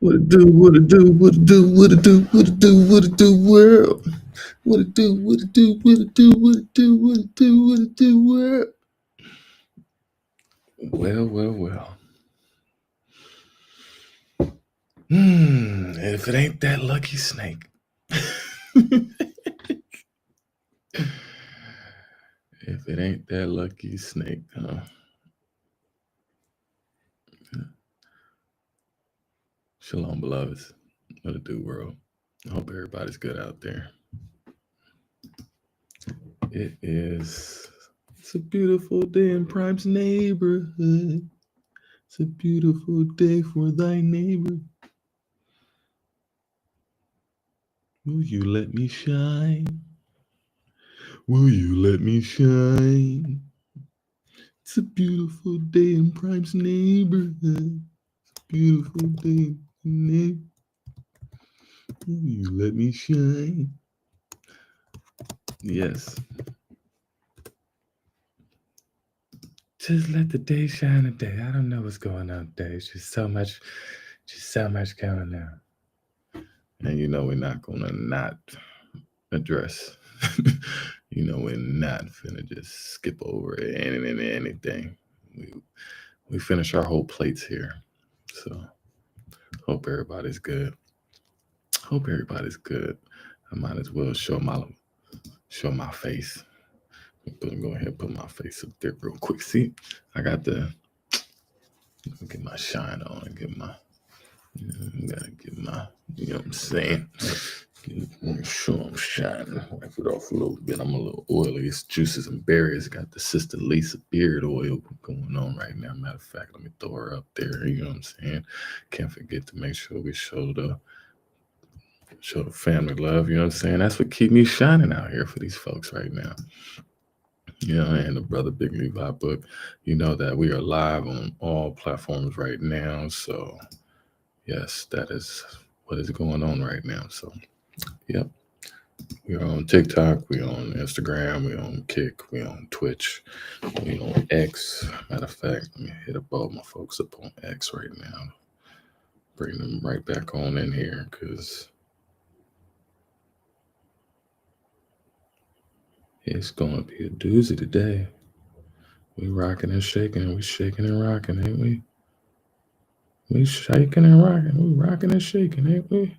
What it do, what it do, what it do, what it do, what it do, what it do, world. What it do, what it do, what it do, what it do, what it do, what it do, world. Well. If it ain't that lucky snake. If it ain't that lucky snake, huh? Shalom, beloveds. What it do, world? I hope everybody's good out there. It's a beautiful day in Prime's neighborhood. It's a beautiful day for thy neighbor. Will you let me shine? Will you let me shine? It's a beautiful day in Prime's neighborhood. It's a beautiful day in the neighborhood. Will you let me shine? Yes. Just let the day shine today. I don't know what's going on today. It's just so much going on. And you know we're not gonna not address. We're not finna just skip over anything. We finish our whole plates here. So hope everybody's good. I might as well show my face. I'm go ahead and put my face up there real quick. See, I got get my shine on and gotta get my, you know what I'm saying? Make sure I'm shining. Wipe it off a little bit. I'm a little oily. It's juices and berries. Got the Sister Lisa beard oil going on right now. Matter of fact, let me throw her up there. You know what I'm saying? Can't forget to make sure we show the family love. You know what I'm saying? That's what keep me shining out here for these folks right now. And the Brother Big Levi book. You know that we are live on all platforms right now. So yes, that is what is going on right now. So yep. We're on TikTok, we're on Instagram, we're on Kick, we're on Twitch, we're on X. Matter of fact, let me hit up all my folks up on X right now. Bring them right back on in here because it's going to be a doozy today. We rocking and shaking, we shaking and rocking, ain't we? We shaking and rocking, we rocking and shaking, ain't we?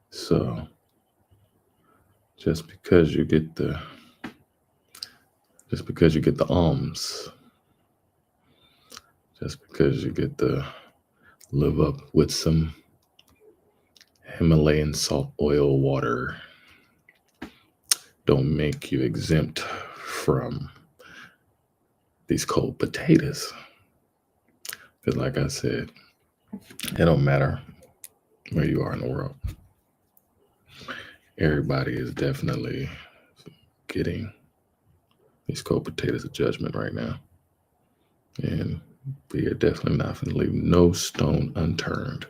So, just because you get the alms, just because you get to live up with some Himalayan salt oil water, don't make you exempt from these cold potatoes. Because like I said, it don't matter where you are in the world. Everybody is definitely getting these cold potatoes of judgment right now. And we are definitely not going to leave no stone unturned.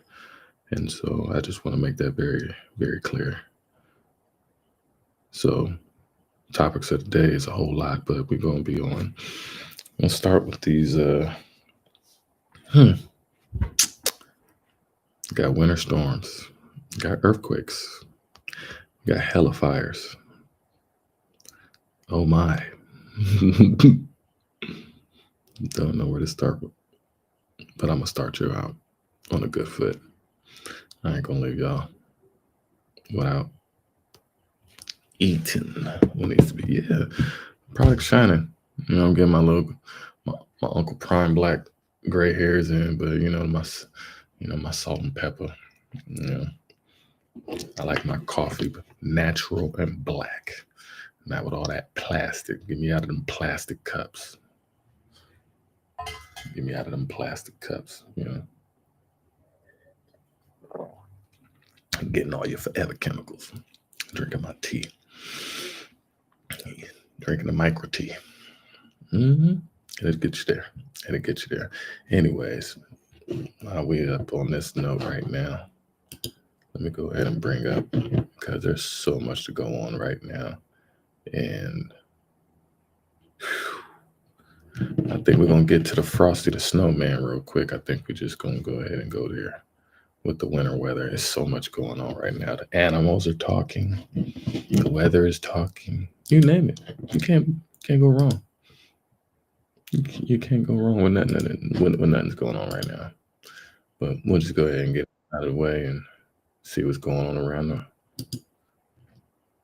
And so I just want to make that very, very clear. So topics of the day is a whole lot, but we're going to be on. Let's start with these. Got winter storms, got earthquakes, got hella fires. Oh my. Don't know where to start, but I'm going to start you out on a good foot. I ain't going to leave y'all without eating what needs to be. Yeah, product shining. I'm getting my Uncle Prime black gray hairs in, but my salt and pepper. I like my coffee natural and black, not with all that plastic. Get me out of them plastic cups. I'm getting all your forever chemicals. Drinking my tea. Drinking the micro tea. It'll get you there. Anyways, while we up on this note right now, let me go ahead and bring up, because there's so much to go on right now. And I think we're gonna get to the Frosty the Snowman real quick. I think we're just gonna go ahead and go there with the winter weather. There's so much going on right now. The animals are talking, the weather is talking. You name it. You can't go wrong. You can't go wrong with nothing when nothing's going on right now. But we'll just go ahead and get out of the way and see what's going on around the.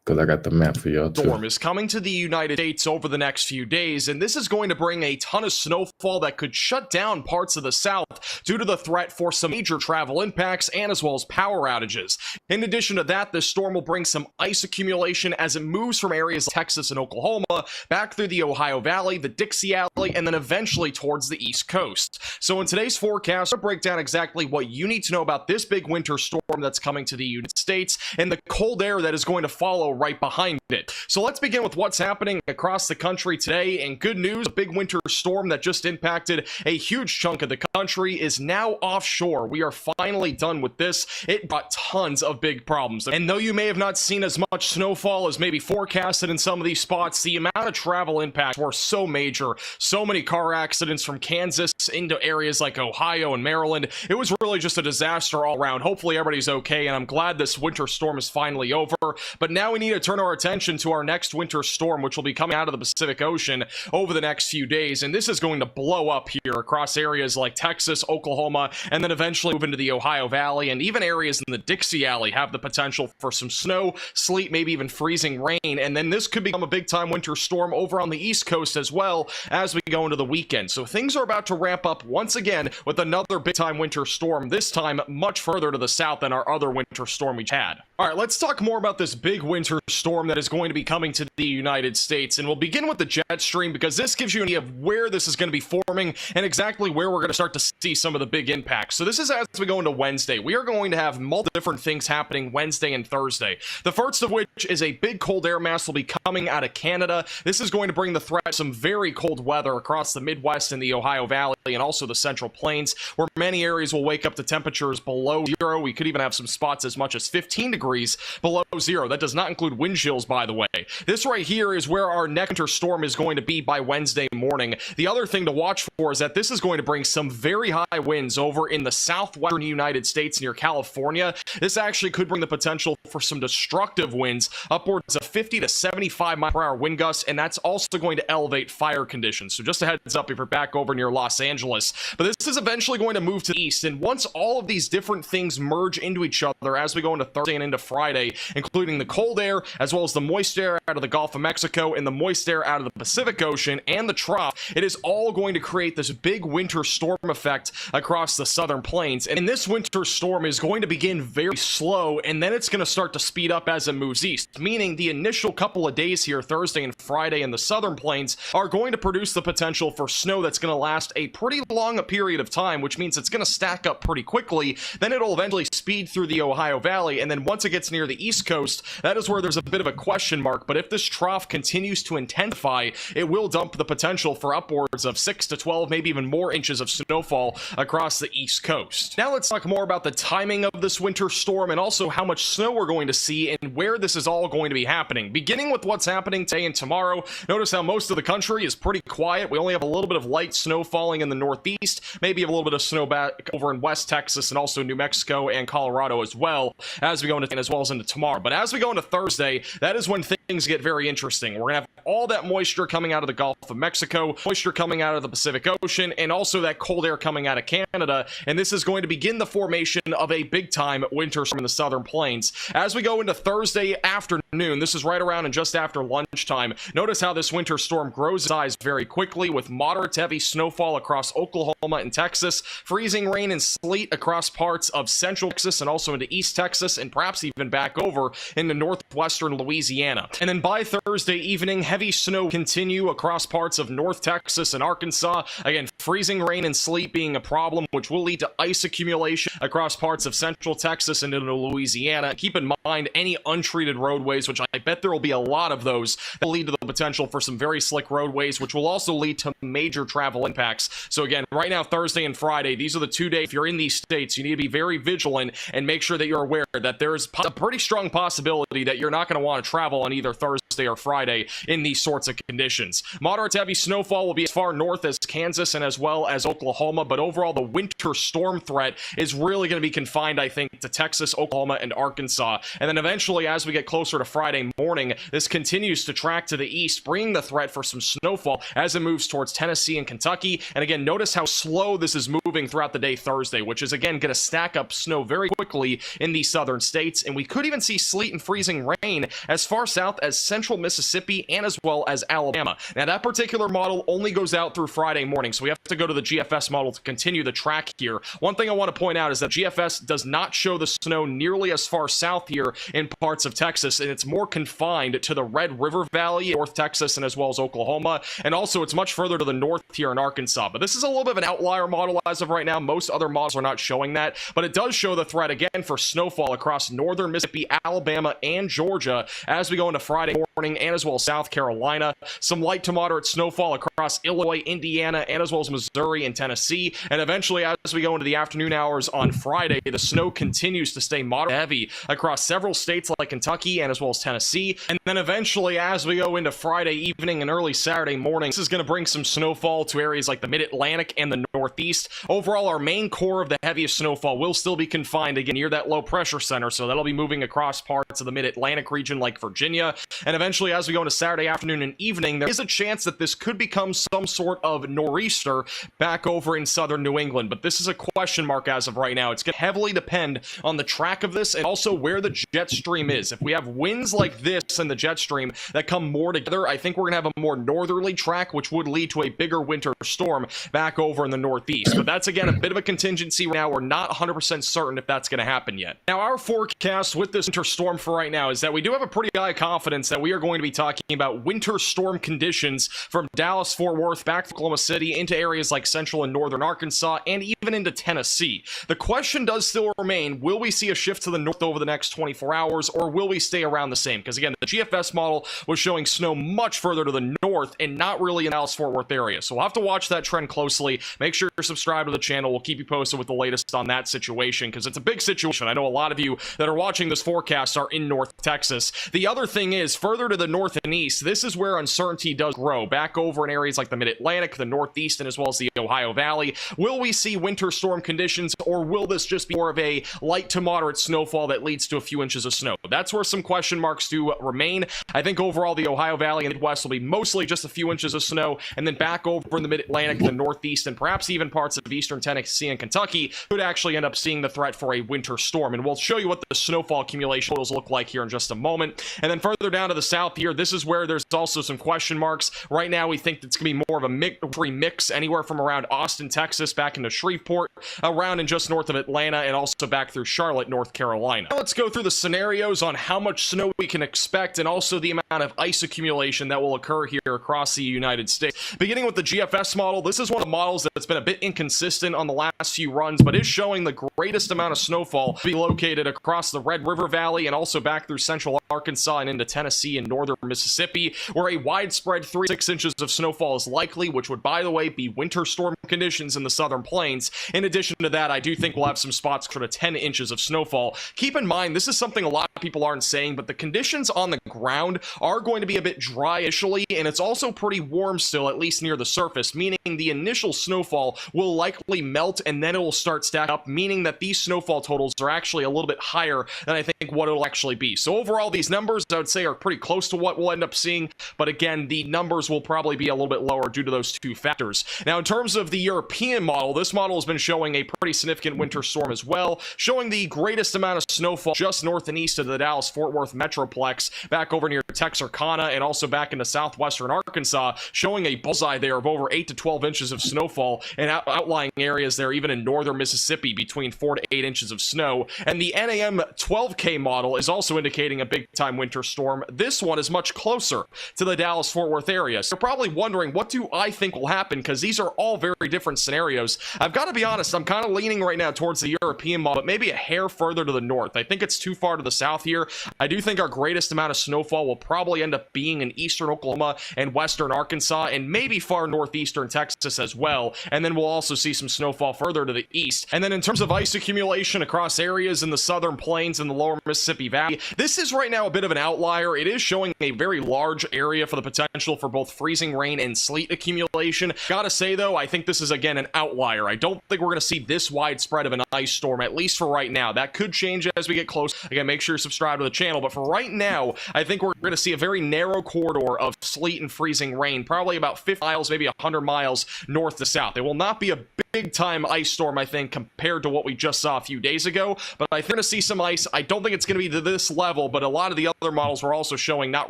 Because I got the map for y'all too. Storm is coming to the United States over the next few days, and this is going to bring a ton of snowfall that could shut down parts of the South due to the threat for some major travel impacts and as well as power outages. In addition to that, this storm will bring some ice accumulation as it moves from areas like Texas and Oklahoma back through the Ohio Valley, the Dixie Alley, and then eventually towards the East Coast. So in today's forecast, we'll break down exactly what you need to know about this big winter storm that's coming to the United States and the cold air that is going to follow right behind it. So let's begin with what's happening across the country today. And good news, a big winter storm that just impacted a huge chunk of the country is now offshore. We are finally done with this. It brought tons of big problems. And though you may have not seen as much snowfall as maybe forecasted in some of these spots, the amount of travel impacts were so major. So many car accidents from Kansas into areas like Ohio and Maryland. It was really just a disaster all around. Hopefully everybody's okay, and I'm glad this winter storm is finally over. But now we need to turn our attention to our next winter storm, which will be coming out of the Pacific Ocean over the next few days. And this is going to blow up here across areas like Texas, Oklahoma, and then eventually move into the Ohio Valley. And even areas in the Dixie Alley have the potential for some snow, sleet, maybe even freezing rain. And then this could become a big time winter storm over on the East Coast as well as we go into the weekend. So things are about to ramp up once again with another big time winter storm, this time much further to the south than our other winter storm we had. All right, let's talk more about this big winter storm that is going to be coming to the United States. And we'll begin with the jet stream because this gives you an idea of where this is going to be forming and exactly where we're going to start to see some of the big impacts. So this is as we go into Wednesday. We are going to have multiple different things happening Wednesday and Thursday. The first of which is a big cold air mass will be coming out of Canada. This is going to bring the threat of some very cold weather across the Midwest and the Ohio Valley and also the Central Plains, where many areas will wake up to temperatures below zero. We could even have some spots as much as 15 degrees below zero. That does not include wind chills, by the way. This right here is where our next winter storm is going to be by Wednesday morning. The other thing to watch for is that this is going to bring some very high winds over in the southwestern United States near California. This actually could bring the potential for some destructive winds, upwards of 50 to 75 mile per hour wind gusts, and that's also going to elevate fire conditions. So just a heads up if you're back over near Los Angeles. But this is eventually going to move to the east, and once all of these different things merge into each other as we go into Thursday and into Friday, including the cold air as well as the moist air out of the Gulf of Mexico and the moist air out of the Pacific Ocean and the trough, it is all going to create this big winter storm effect across the southern plains. And this winter storm is going to begin very slow, and then it's going to start to speed up as it moves east, meaning the initial couple of days here, Thursday and Friday in the southern plains, are going to produce the potential for snow that's going to last a pretty long period of time, which means it's going to stack up pretty quickly. Then it'll eventually speed through the Ohio Valley, and then once it gets near the East Coast, that is where there's a bit of a question mark. But if this trough continues to intensify, it will dump the potential for upwards of 6 to 12, maybe even more inches of snowfall across the East Coast. Now let's talk more about the timing of this winter storm and also how much snow we're going to see and where this is all going to be happening. Beginning with what's happening today and tomorrow, notice how most of the country is pretty quiet. We only have a little bit of light snow falling in the northeast, maybe a little bit of snow back over in West Texas and also New Mexico and Colorado as well as we go into as well as into tomorrow. But as we go into Thursday, that is when things get very interesting. We're going to have all that moisture coming out of the Gulf of Mexico, moisture coming out of the Pacific Ocean, and also that cold air coming out of Canada. And this is going to begin the formation of a big time winter storm in the southern plains. As we go into Thursday afternoon, this is right around and just after lunchtime, notice how this winter storm grows in size very quickly with moderate to heavy snowfall across Oklahoma and Texas, freezing rain and sleet across parts of central Texas and also into East Texas and perhaps even back over into northwestern Louisiana. And then by Thursday evening, heavy snow continue across parts of North Texas and Arkansas. Again, freezing rain and sleet being a problem, which will lead to ice accumulation across parts of central Texas and into Louisiana. Keep in mind any untreated roadways, which I bet there will be a lot of those, that will lead to the potential for some very slick roadways, which will also lead to major travel impacts. So again, right now, Thursday and Friday, these are the 2 days. If you're in these states, you need to be very vigilant and make sure that you're aware that there's a pretty strong possibility that you're not going to want to travel on either Thursday Thursday or Friday in these sorts of conditions. Moderate to heavy snowfall will be as far north as Kansas and as well as Oklahoma, but overall the winter storm threat is really going to be confined, I think, to Texas, Oklahoma, and Arkansas. And then eventually, as we get closer to Friday morning, this continues to track to the east, bringing the threat for some snowfall as it moves towards Tennessee and Kentucky. And again, notice how slow this is moving throughout the day Thursday, which is again going to stack up snow very quickly in these southern states. And we could even see sleet and freezing rain as far south as central Mississippi and as well as Alabama. Now, that particular model only goes out through Friday morning, so we have to go to the GFS model to continue the track here. One thing I want to point out is that GFS does not show the snow nearly as far south here in parts of Texas, and it's more confined to the Red River Valley, North Texas, and as well as Oklahoma, and also it's much further to the north here in Arkansas. But this is a little bit of an outlier model as of right now. Most other models are not showing that, but it does show the threat again for snowfall across northern Mississippi, Alabama, and Georgia as we go into Friday morning, and as well as South Carolina. Some light to moderate snowfall across Illinois, Indiana, and as well as Missouri and Tennessee. And eventually, as we go into the afternoon hours on Friday, the snow continues to stay moderate heavy across several states like Kentucky and as well as Tennessee. And then eventually, as we go into Friday evening and early Saturday morning, this is going to bring some snowfall to areas like the Mid-Atlantic and the Northeast. Overall, our main core of the heaviest snowfall will still be confined again near that low pressure center, so that'll be moving across parts of the Mid-Atlantic region like Virginia. And eventually, as we go into Saturday afternoon and evening, there is a chance that this could become some sort of nor'easter back over in southern New England, but this is a question mark as of right now. It's going to heavily depend on the track of this and also where the jet stream is. If we have winds like this and the jet stream that come more together, I think we're going to have a more northerly track, which would lead to a bigger winter storm back over in the Northeast. But that's, again, a bit of a contingency right now. We're not 100% certain if that's going to happen yet. Now, our forecast with this winter storm for right now is that we do have a pretty high confidence that we are going to be talking about winter storm conditions from Dallas, Fort Worth, back to Oklahoma City, into areas like central and northern Arkansas, and even into Tennessee. The question does still remain, will we see a shift to the north over the next 24 hours, or will we stay around the same? Because again, the GFS model was showing snow much further to the north and not really in the Dallas-Fort Worth area. So we'll have to watch that trend closely. Make sure you're subscribed to the channel. We'll keep you posted with the latest on that situation, because it's a big situation. I know a lot of you that are watching this forecast are in North Texas. The other thing is, further to the north and east, this is where uncertainty does grow. Back over in areas like the Mid-Atlantic, the Northeast, and as well as the Ohio Valley. Will we see winter storm conditions, or will this just be more of a light to moderate snowfall that leads to a few inches of snow? That's where some question marks do remain. I think overall the Ohio Valley and the Midwest will be mostly just a few inches of snow, and then back over in the Mid-Atlantic, the Northeast, and perhaps even parts of eastern Tennessee and Kentucky could actually end up seeing the threat for a winter storm. And we'll show you what the snowfall accumulation totals look like here in just a moment. And then further down to the south here, this is where there's also some question marks. Right now, we think it's going to be more of a mix anywhere from around Austin, Texas, back into Shreveport, around and just north of Atlanta, and also back through Charlotte, North Carolina. Now let's go through the scenarios on how much snow we can expect and also the amount of ice accumulation that will occur here across the United States. Beginning with the GFS model, this is one of the models that's been a bit inconsistent on the last few runs, but is showing the greatest amount of snowfall to be located across the Red River Valley and also back through central Arkansas and into Tennessee and northern Mississippi, where a widespread 3 to 6 inches of snowfall is likely, which would, by the way, be winter storm conditions in the southern plains. In addition to that, I do think we'll have some spots for the 10 inches of snowfall. Keep in mind, this is something a lot of people aren't saying, but the conditions on the ground are going to be a bit dry initially, and it's also pretty warm still, at least near the surface, meaning the initial snowfall will likely melt and then it will start stacking up, meaning that these snowfall totals are actually a little bit higher than I think what it'll actually be. So overall, these numbers, I would say, are pretty close to what we'll end up seeing, but again, the numbers will probably be a little bit lower due to those two factors. Now, in terms of the European model, this model has been showing a pretty significant winter storm as well, showing the greatest amount of snowfall just north and east of the Dallas-Fort Worth Metroplex, back over near Texarkana and also back into southwestern Arkansas, showing a bullseye there of over 8 to 12 inches of snowfall, and outlying areas there even in northern Mississippi between 4 to 8 inches of snow. And the NAM 12K model is also indicating a big-time winter storm. This one is much closer to the Dallas-Fort Worth area. So you're probably wondering, what do I think will happen? Because these are all very different scenarios. I've got to be honest, I'm kind of leaning right now towards the European model, but maybe a hair further to the north. I think it's too far to the south here. I do think our greatest amount of snowfall will probably end up being in eastern Oklahoma and western Arkansas, and maybe far northeastern Texas as well. And then we'll also see some snowfall further to the east. And then in terms of ice accumulation across areas in the southern plains and the lower Mississippi Valley. This is right now a bit of an outlier. It is showing a very large area for the potential for both freezing rain and sleet accumulation. Gotta say though, I think this is again an outlier. I don't think we're going to see this widespread of an ice storm, at least for right now. That could change as we get close. Again, make sure you subscribe to the channel, but for right now, I think we're going to see a very narrow corridor of sleet and freezing rain, probably about 50 miles, maybe 100 miles north to south. It will not be a big-time ice storm, I think, compared to what we just saw a few days ago, but I think we're going to see some ice. I don't think it's going to be to this level, but a lot of the other models were also showing not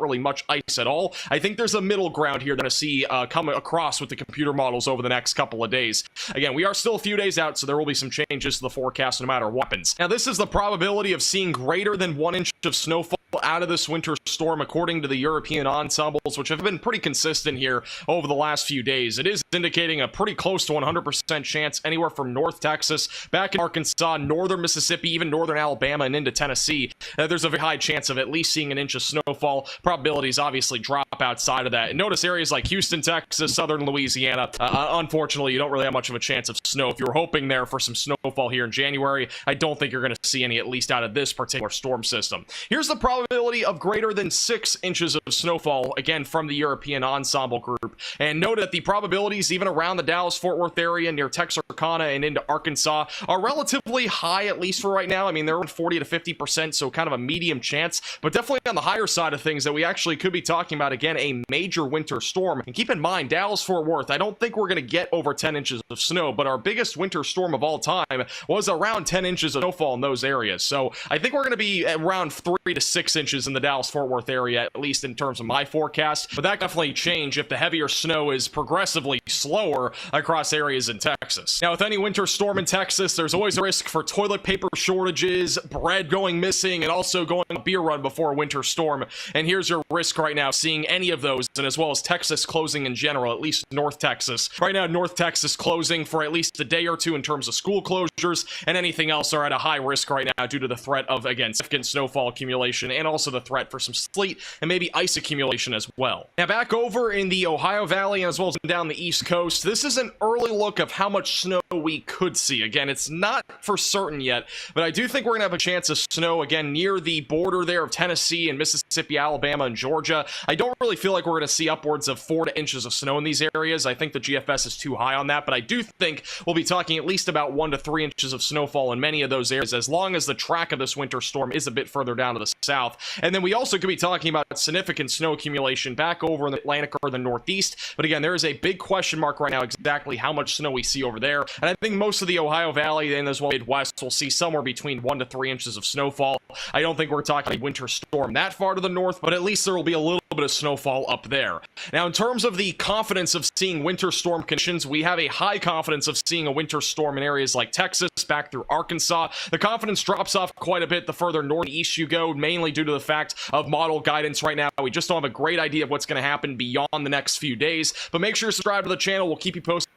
really much ice at all. I think there's a middle ground here that we're going to see come across with the computer models over the next couple of days. Again, we are still a few days out, so there will be some changes to the forecast no matter what happens. Now, this is the probability of seeing greater than 1 inch of snowfall out of this winter storm according to the European ensembles, which have been pretty consistent here over the last few days. It is indicating a pretty close to 100% chance anywhere from North Texas, back in Arkansas, northern Mississippi, even northern Alabama, and into Tennessee. There's a very high chance of at least seeing an inch of snowfall. Probabilities obviously drop outside of that. And notice areas like Houston, Texas, southern Louisiana, unfortunately, you don't really have much of a chance of snow. If you're hoping there for some snowfall here in January, I don't think you're going to see any, at least out of this particular storm system. Here's the probability of greater than 6 inches of snowfall, again, from the European ensemble group. And note that the probabilities, even around the Dallas-Fort Worth area, near Texarkana and into Arkansas, are relatively high, at least for right now. I mean, they're around 40 to 50%, so kind of a medium chance, but definitely on the higher side of things that we actually could be talking about, again, a major winter storm. And keep in mind, Dallas-Fort Worth, I don't think we're going to get over 10 inches of snow, but our biggest winter storm of all time was around 10 inches of snowfall in those areas. So I think we're going to be around 3 to 6 inches in the Dallas-Fort Worth area, at least in terms of my forecast. But that definitely change if the heavier snow is progressively slower across areas in Texas. Now, with any winter storm in Texas, there's always a risk for toilet paper shortages, bread going missing, and also going on a beer run before a winter storm. And here's your risk right now, seeing any of those, and as well as Texas closing in general, at least North Texas. Right now, North Texas closing for at least a day or two in terms of school closures, and anything else are at a high risk right now due to the threat of, again, significant snowfall accumulation, and also the threat for some sleet and maybe ice accumulation as well. Now, back over in the Ohio Valley, and as well as down the East Coast, this is an early look of how much snow we could see. Again, it's not for certain yet, but I do think we're going to have a chance of snow, again, near the border there of Tennessee and Mississippi, Alabama, and Georgia. I don't really feel like we're going to see upwards of 4 inches of snow in these areas. I think the GFS is too high on that, but I do think we'll be talking at least about 1 to 3 inches of snowfall in many of those areas, as long as the track of this winter storm is a bit further down to the south. And then we also could be talking about significant snow accumulation back over in the Atlantic or the Northeast. But again, there is a big question mark right now exactly how much snow we see over there. And I think most of the Ohio Valley and as well Midwest will see somewhere between 1 to 3 inches of snowfall. I don't think we're talking a winter storm that far to the north, but at least there will be a little bit of snowfall up there. Now, in terms of the confidence of seeing winter storm conditions, we have a high confidence of seeing a winter storm in areas like Texas, back through Arkansas. The confidence drops off quite a bit the further northeast you go, mainly due to the fact of model guidance right now. We just don't have a great idea of what's going to happen beyond the next few days, but make sure to subscribe to the channel. We'll keep you posted.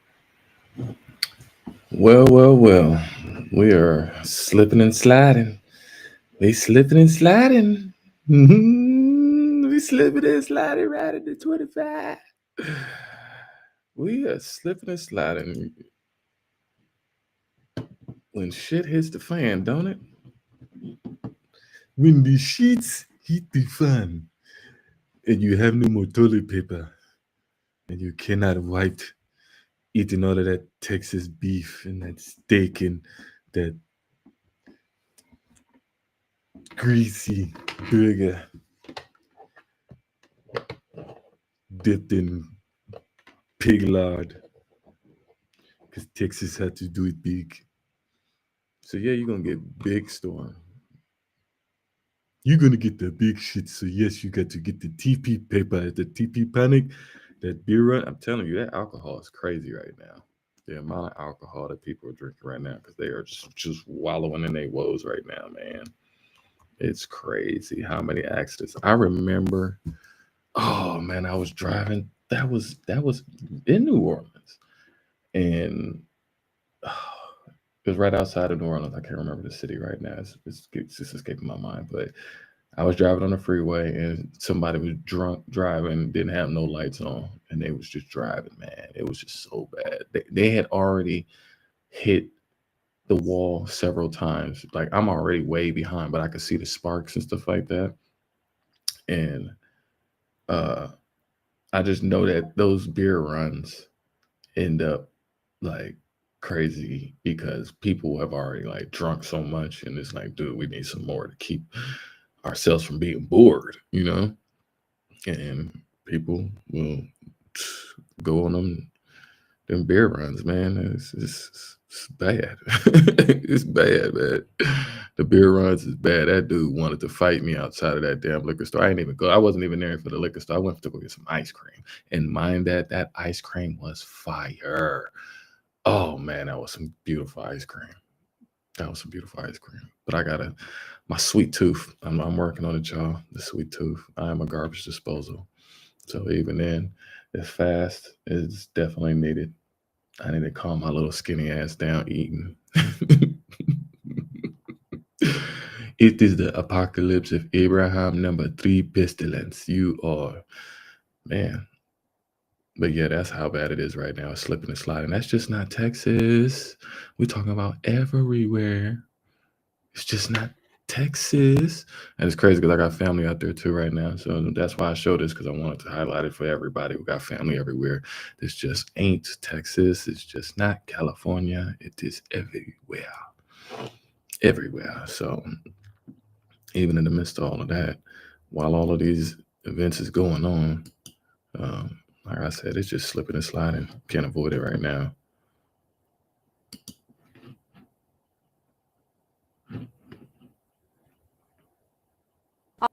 Well. We are slipping and sliding. We slipping and sliding. We slipping and sliding right into 25. We are slipping and sliding. When shit hits the fan, don't it? When the sheets hit the fan and you have no more toilet paper and you cannot wipe eating all of that Texas beef and that steak and that greasy burger dipped in pig lard because Texas had to do it big. So yeah, you're going to get big storm. You're going to get the big shit. So yes, you got to get the TP paper, the TP panic, that beer run. I'm telling you, that alcohol is crazy right now. The amount of alcohol that people are drinking right now because they are just wallowing in their woes right now, man. It's crazy how many accidents. I remember, oh man, I was driving. That was in New Orleans. And it was right outside of New Orleans. I can't remember the city right now. It's escaping my mind. But I was driving on the freeway and somebody was drunk driving, didn't have no lights on, and they was just driving, man. It was just so bad. They had already hit the wall several times. Like I'm already way behind, but I could see the sparks and stuff like that. And uh I just know that those beer runs end up like crazy because people have already like drunk so much, and it's like, dude, we need some more to keep ourselves from being bored, you know? And people will go on them beer runs, man. It's bad. It's bad, man. The beer runs is bad. That dude wanted to fight me outside of that damn liquor store. I didn't even go. I wasn't even there for the liquor store. I went to go get some ice cream. And mind that ice cream was fire. Oh man, that was some beautiful ice cream. That was some beautiful ice cream. But I gotta my sweet tooth. I'm working on it, y'all. The sweet tooth. I am a garbage disposal. So even then, it's fast. It's definitely needed. I need to calm my little skinny ass down eating. It is the apocalypse of Abraham number 3 pestilence. You are, man. But yeah, that's how bad it is right now. It's slipping and sliding. That's just not Texas. We're talking about everywhere. It's just not Texas. And it's crazy because I got family out there too right now. So that's why I showed this, because I wanted to highlight it for everybody who got family everywhere. This just ain't Texas. It's just not California. It is everywhere. Everywhere. So even in the midst of all of that, while all of these events is going on, um, like I said, it's just slipping and sliding. Can't avoid it right now.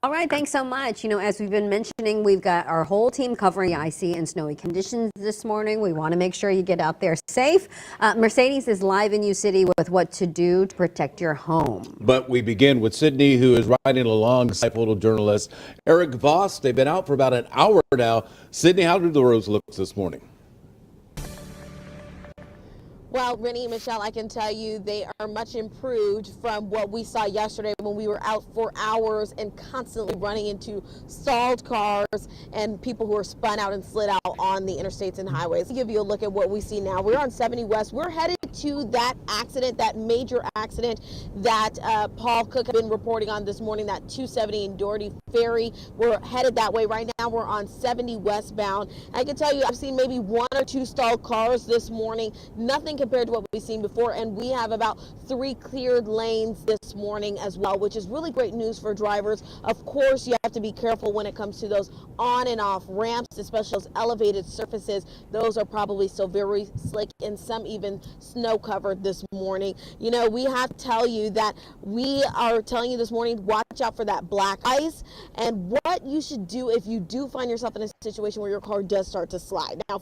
All right, thanks so much. As we've been mentioning, we've got our whole team covering the icy and snowy conditions this morning. We want to make sure you get out there safe. Mercedes is live in U City with what to do to protect your home. But we begin with Sydney, who is riding alongside photojournalist Eric Voss. They've been out for about an hour now. Sydney, how do the roads look this morning? Well, Rennie and Michelle, I can tell you they are much improved from what we saw yesterday when we were out for hours and constantly running into stalled cars and people who are spun out and slid out on the interstates and highways. To give you a look at what we see now, we're on 70 West. We're headed to that accident, that major accident that Paul Cook had been reporting on this morning, that 270 in Doherty Ferry. We're headed that way. Right now we're on 70 westbound. I can tell you I've seen maybe 1 or 2 stalled cars this morning. Nothing compared to what we've seen before, and we have about 3 cleared lanes this morning as well, which is really great news for drivers. Of course, you have to be careful when it comes to those on and off ramps, especially those elevated surfaces. Those are probably still very slick and some even snow covered this morning. We have to tell you that we are telling you this morning, watch out for that black ice and what you should do if you do find yourself in a situation where your car does start to slide. Now,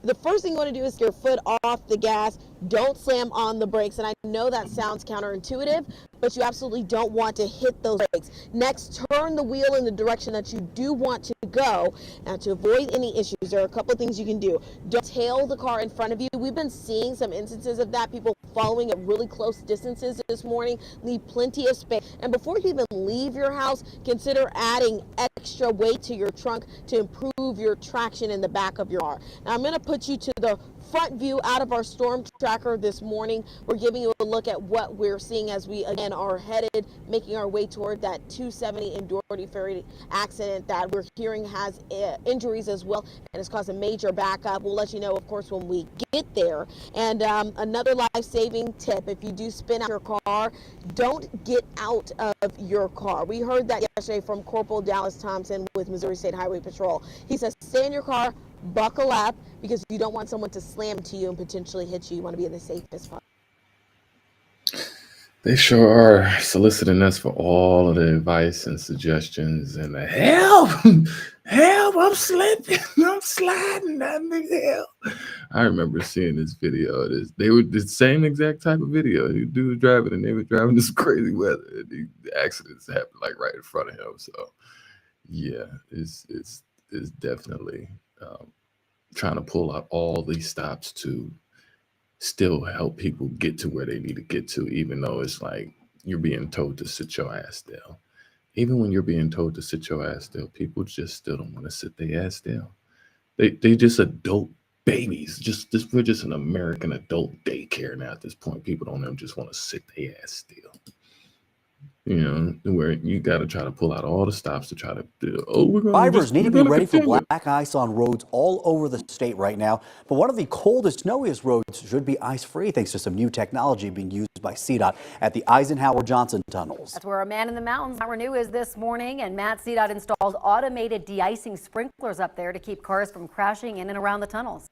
the first thing you want to do is get your foot off the gas. Don't slam on the brakes. And I know that sounds counterintuitive, but you absolutely don't want to hit those brakes. Next, turn the wheel in the direction that you do want to go. Now, to avoid any issues, there are a couple of things you can do. Don't tail the car in front of you. We've been seeing some instances of that, people following at really close distances this morning. Leave plenty of space. And before you even leave your house, consider adding extra weight to your trunk to improve your traction in the back of your car. Now, I'm going to put you to the front view out of our storm tracker this morning. We're giving you a look at what we're seeing as we again are headed, making our way toward that 270 in Doherty Ferry accident that we're hearing has injuries as well and has caused a major backup. We'll let you know, of course, when we get there. And another life-saving tip: if you do spin out your car, don't get out of your car. We heard that yesterday from Corporal Dallas Thompson with Missouri State Highway Patrol. He says, stay in your car, buckle up, because you don't want someone to slam into you and potentially hit you. You want to be in the safest spot. They sure are soliciting us for all of the advice and suggestions and the help. Help, I'm slipping, I'm sliding, I need help. I remember seeing this video. They were the same exact type of video. The dude was driving and they were driving this crazy weather. And the accidents happened like right in front of him. So yeah, it's definitely trying to pull out all these stops to still help people get to where they need to get to, even though it's like you're being told to sit your ass still. Even when you're being told to sit your ass still, people just still don't want to sit their ass still. They just adult babies. Just we're just an American adult daycare now at this point. People don't even just want to sit their ass still. You know, where you got to try to pull out all the stops to try to do. Oh, Drivers need to be ready for continue. black ice on roads all over the state right now. But one of the coldest, snowiest roads should be ice-free thanks to some new technology being used by CDOT at the Eisenhower Johnson tunnels. That's where our man in the mountains, Matt Renew, is this morning. And Matt, CDOT installs automated de-icing sprinklers up there to keep cars from crashing in and around the tunnels.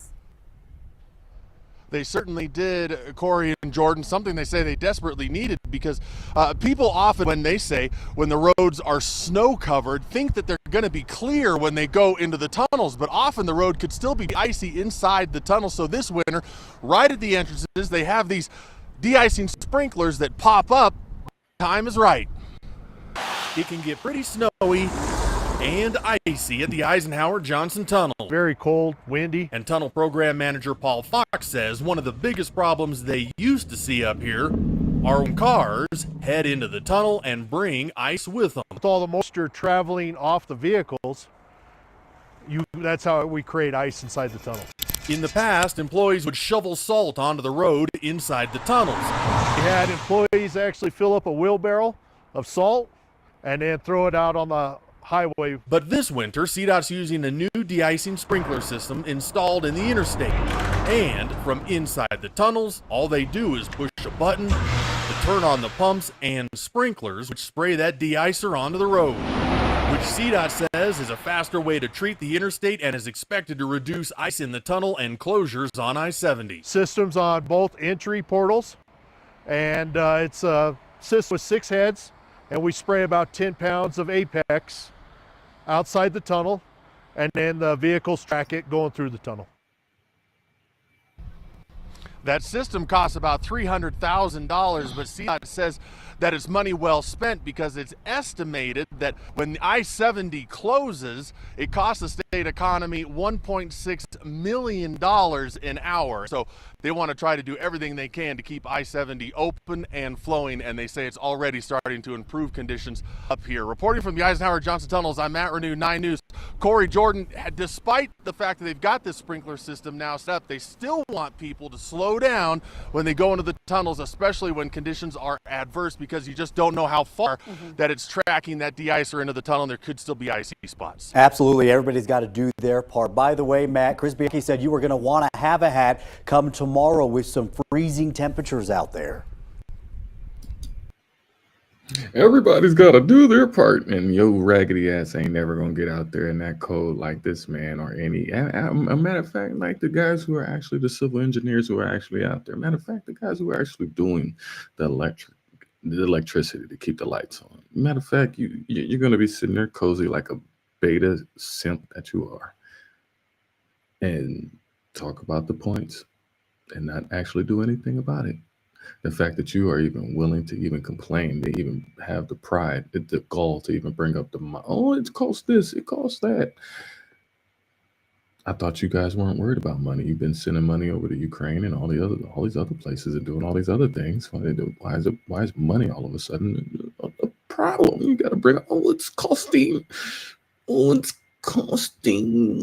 They certainly did, Corey and Jordan, something they say they desperately needed because people often, when the roads are snow covered, think that they're going to be clear when they go into the tunnels, but often the road could still be icy inside the tunnel. So this winter, right at the entrances, they have these de-icing sprinklers that pop up. Time is right. It can get pretty snowy and icy at the Eisenhower Johnson Tunnel. Very cold, windy. And tunnel program manager Paul Fox says one of the biggest problems they used to see up here are when cars head into the tunnel and bring ice with them. With all the moisture traveling off the vehicles, that's how we create ice inside the tunnel. In the past, employees would shovel salt onto the road inside the tunnels. We had employees actually fill up a wheelbarrow of salt and then throw it out on the highway. But this winter, CDOT's using a new de-icing sprinkler system installed in the interstate. And from inside the tunnels, all they do is push a button to turn on the pumps and sprinklers, which spray that de-icer onto the road, which CDOT says is a faster way to treat the interstate and is expected to reduce ice in the tunnel and closures on I-70. Systems on both entry portals, and it's a system with 6 heads, and we spray about 10 pounds of Apex outside the tunnel, and then the vehicles track it going through the tunnel. That system costs about $300,000, but CDOT says that it's money well spent because it's estimated that when I-70 closes, it costs the state economy $1.6 million an hour. So they want to try to do everything they can to keep I-70 open and flowing, and they say it's already starting to improve conditions up here. Reporting from the Eisenhower Johnson Tunnels, I'm Matt Renew, 9 News. Corey, Jordan, despite the fact that they've got this sprinkler system now set up, they still want people to slow down when they go into the tunnels, especially when conditions are adverse, because you just don't know how far that it's tracking that de-icer into the tunnel, and there could still be icy spots. Absolutely. Everybody's got to do their part. By the way, Matt, Chris Bianchi said you were going to want to have a hat come tomorrow with some freezing temperatures out there. Everybody's got to do their part, and your raggedy ass ain't never gonna get out there in that cold like this man or any. A matter of fact, like the guys who are actually the civil engineers who are actually out there. Matter of fact, the guys who are actually doing the electricity to keep the lights on. Matter of fact, you're gonna be sitting there cozy like a beta simp that you are, and talk about the points and not actually do anything about it. The fact that you are even willing to even complain, they even have the pride, the gall to even bring up it costs this, it costs that. I thought you guys weren't worried about money. You've been sending money over to Ukraine and all these other places and doing all these other things. Why is money all of a sudden a problem? You got to bring up, it's costing. It's costing.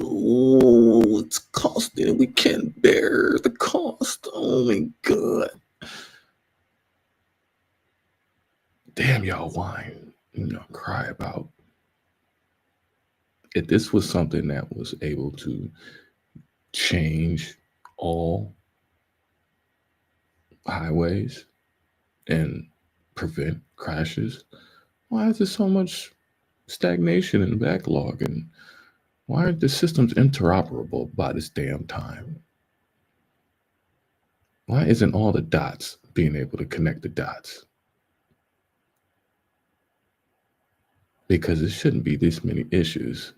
We can't bear the cost. Oh my God. Damn, y'all whine, cry about. If this was something that was able to change all highways and prevent crashes, why is there so much stagnation and backlog? And why are the systems interoperable by this damn time? Why isn't all the dots being able to connect the dots? Because it shouldn't be this many issues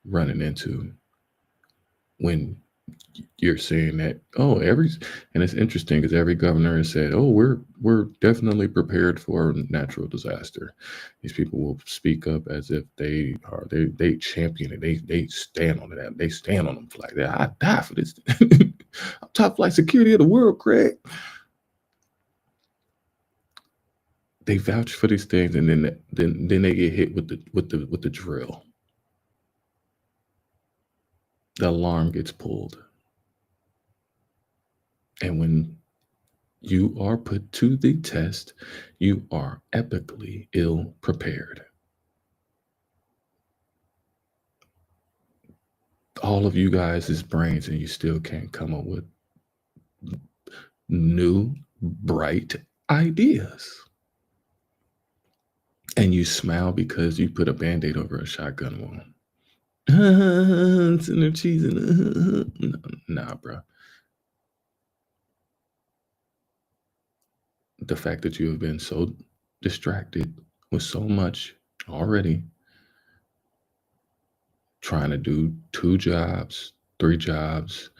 running into when you're saying that, and it's interesting because every governor has said, we're definitely prepared for natural disaster. These people will speak up as if they champion it. They stand on it. They stand on them flag. I die for this. I'm top flight security of the world, Craig. They vouch for these things, and then they get hit with the drill. The alarm gets pulled. And when you are put to the test, you are epically ill prepared. All of you guys' brains, and you still can't come up with new, bright ideas. And you smile because you put a Band-Aid over a shotgun wound. It's in their cheese. Nah, bro. The fact that you have been so distracted with so much already, trying to do 2 jobs, 3 jobs,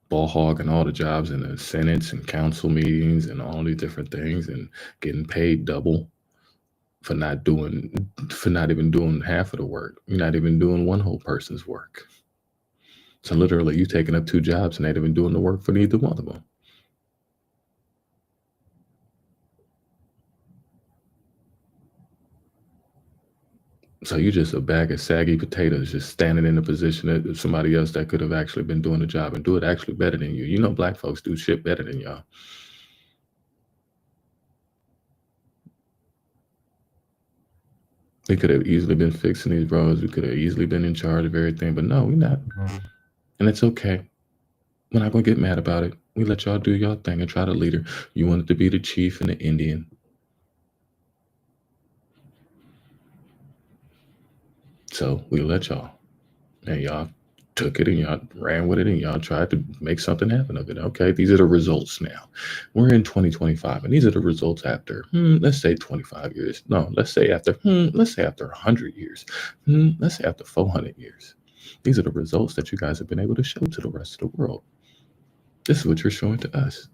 ball hogging all the jobs in the senates and council meetings and all these different things, and getting paid double for not even doing half of the work. You're not even doing one whole person's work. So literally, you taking up 2 jobs and not even doing the work for neither one of them. So you're just a bag of saggy potatoes, just standing in a position of somebody else that could have actually been doing the job and do it actually better than you. You know, black folks do shit better than y'all. We could have easily been fixing these roads. We could have easily been in charge of everything, but no, we're not. And it's okay. We're not gonna get mad about it. We let y'all do y'all thing and try to lead her. You wanted to be the chief and the Indian. So we let y'all. And y'all took it and y'all ran with it and y'all tried to make something happen of it. Okay, these are the results now. We're in 2025 and these are the results after, let's say 25 years. No, let's say after 100 years. Let's say after 400 years. These are the results that you guys have been able to show to the rest of the world. This is what you're showing to us.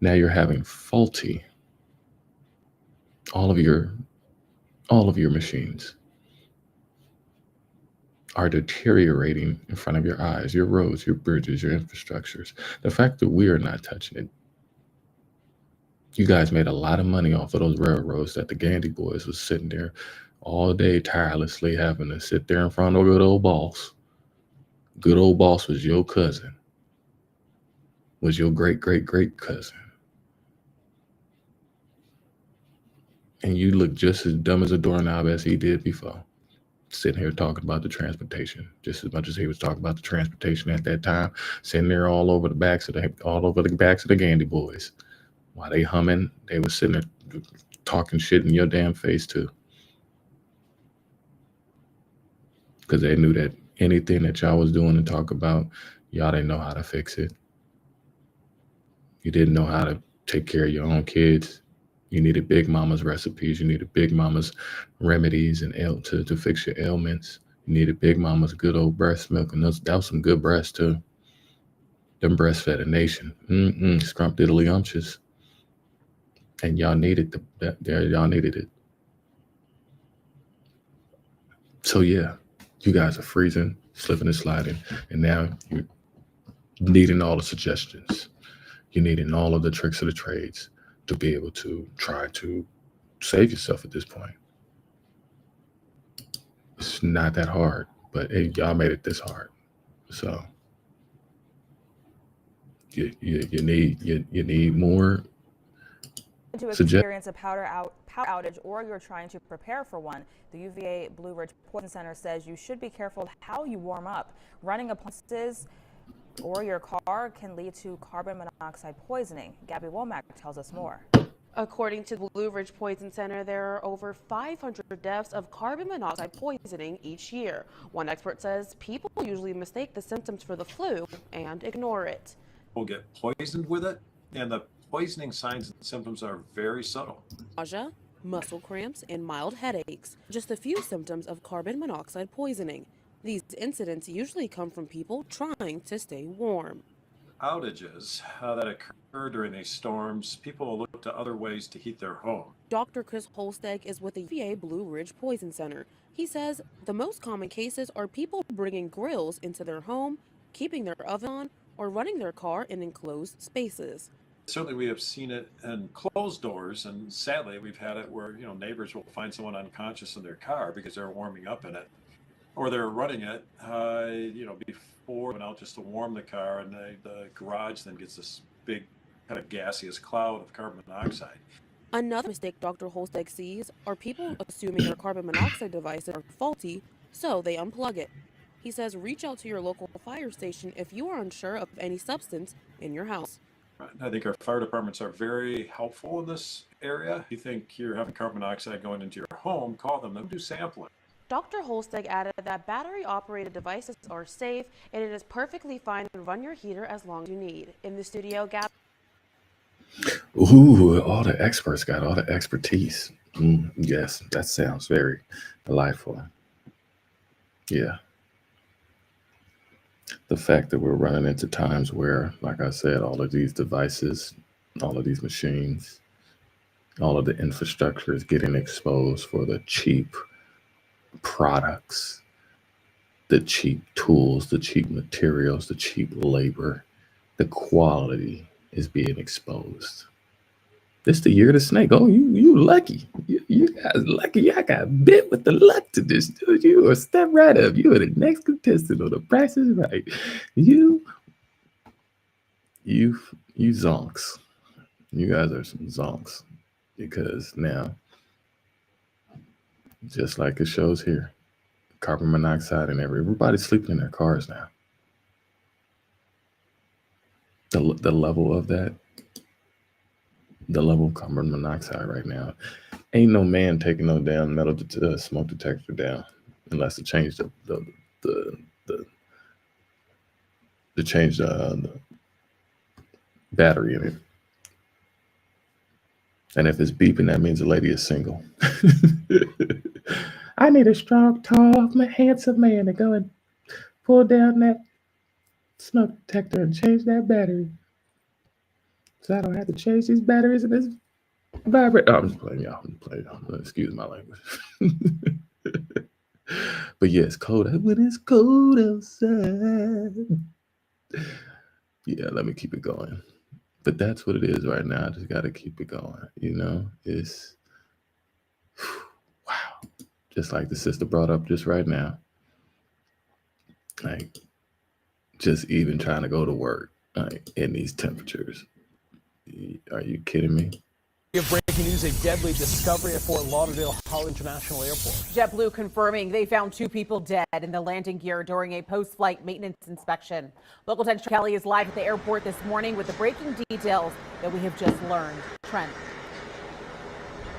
Now you're having faulty all of your machines are deteriorating in front of your eyes, your roads, your bridges, your infrastructures. The fact that we are not touching it. You guys made a lot of money off of those railroads that the Gandy boys was sitting there all day tirelessly having to sit there in front of good old boss. Good old boss was your cousin, was your great, great, great cousin. And you look just as dumb as a doorknob as he did before. Sitting here talking about the transportation, just as much as he was talking about the transportation at that time, sitting there all over the backs of the Gandy boys. While they humming, they was sitting there talking shit in your damn face too. Because they knew that anything that y'all was doing and talk about, y'all didn't know how to fix it. You didn't know how to take care of your own kids. You needed Big Mama's recipes. You needed Big Mama's remedies and to fix your ailments. You needed Big Mama's good old breast milk, and that was some good breast too. Them breastfed a nation. Scrump diddly umptious. And y'all needed y'all needed it. So yeah, you guys are freezing, slipping and sliding, and now you're needing all the suggestions. You're needing all of the tricks of the trades to be able to try to save yourself at this point. It's not that hard, but y'all made it this hard. So you need more to experience a power outage or you're trying to prepare for one, the UVA Blue Ridge Poison Center says you should be careful how you warm up. Running appliances or your car can lead to carbon monoxide poisoning. Gabby Womack tells us more. According to the Blue Ridge Poison Center, there are over 500 deaths of carbon monoxide poisoning each year. One expert says people usually mistake the symptoms for the flu and ignore it. We'll get poisoned with it, and the poisoning signs and symptoms are very subtle. Nausea, muscle cramps, and mild headaches. Just a few symptoms of carbon monoxide poisoning. These incidents usually come from people trying to stay warm. Outages that occur during these storms, people will look to other ways to heat their home. Dr. Chris Holsteg is with the UVA Blue Ridge Poison Center. He says the most common cases are people bringing grills into their home, keeping their oven on, or running their car in enclosed spaces. Certainly we have seen it in closed doors, and sadly we've had it where neighbors will find someone unconscious in their car because they're warming up in it, or they're running it before and out just to warm the car, and the garage then gets this big kind of gaseous cloud of carbon monoxide. Another mistake Dr. Holsteg sees are people assuming their carbon monoxide devices are faulty, so they unplug it. He says reach out to your local fire station if you are unsure of any substance in your house. I think our fire departments are very helpful in this area. If you think you're having carbon monoxide going into your home, call them. They'll do sampling. Dr. Holsteg added that battery-operated devices are safe and it is perfectly fine to run your heater as long as you need. In the studio, Gab. Ooh, all the experts got all the expertise. Yes, that sounds very delightful. Yeah. The fact that we're running into times where, like I said, all of these devices, all of these machines, all of the infrastructure is getting exposed for the cheap products, the cheap tools, the cheap materials, the cheap labor. The quality is being exposed. This the year of the snake. Oh, you lucky. You guys lucky. Y'all got bit with the luck to this. Dude, you a step right up. You are the next contestant on The Price is Right. You zonks. You guys are some zonks. Because now, just like it shows here, carbon monoxide and everybody's sleeping in their cars now. The level of that, the level of carbon monoxide right now, ain't no man taking no damn metal smoke detector down unless to change the battery in it. And if it's beeping, that means the lady is single. I need a strong, tall, handsome man to go and pull down that smoke detector and change that battery. So I don't have to change these batteries in this vibrator. Oh, I'm just playing, y'all. I'm playing, y'all. Excuse my language. But yeah, it's cold. When it's cold outside. Yeah, let me keep it going. But that's what it is right now. I just got to keep it going. You know, it's wow. Just like the sister brought up just right now. Like, just even trying to go to work in these temperatures. Are you kidding me? We have breaking news, a deadly discovery at Fort Lauderdale-Hall International Airport. JetBlue confirming they found 2 people dead in the landing gear during a post-flight maintenance inspection. Local 10 Kelly is live at the airport this morning with the breaking details that we have just learned. Trent.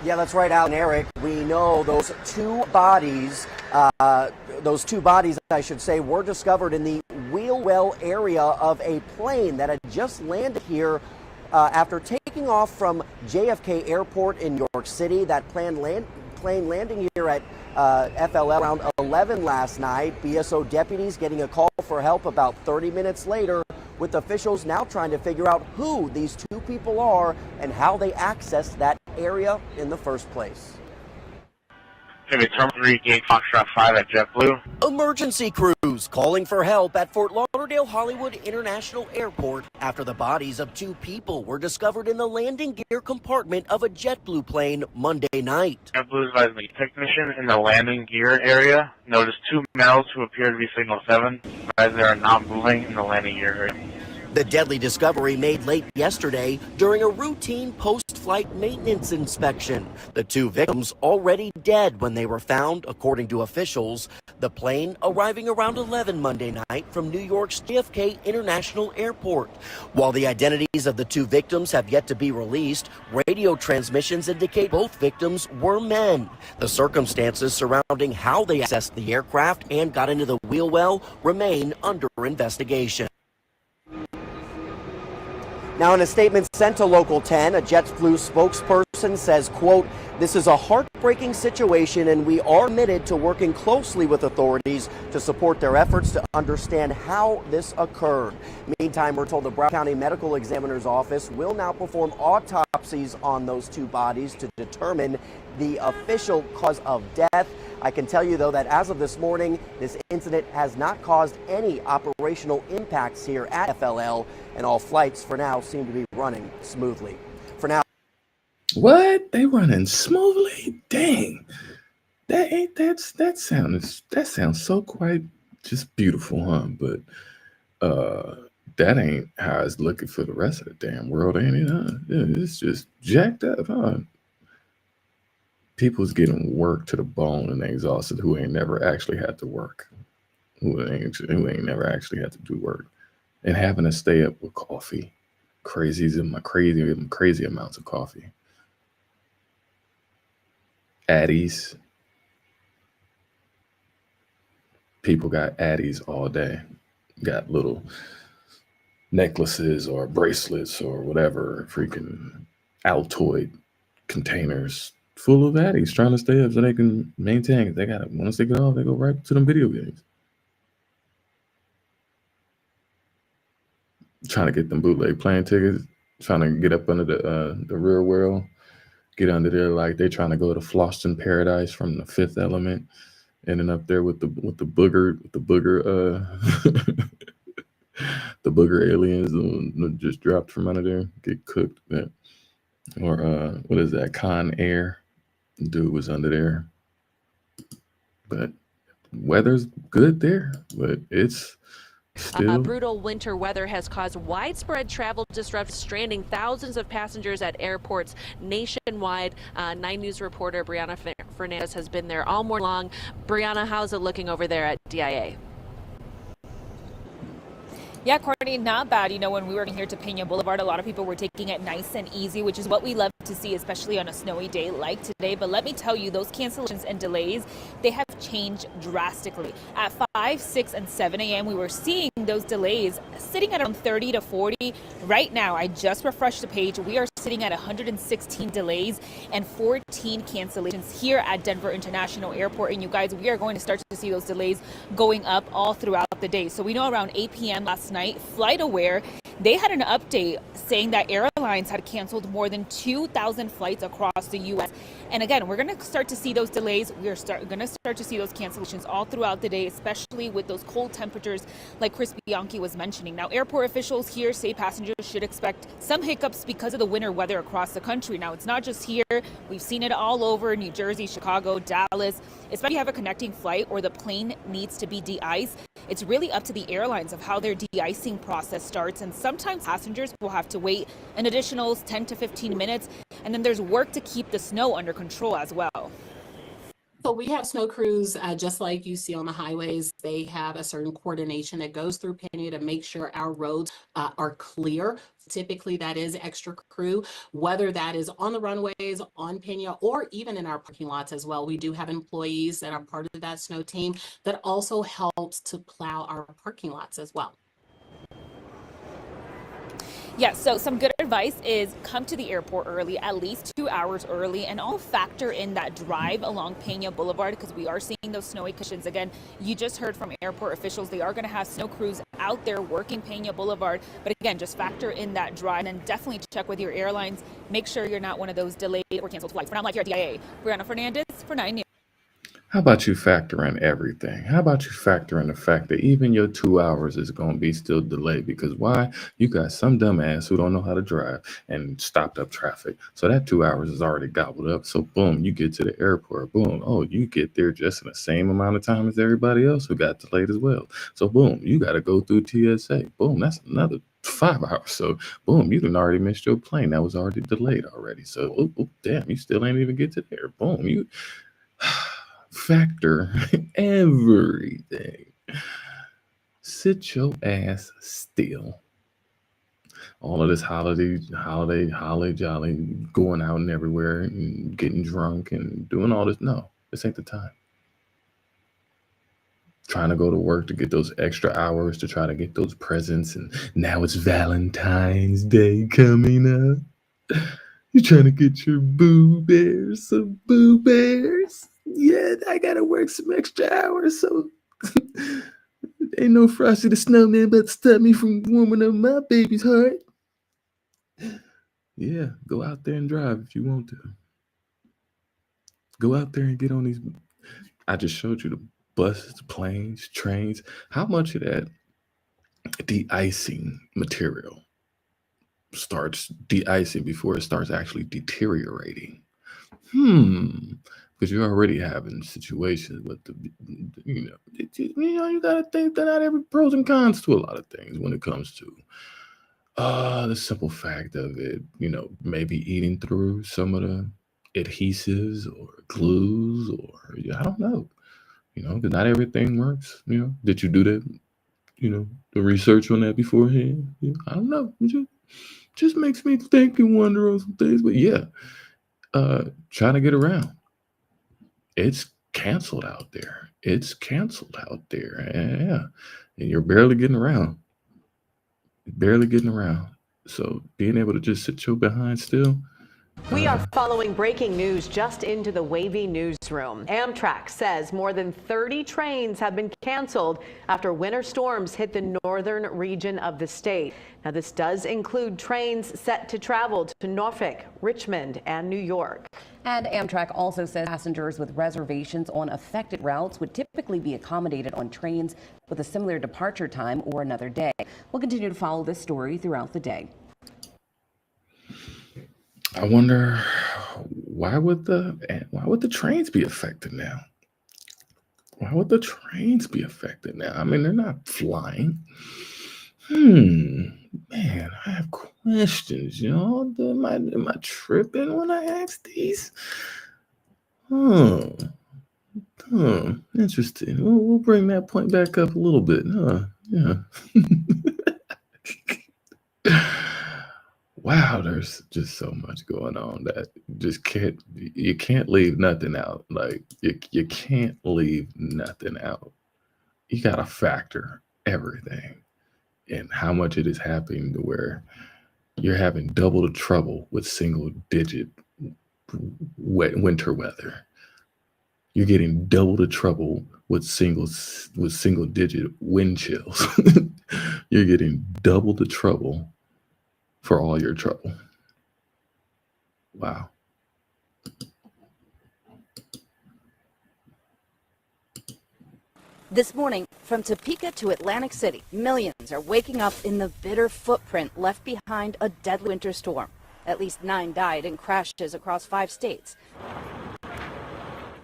Yeah, that's right, Al and Eric. We know those two bodies, I should say, were discovered in the wheel well area of a plane that had just landed here after taking off from JFK Airport in New York City. That plane landing here at FLL around 11 last night. BSO deputies getting a call for help about 30 minutes later, with officials now trying to figure out who these 2 people are and how they accessed that area in the first place. Terminal 3, Gate Foxtrot 5 at JetBlue. Emergency crews calling for help at Fort Lauderdale-Hollywood International Airport after the bodies of 2 people were discovered in the landing gear compartment of a JetBlue plane Monday night. JetBlue advised the technician in the landing gear area noticed 2 males who appear to be Signal 7, as they are not moving in the landing gear area. The deadly discovery made late yesterday during a routine post-flight maintenance inspection. The 2 victims already dead when they were found, according to officials. The plane arriving around 11 Monday night from New York's JFK International Airport. While the identities of the 2 victims have yet to be released, radio transmissions indicate both victims were men. The circumstances surrounding how they accessed the aircraft and got into the wheel well remain under investigation. Now, in a statement sent to Local 10, a JetBlue spokesperson says, quote, "This is a heartbreaking situation and we are committed to working closely with authorities to support their efforts to understand how this occurred." Meantime, we're told the Broward County Medical Examiner's Office will now perform autopsies on those 2 bodies to determine the official cause of death. I can tell you, though, that as of this morning, this incident has not caused any operational impacts here at FLL, and all flights for now seem to be running smoothly. For now. What? They running smoothly? Dang. That sounds so quite just beautiful, huh? But that ain't how it's looking for the rest of the damn world, ain't it? Huh? Yeah, it's just jacked up, huh? People's getting worked to the bone and exhausted who ain't never actually had to work, who ain't never actually had to do work, and having to stay up with coffee, crazy amounts of coffee, Addies. People got Addies all day, got little necklaces or bracelets or whatever, freaking Altoid containers full of Addies, trying to stay up so they can maintain it. They got it. Once they get off, they go right to them video games. Trying to get them bootleg plane tickets, trying to get up under the real world, get under there like they trying to go to Floston Paradise from The Fifth Element, ending up there with the booger the booger aliens that just dropped from under there, get cooked. Or what is that? Con Air dude was under there. But weather's good there, but it's still brutal winter weather has caused widespread travel disruptions, stranding thousands of passengers at airports nationwide. 9 News reporter Brianna Fernandez has been there all morning long. Brianna, how's it looking over there at DIA? Yeah, Courtney, not bad. You know, when we were here to Pena Boulevard, a lot of people were taking it nice and easy, which is what we love to see, especially on a snowy day like today. But let me tell you, those cancellations and delays, they have changed drastically. At 5, 6, and 7 a.m., we were seeing those delays sitting at around 30 to 40. Right now, I just refreshed the page. We are sitting at 116 delays and 14 cancellations here at Denver International Airport. And you guys, we are going to start to see those delays going up all throughout the day. So we know around 8 p.m. last night, FlightAware, they had an update saying that airlines had canceled more than 2,000 flights across the U.S. And again, we're going to start to see those delays. We are going to start to see those cancellations all throughout the day, especially with those cold temperatures like Chris Bianchi was mentioning. Now, airport officials here say passengers should expect some hiccups because of the winter weather across the country. Now, it's not just here. We've seen it all over New Jersey, Chicago, Dallas. Especially if you have a connecting flight or the plane needs to be de-iced, it's really up to the airlines of how their de-icing process starts. And sometimes passengers will have to wait an additional 10 to 15 minutes. And then there's work to keep the snow under control as well. So we have snow crews, just like you see on the highways. They have a certain coordination that goes through Pena to make sure our roads are clear. Typically, that is extra crew, whether that is on the runways, on Pena, or even in our parking lots as well. We do have employees that are part of that snow team that also helps to plow our parking lots as well. Yeah, so some good advice is come to the airport early, at least 2 hours early, and all factor in that drive along Pena Boulevard because we are seeing those snowy conditions. Again, you just heard from airport officials, they are going to have snow crews out there working Pena Boulevard. But again, just factor in that drive and definitely check with your airlines. Make sure you're not one of those delayed or canceled flights. We're not like here at DIA. Brianna Fernandez for 9 News. How about you factor in everything? How about you factor in the fact that even your 2 hours is going to be still delayed? Because why? You got some dumbass who don't know how to drive and stopped up traffic. So that 2 hours is already gobbled up. So boom, you get to the airport. Boom. Oh, you get there just in the same amount of time as everybody else who got delayed as well. So boom, you got to go through TSA. Boom, that's another 5 hours. So boom, you done already missed your plane. That was already delayed already. So damn, you still ain't even get to there. Boom, you... Factor everything. Sit your ass still. All of this holiday jolly, going out and everywhere and getting drunk and doing all this. No, this ain't the time. Trying to go to work to get those extra hours to try to get those presents, and now it's Valentine's Day coming up. You're trying to get your Boo Bears some Boo Bears. Yeah, I gotta work some extra hours, so ain't no Frosty the Snowman about to stop me from warming up my baby's heart. Yeah, go out there and drive if you want to. Go out there and get on these. I just showed you the buses, planes, trains. How much of that de-icing material starts de-icing before it starts actually deteriorating? because you're already having situations with you gotta think that not every pros and cons to a lot of things when it comes to the simple fact of it, maybe eating through some of the adhesives or glues, or I don't know, because not everything works. Did you do that? The research on that beforehand. I don't know. It just makes me think and wonder on some things. But yeah, trying to get around. It's canceled out there. It's canceled out there. Yeah, and you're barely getting around. Barely getting around. So being able to just sit your behind still. We are following breaking news just into the Wavy newsroom. Amtrak says more than 30 trains have been canceled after winter storms hit the northern region of the state. Now, this does include trains set to travel to Norfolk, Richmond, and New York. And Amtrak also says passengers with reservations on affected routes would typically be accommodated on trains with a similar departure time or another day. We'll continue to follow this story throughout the day. I wonder why would the trains be affected now? Why would the trains be affected now? I mean, they're not flying. Man, I have questions. Am I tripping when I ask these? Interesting. We'll bring that point back up a little bit. Yeah. Wow, there's just so much going on that you can't leave nothing out. Like you can't leave nothing out. You gotta factor everything and how much it is happening to where you're having double the trouble with single digit winter weather. You're getting double the trouble with single digit wind chills. You're getting double the trouble for all your trouble. Wow. This morning, from Topeka to Atlantic City, millions are waking up in the bitter footprint left behind a deadly winter storm. At least 9 died in crashes across 5 states.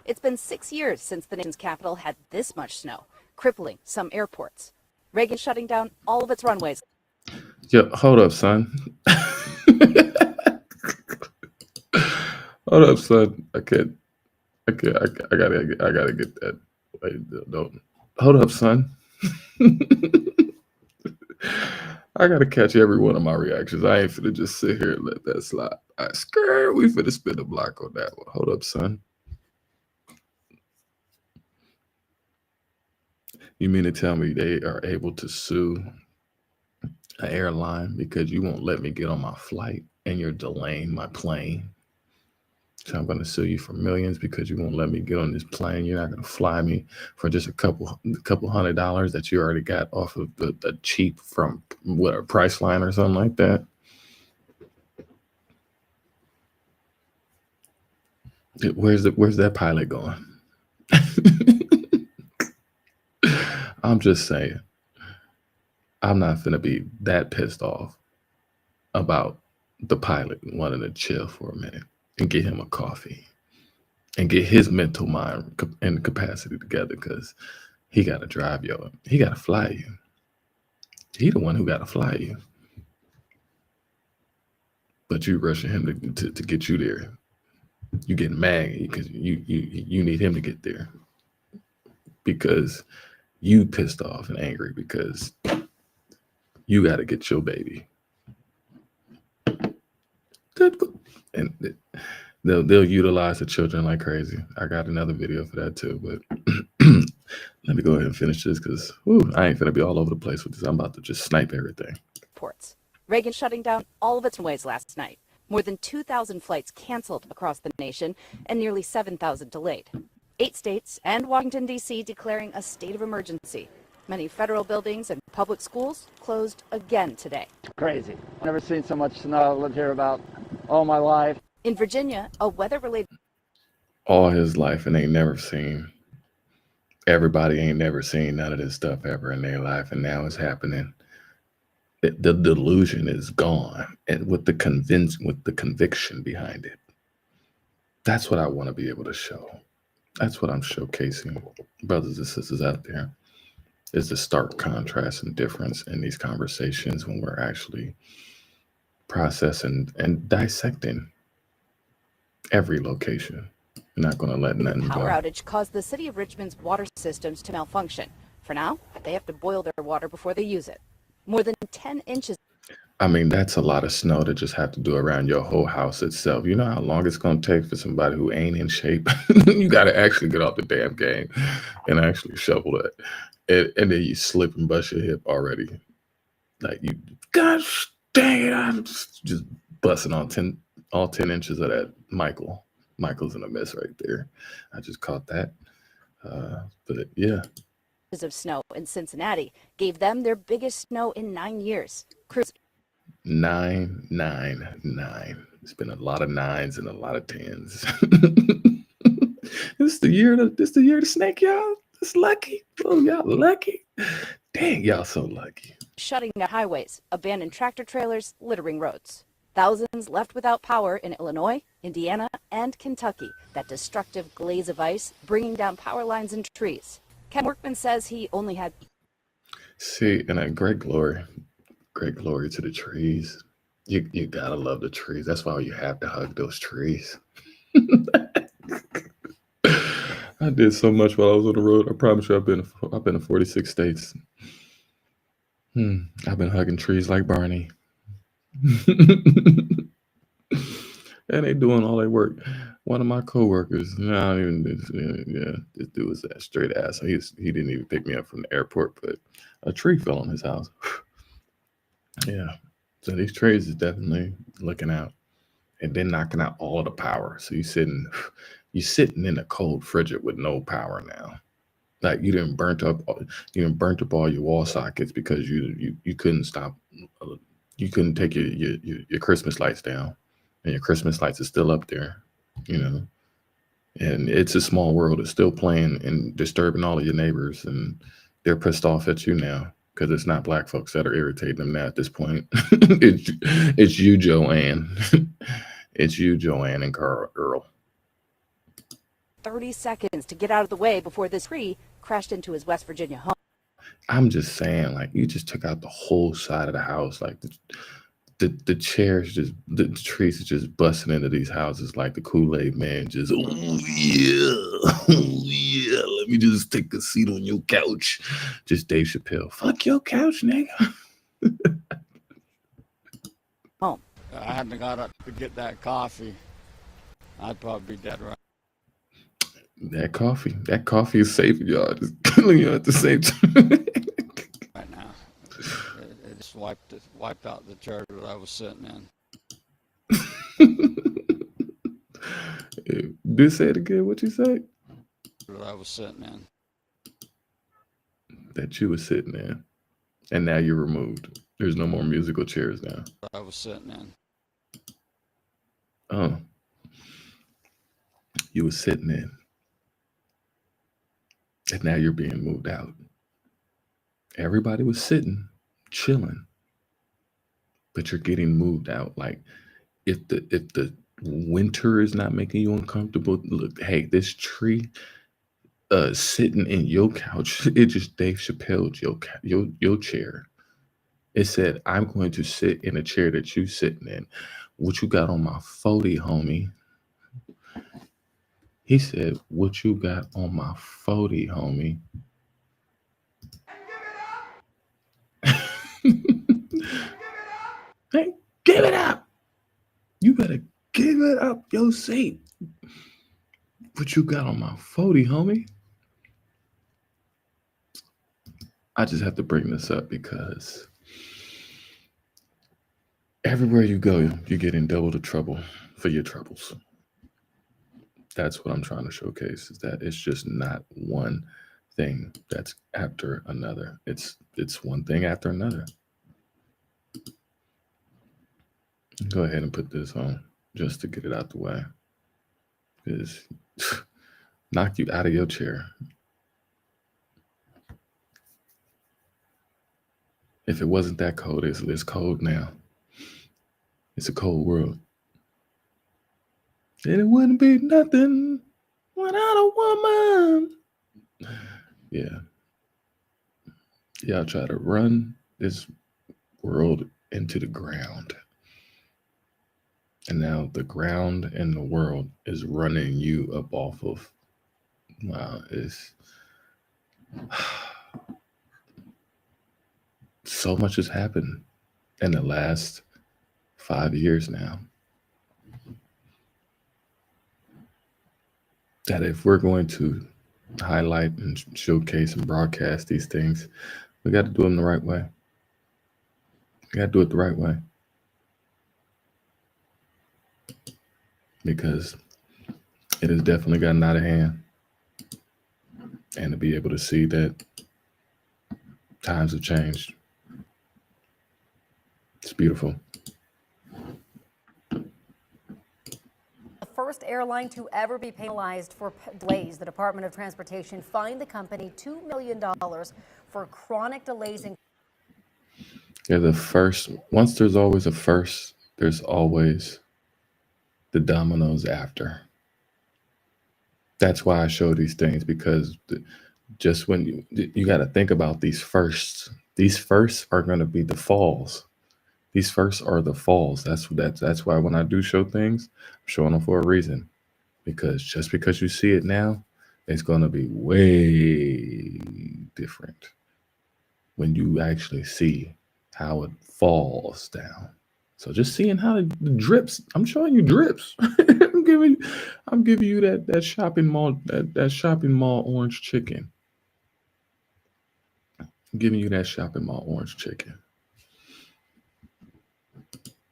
It's been 6 years since the nation's capital had this much snow, crippling some airports. Reagan shutting down all of its runways. Yo, hold up, son. Hold up, son. I gotta get that. Wait, don't. Hold up, son. I gotta catch every one of my reactions. I ain't finna just sit here and let that slide. I scared we finna spin the block on that one. Hold up, son. You mean to tell me they are able to sue an airline because you won't let me get on my flight and you're delaying my plane? So I'm going to sue you for millions because you won't let me get on this plane. You're not going to fly me for just a couple $100 that you already got off of the cheap from a Priceline or something like that. Where's that pilot going? I'm just saying, I'm not going to be that pissed off about the pilot wanting to chill for a minute and get him a coffee and get his mental mind and capacity together, because he got to drive you. He got to fly you. He the one who got to fly you. But you rushing him to get you there. You getting mad because you need him to get there because you pissed off and angry because you got to get your baby. And they'll utilize the children like crazy. I got another video for that too, but let me go ahead and finish this because I ain't gonna be all over the place with this. I'm about to just snipe everything. Ports. Reagan shutting down all of its runways last night. More than 2,000 flights canceled across the nation and nearly 7,000 delayed. 8 states and Washington, D.C. declaring a state of emergency. Many federal buildings and public schools closed again today. Crazy. I've never seen so much snow. I've lived here about all my life. In Virginia, a weather-related... All his life and ain't never seen. Everybody ain't never seen none of this stuff ever in their life, and now it's happening. The delusion is gone, and with the conviction behind it. That's what I want to be able to show. That's what I'm showcasing, brothers and sisters out there, is the stark contrast and difference in these conversations when we're actually processing and dissecting every location. You're not going to let nothing Power go. outage caused the city of Richmond's water systems to malfunction. For now, they have to boil their water before they use it. More than 10 inches. I mean, that's a lot of snow to just have to do around your whole house itself. You know how long it's going to take for somebody who ain't in shape? You got to actually get off the damn game and actually shovel it. And then you slip and bust your hip already. Like, you, gosh dang it, I'm just busting all 10 inches of that Michael. Michael's in a mess right there. I just caught that. But yeah. Of snow in Cincinnati gave them their biggest snow in 9 years. Crews 999. It's been a lot of nines and a lot of tens. This the year to snake, y'all. It's lucky. Oh, y'all lucky. Dang, y'all so lucky. shutting down highways, abandoned tractor trailers littering roads. Thousands left without power in Illinois, Indiana, and Kentucky. That destructive glaze of ice bringing down power lines and trees. Ken Workman says he only had. See, and a great glory to the trees. You gotta love the trees. That's why you have to hug those trees. I did so much while I was on the road. I promise you, I've been in 46 states. I've been hugging trees like Barney. And they doing all their work. One of my coworkers, this dude was that straight ass. He didn't even pick me up from the airport, but a tree fell on his house. Yeah. So these trees is definitely looking out, and then knocking out all of the power. So you're sitting in a cold frigid with no power now. Like you didn't burnt up all your wall sockets because you couldn't stop. You couldn't take your Christmas lights down, and your Christmas lights are still up there, And It's a Small World is still playing and disturbing all of your neighbors, and they're pissed off at you now because it's not black folks that are irritating them now at this point. It's you, Joanne. It's you, Joanne and Earl. 30 seconds to get out of the way before this tree crashed into his West Virginia home. I'm just saying, like, you just took out the whole side of the house. Like, the chairs, the trees are just busting into these houses like the Kool-Aid man just, oh yeah, let me just take a seat on your couch. Just Dave Chappelle. Fuck your couch, nigga. Home. I hadn't got up to get that coffee, I'd probably be dead right. That coffee is saving y'all. Just killing you at the same time. Right now, it just wiped out the chair that I was sitting in. Do say it again. What you say? That I was sitting in. That you were sitting in, and now you're removed. There's no more musical chairs now. I was sitting in. Oh, you were sitting in. And now you're being moved out. Everybody was sitting, chilling, but you're getting moved out. Like if the winter is not making you uncomfortable, look, hey, this tree sitting in your couch, it just Dave Chappelle's your chair. It said, I'm going to sit in a chair that you sitting in. What you got on my 40, homie? He said, what you got on my 40, homie? Hey, give it up. You better give it up your seat. What you got on my 40, homie? I just have to bring this up because everywhere you go, you get in double the trouble for your troubles. That's what I'm trying to showcase, is that it's just not one thing that's after another. It's one thing after another. Go ahead and put this on just to get it out the way. Because knock you out of your chair. If it wasn't that cold, it's cold now. It's a cold world. It wouldn't be nothing without a woman. Yeah. Y'all try to run this world into the ground. And now the ground and the world is running you up off of. Wow, it's so much has happened in the last 5 years now that if we're going to highlight and showcase and broadcast these things, we got to do them the right way. We got to do it the right way. Because it has definitely gotten out of hand. And to be able to see that times have changed, it's beautiful. The first airline to ever be penalized for delays. The Department of Transportation fined the company $2 million for chronic delays in. Yeah, the first, once there's always a first, there's always the dominoes after. That's why I show these things, because just when you got to think about these firsts are going to be the falls. These firsts are the falls. That's why when I do show things, I'm showing them for a reason. Because just because you see it now, it's going to be way different when you actually see how it falls down. So just seeing how the drips, I'm showing you drips. I'm giving you that shopping mall, that shopping mall orange chicken. I'm giving you that shopping mall orange chicken.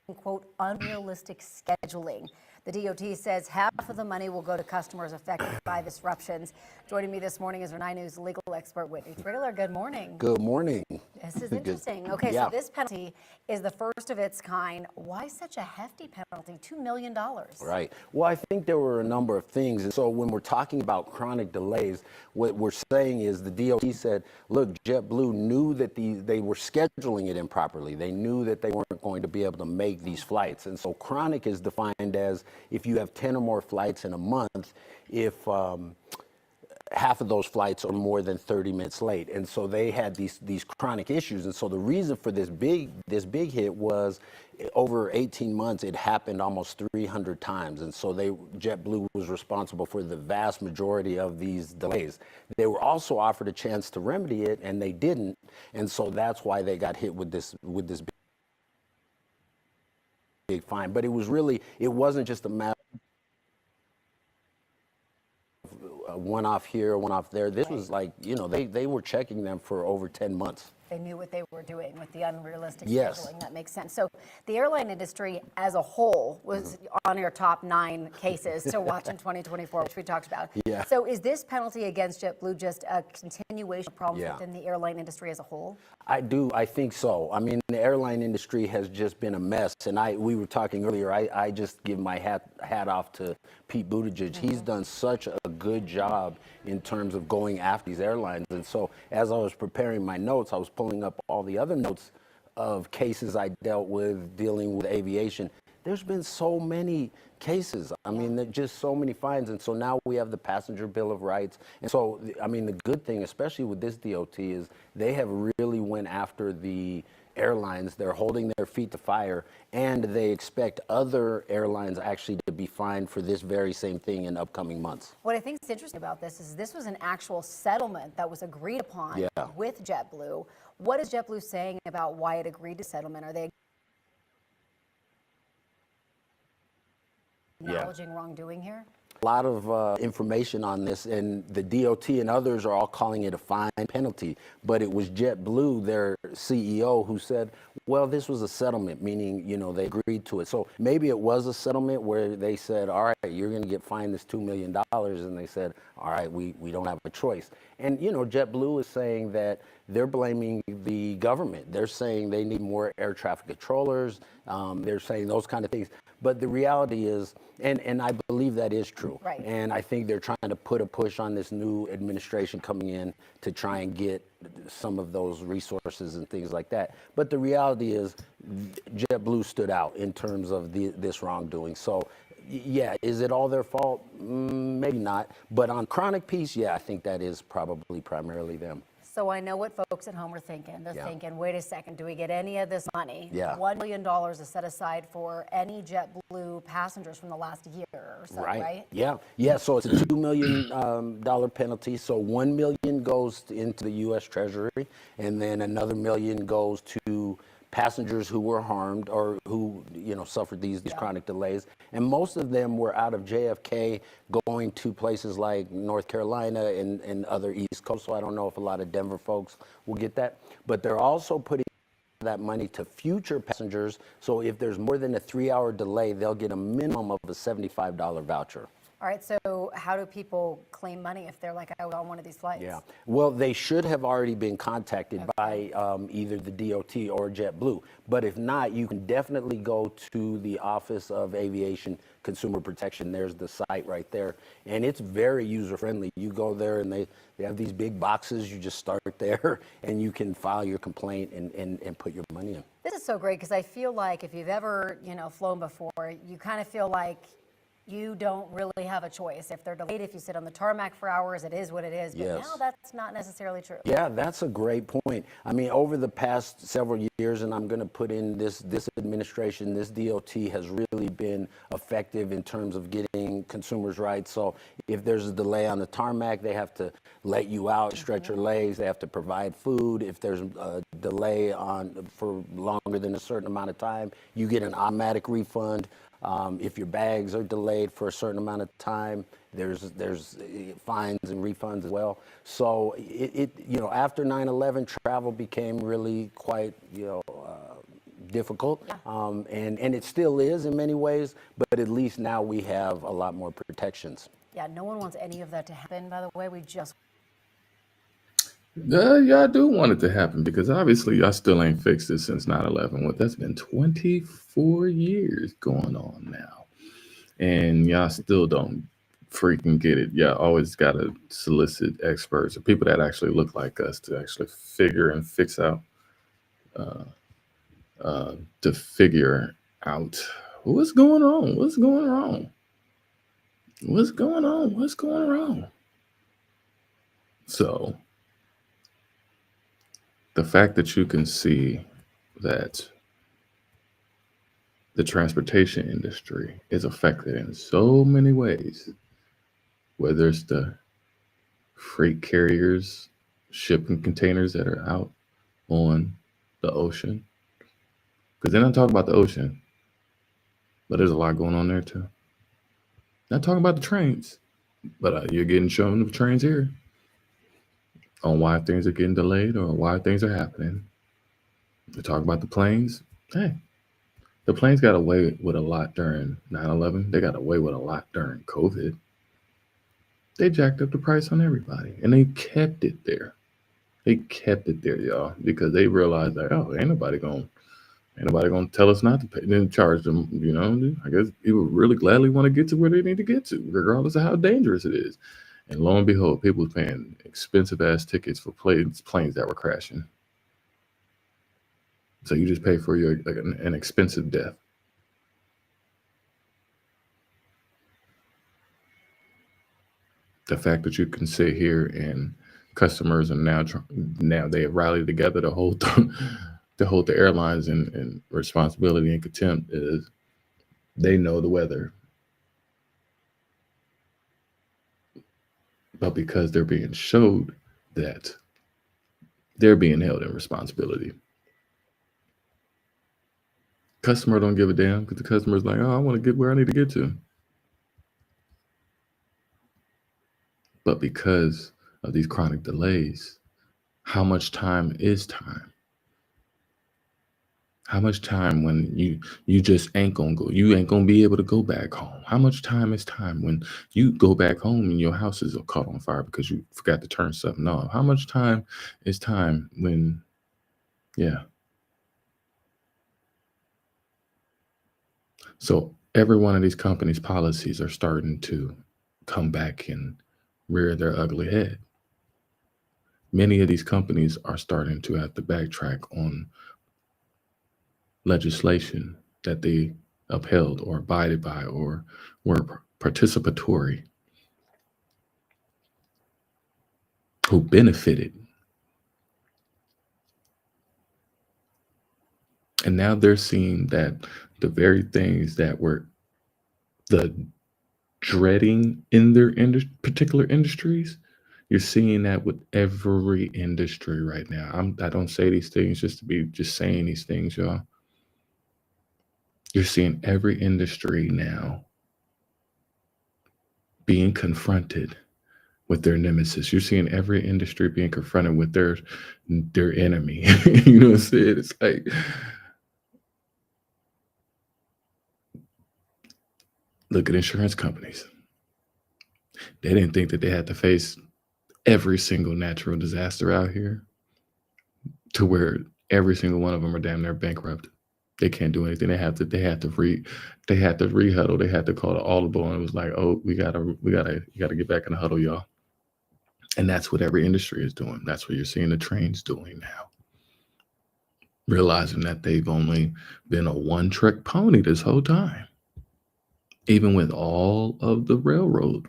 Quote, unrealistic scheduling. The DOT says half of the money will go to customers affected by disruptions. Joining me this morning is our 9 News legal expert, Whitney Trailer. Good morning. Good morning. This is interesting. Okay, Yeah. so this penalty is the first of its kind. Why such a hefty penalty? $2 million. Right. Well, I think there were a number of things. And so when we're talking about chronic delays, what we're saying is the DOT said, look, JetBlue knew that they were scheduling it improperly. They knew that they weren't going to be able to make these flights. And so chronic is defined as if you have 10 or more flights in a month, if half of those flights are more than 30 minutes late. And so they had these chronic issues. And so the reason for this big hit was over 18 months, it happened almost 300 times. And so JetBlue was responsible for the vast majority of these delays. They were also offered a chance to remedy it, and they didn't. And so that's why they got hit with this big fine. But it wasn't just a matter of one off here, one off there. This was like, they were checking them for over 10 months. They knew what they were doing with the unrealistic Yes. scheduling. That makes sense. So the airline industry as a whole was on your top 9 cases to watch in 2024, which we talked about. Yeah. So is this penalty against JetBlue just a continuation of problems Yeah. within the airline industry as a whole? I think so. I mean, the airline industry has just been a mess. And we were talking earlier, I just give my hat off to Pete Buttigieg. He's done such a good job in terms of going after these airlines. And so as I was preparing my notes, I was pulling up all the other notes of cases I dealt with dealing with aviation. There's been so many cases. I mean, there's just so many fines. And so now we have the Passenger Bill of Rights. And so, I mean, the good thing, especially with this DOT, is they have really went after the airlines. They're holding their feet to fire, and they expect other airlines actually to be fined for this very same thing in upcoming months. What I think is interesting about this is this was an actual settlement that was agreed upon with JetBlue. What is JetBlue saying about why it agreed to settlement? Are they acknowledging wrongdoing here? A lot of information on this, and the DOT and others are all calling it a fine penalty. But it was JetBlue, their CEO, who said, well, this was a settlement, meaning, they agreed to it. So maybe it was a settlement where they said, all right, you're going to get fined this $2 million. And they said, all right, we don't have a choice. And, JetBlue is saying that they're blaming the government. They're saying they need more air traffic controllers. They're saying those kind of things. But the reality is, and I believe that is true. Right. And I think they're trying to put a push on this new administration coming in to try and get some of those resources and things like that. But the reality is JetBlue stood out in terms of this wrongdoing. So, Yeah, is it all their fault? Maybe not. But on chronic piece, yeah, I think that is probably primarily them. So I know what folks at home are thinking. They're thinking, wait a second, do we get any of this money? Yeah. $1 million is set aside for any JetBlue passengers from the last year or so, right? Yeah. Yeah. So it's a $2 million dollar penalty. So $1 million goes into the U.S. Treasury, and then another $1 million goes to passengers who were harmed or who suffered these chronic delays. And most of them were out of JFK going to places like North Carolina and other East Coast. So I don't know if a lot of Denver folks will get that. But they're also putting that money to future passengers. So if there's more than a 3-hour delay, they'll get a minimum of a $75 voucher. All right, so how do people claim money if they're like, I was on one of these flights? Yeah, well, they should have already been contacted by either the DOT or JetBlue. But if not, you can definitely go to the Office of Aviation Consumer Protection. There's the site right there. And it's very user-friendly. You go there and they have these big boxes. You just start there and you can file your complaint and put your money in. This is so great because I feel like if you've ever, flown before, you kind of feel like you don't really have a choice. If they're delayed, if you sit on the tarmac for hours, it is what it is. But now that's not necessarily true. Yeah, that's a great point. I mean, over the past several years, and I'm going to put in this administration, this DOT has really been effective in terms of getting consumers' rights. So if there's a delay on the tarmac, they have to let you out, stretch your legs. They have to provide food. If there's a delay for longer than a certain amount of time, you get an automatic refund. If your bags are delayed for a certain amount of time, there's fines and refunds as well. So after 9/11, travel became really quite difficult, and it still is in many ways. But at least now we have a lot more protections. Yeah, no one wants any of that to happen. By the way, we just. Yeah, I do want it to happen because obviously y'all still ain't fixed it since 9/11. What, that's been 24 years going on now. And y'all still don't freaking get it. Y'all always got to solicit experts or people that actually look like us to actually figure and fix out, to figure out what's going on, what's going wrong, what's going on, what's going wrong. So the fact that you can see that the transportation industry is affected in so many ways, whether it's the freight carriers shipping containers that are out on the ocean, because they're not talking about the ocean, but there's a lot going on there too. Not talking about the trains, but you're getting shown the trains here on why things are getting delayed or why things are happening. They talk about the planes. Hey, the planes got away with a lot during 9/11. They got away with a lot during COVID. They jacked up the price on everybody, and they kept it there. They kept it there, y'all, because they realized that, oh, ain't nobody gonna tell us not to pay. Then charge them. I guess people really gladly want to get to where they need to get to, regardless of how dangerous it is. And lo and behold, people was paying expensive ass tickets for planes that were crashing. So you just pay for an expensive death. The fact that you can sit here and customers are now they have rallied together to hold the airlines in responsibility and contempt is they know the weather. But because they're being showed that they're being held in responsibility. Customer don't give a damn because the customer's like, oh, I want to get where I need to get to. But because of these chronic delays, how much time is time? How much time when you just ain't gonna go, you ain't gonna be able to go back home? How much time is time when you go back home and your house is caught on fire because you forgot to turn something off? How much time is time when, yeah. So every one of these companies' policies are starting to come back and rear their ugly head. Many of these companies are starting to have to backtrack on legislation that they upheld or abided by or were participatory, who benefited. And now they're seeing that the very things that were the dreading in their particular industries, you're seeing that with every industry right now. I don't say these things just to be just saying these things, y'all. You're seeing every industry now being confronted with their nemesis. You're seeing every industry being confronted with their enemy. You know what I'm saying? It's like, look at insurance companies. They didn't think that they had to face every single natural disaster out here to where every single one of them are damn near bankrupt. They can't do anything. They had to rehuddle. They had to call the audible, and it was like, oh, you gotta get back in the huddle, y'all. And that's what every industry is doing. That's what you're seeing the trains doing now. Realizing that they've only been a one-trick pony this whole time. Even with all of the railroad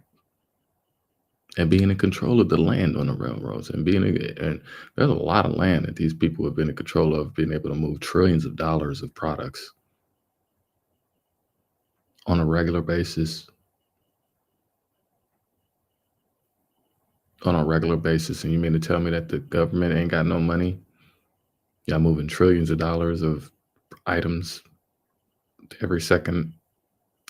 and being in control of the land on the railroads and and there's a lot of land that these people have been in control of, being able to move trillions of dollars of products on a regular basis. And you mean to tell me that the government ain't got no money? Y'all moving trillions of dollars of items every second,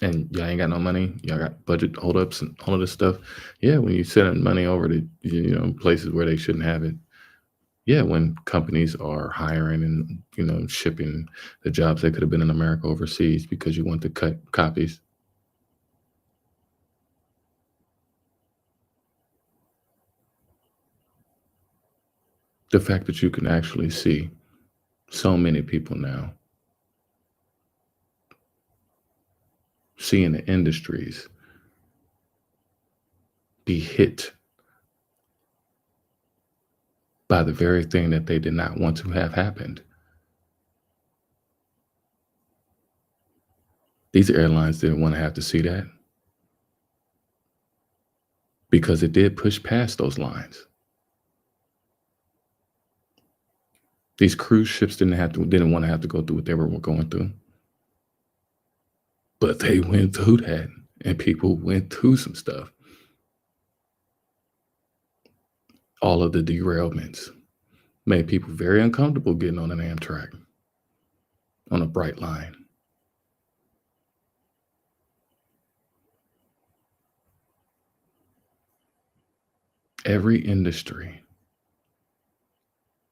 and y'all ain't got no money? Y'all got budget holdups and all of this stuff? Yeah, when you send money over to places where they shouldn't have it. Yeah, when companies are hiring and shipping the jobs that could have been in America overseas because you want to cut copies. The fact that you can actually see so many people now seeing the industries be hit by the very thing that they did not want to have happened. These airlines didn't want to have to see that because it did push past those lines. These cruise ships didn't want to have to go through what they were going through. But they went through that, and people went through some stuff. All of the derailments made people very uncomfortable getting on an Amtrak, on a bright line. Every industry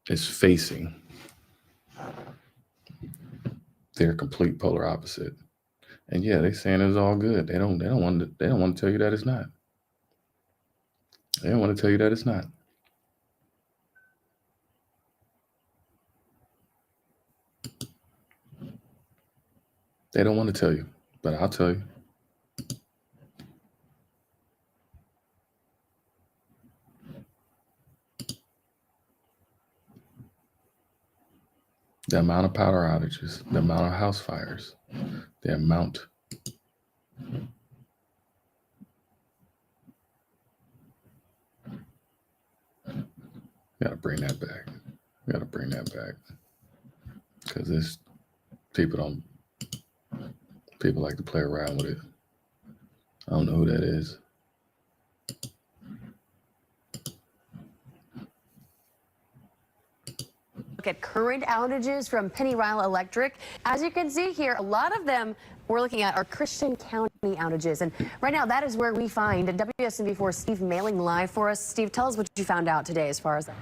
is facing their complete polar opposite. And yeah, they're saying it's all good. They don't want to tell you that it's not. They don't want to tell you that it's not. They don't want to tell you, but I'll tell you. The amount of power outages, the amount of house fires, the amount gotta bring that back. Because this people like to play around with it. I don't know who that is. Look at current outages from Pennyrile Electric. As you can see here, a lot of them we're looking at are Christian County outages. And right now, that is where we find WSMV4 Steve Mailing live for us. Steve, tell us what you found out today as far as that.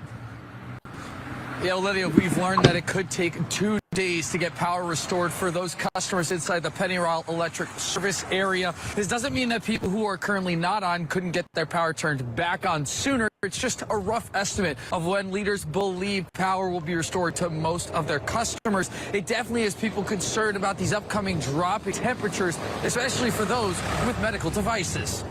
Yeah, Olivia, we've learned that it could take 2 days to get power restored for those customers inside the Pennyrile Electric service area. This doesn't mean that people who are currently not on couldn't get their power turned back on sooner. It's just a rough estimate of when leaders believe power will be restored to most of their customers. It definitely has people concerned about these upcoming dropping temperatures, especially for those with medical devices.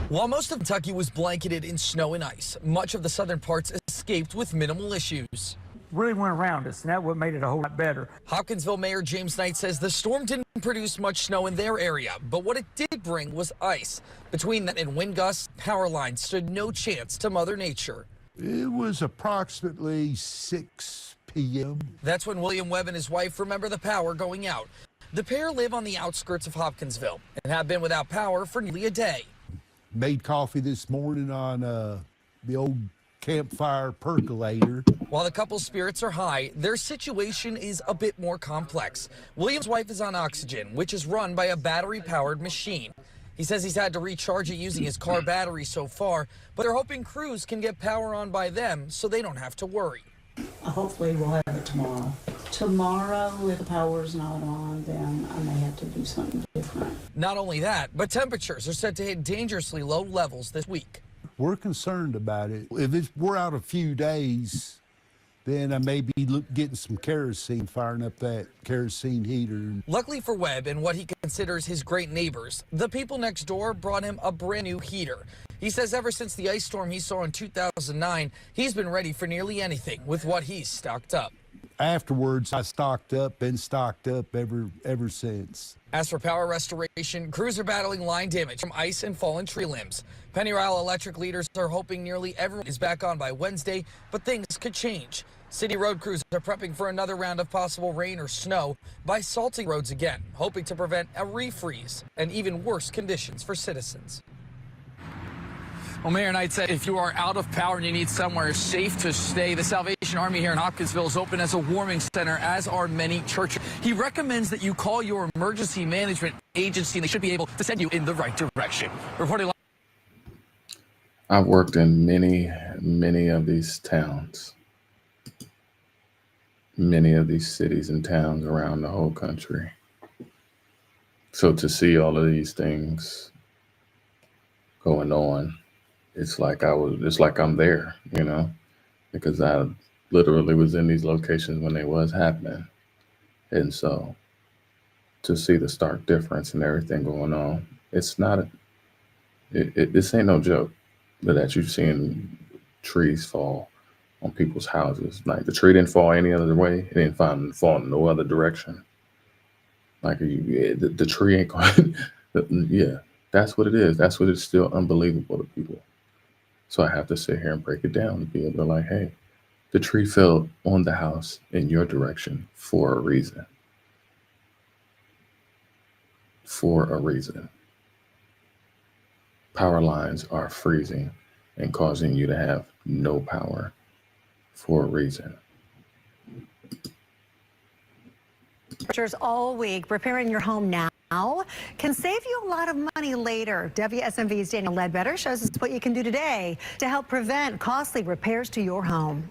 While most of Kentucky was blanketed in snow and ice, much of the southern parts escaped with minimal issues. really went around us, and that what made it a whole lot better. Hopkinsville Mayor James Knight says the storm didn't produce much snow in their area, but what it did bring was ice. Between that and wind gusts, power lines stood no chance to Mother Nature. It was approximately 6 p.m. That's when William Webb and his wife remember the power going out. The pair live on the outskirts of Hopkinsville and have been without power for nearly a day. Made coffee this morning on the old campfire percolator. While the couple's spirits are high, their situation is a bit more complex. William's wife is on oxygen, which is run by a battery-powered machine. He says he's had to recharge it using his car battery so far, but they're hoping crews can get power on by them so they don't have to worry. Hopefully we'll have it tomorrow. Tomorrow, if the power's not on, then I may have to do something different. Not only that, but temperatures are set to hit dangerously low levels this week. We're concerned about it. If we're out a few days, then I may be getting some kerosene, firing up that kerosene heater. Luckily for Webb and what he considers his great neighbors, the people next door brought him a brand new heater. He says ever since the ice storm he saw in 2009, he's been ready for nearly anything with what he's stocked up. Afterwards, I been stocked up ever since. As for power restoration, crews are battling line damage from ice and fallen tree limbs. Pennyrile Electric leaders are hoping nearly everyone is back on by Wednesday, but things could change. City road crews are prepping for another round of possible rain or snow by salting roads again, hoping to prevent a refreeze and even worse conditions for citizens. Well, Mayor Knight said if you are out of power and you need somewhere safe to stay, the Salvation Army here in Hopkinsville is open as a warming center, as are many churches. He recommends that you call your emergency management agency, and they should be able to send you in the right direction. Reporting live. I've worked in many of these towns, many of these cities and towns around the whole country. So to see all of these things going on, it's like I'm there, you know, because I literally was in these locations when they was happening. And so to see the stark difference and everything going on, it's not this ain't no joke that you've seen trees fall on people's houses. Like the tree didn't fall any other way. It didn't fall in no other direction. Like the tree ain't going, yeah, that's what it is. That's what it's still unbelievable to people. So I have to sit here and break it down to be able to like, hey, the tree fell on the house in your direction for a reason. For a reason. Power lines are freezing and causing you to have no power for a reason. Temperatures all week. Repairing your home now can save you a lot of money later. WSMV's Daniel Ledbetter shows us what you can do today to help prevent costly repairs to your home.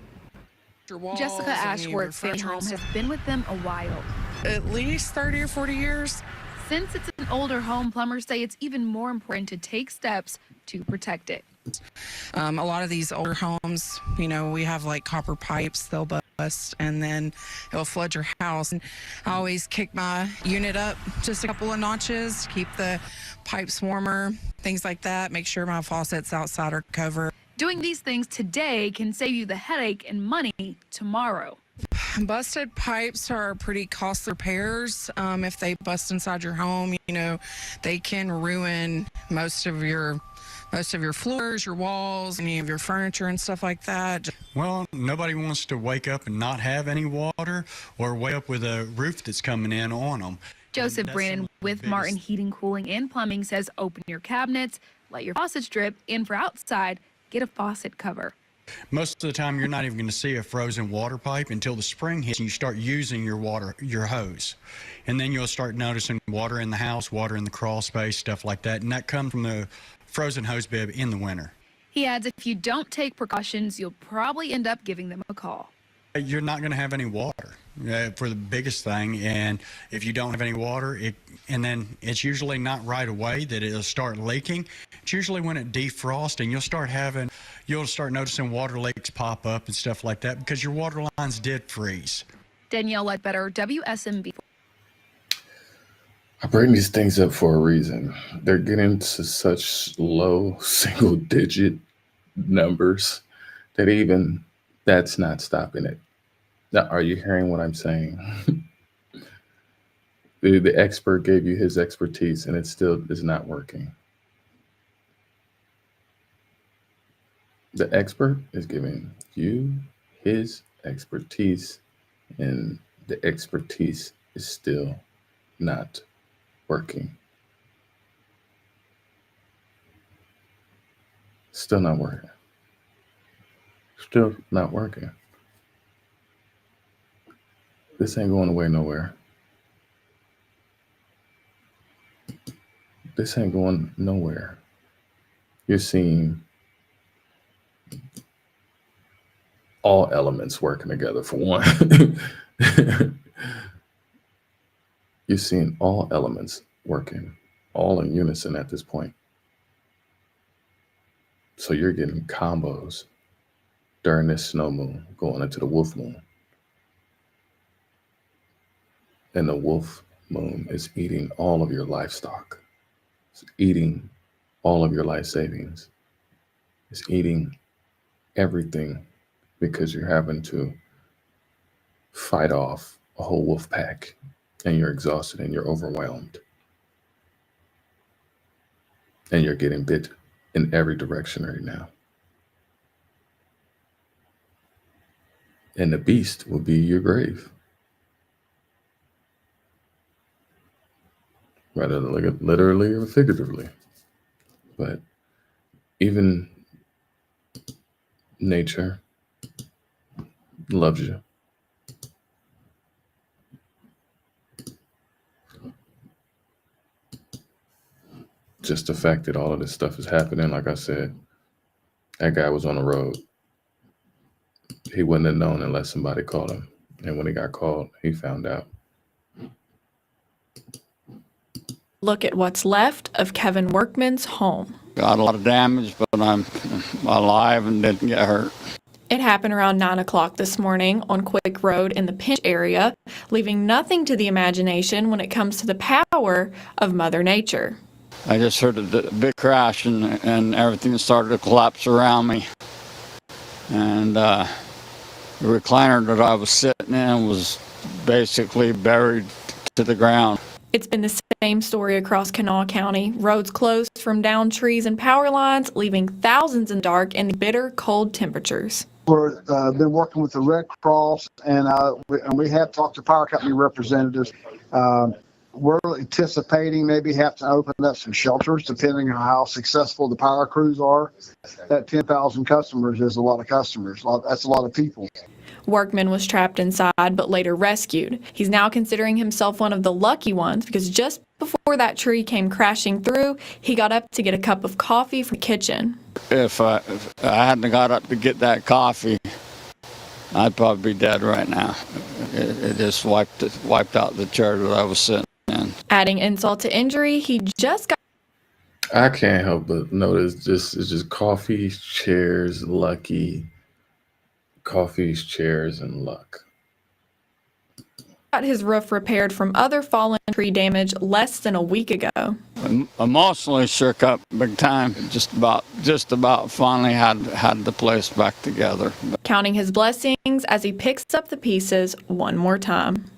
Jessica Ashworth's family home has been with them a while. At least 30 or 40 years. Since it's an older home, plumbers say it's even more important to take steps to protect it. A lot of these older homes, you know, we have like copper pipes, they'll bust and then it'll flood your house. And I always kick my unit up just a couple of notches, keep the pipes warmer, things like that, make sure my faucets outside are covered. Doing these things today can save you the headache and money tomorrow. Busted pipes are pretty costly repairs. If they bust inside your home, you know, they can ruin most of your floors, your walls, any of your furniture and stuff like that. Well, nobody wants to wake up and not have any water or wake up with a roof that's coming in on them. Joseph Brannon with Martin Heating, Cooling, and Plumbing says open your cabinets, let your faucets drip, and for outside, get a faucet cover. Most of the time, you're not even going to see a frozen water pipe until the spring hits and you start using your hose. And then you'll start noticing water in the house, water in the crawl space, stuff like that. And that comes from the frozen hose bib in the winter. He adds if you don't take precautions, you'll probably end up giving them a call. You're not going to have any water for the biggest thing. And if you don't have any water, and then it's usually not right away that it'll start leaking. It's usually when it defrosts and you'll start noticing water leaks pop up and stuff like that because your water lines did freeze. Danielle Ledbetter, WSMV. I bring these things up for a reason. They're getting to such low single-digit numbers that even that's not stopping it. Now, are you hearing what I'm saying? The expert gave you his expertise and it still is not working. The expert is giving you his expertise, and the expertise is still not working. Still not working. Still not working. This ain't going away nowhere. This ain't going nowhere. You're seeing all elements working together for one. You're seeing all elements working all in unison at this point. So you're getting combos during this snow moon going into the wolf moon. And the wolf moon is eating all of your livestock. It's eating all of your life savings. It's eating everything because you're having to fight off a whole wolf pack and you're exhausted and you're overwhelmed. And you're getting bit in every direction right now. And the beast will be your grave. Rather literally or figuratively. But even nature loves you. Just the fact that all of this stuff is happening, like I said, that guy was on the road. He wouldn't have known unless somebody called him. And when he got called, he found out. Look at what's left of Kevin Workman's home. Got a lot of damage, but I'm alive and didn't get hurt. It happened around 9 o'clock this morning on Quick Road in the Pinch area, leaving nothing to the imagination when it comes to the power of Mother Nature. I just heard a big crash and everything started to collapse around me. And the recliner that I was sitting in was basically buried to the ground. It's been the same story across Kanawha County. Roads closed from downed trees and power lines, leaving thousands in the dark in the bitter cold temperatures. We've been working with the Red Cross, and we have talked to power company representatives. We're anticipating maybe have to open up some shelters, depending on how successful the power crews are. That 10,000 customers is a lot of customers. That's a lot of people. Workman was trapped inside but later rescued. He's now considering himself one of the lucky ones because just before that tree came crashing through, he got up to get a cup of coffee from the kitchen. If I hadn't got up to get that coffee, I'd probably be dead right now. It just wiped out the chair that I was sitting in. Adding insult to injury, he just got... I can't help but notice it's just coffee, chairs, lucky. Coffees, chairs, and luck. Got his roof repaired from other fallen tree damage less than a week ago. I'm emotionally shook up big time. Just about finally had the place back together. Counting his blessings as he picks up the pieces one more time.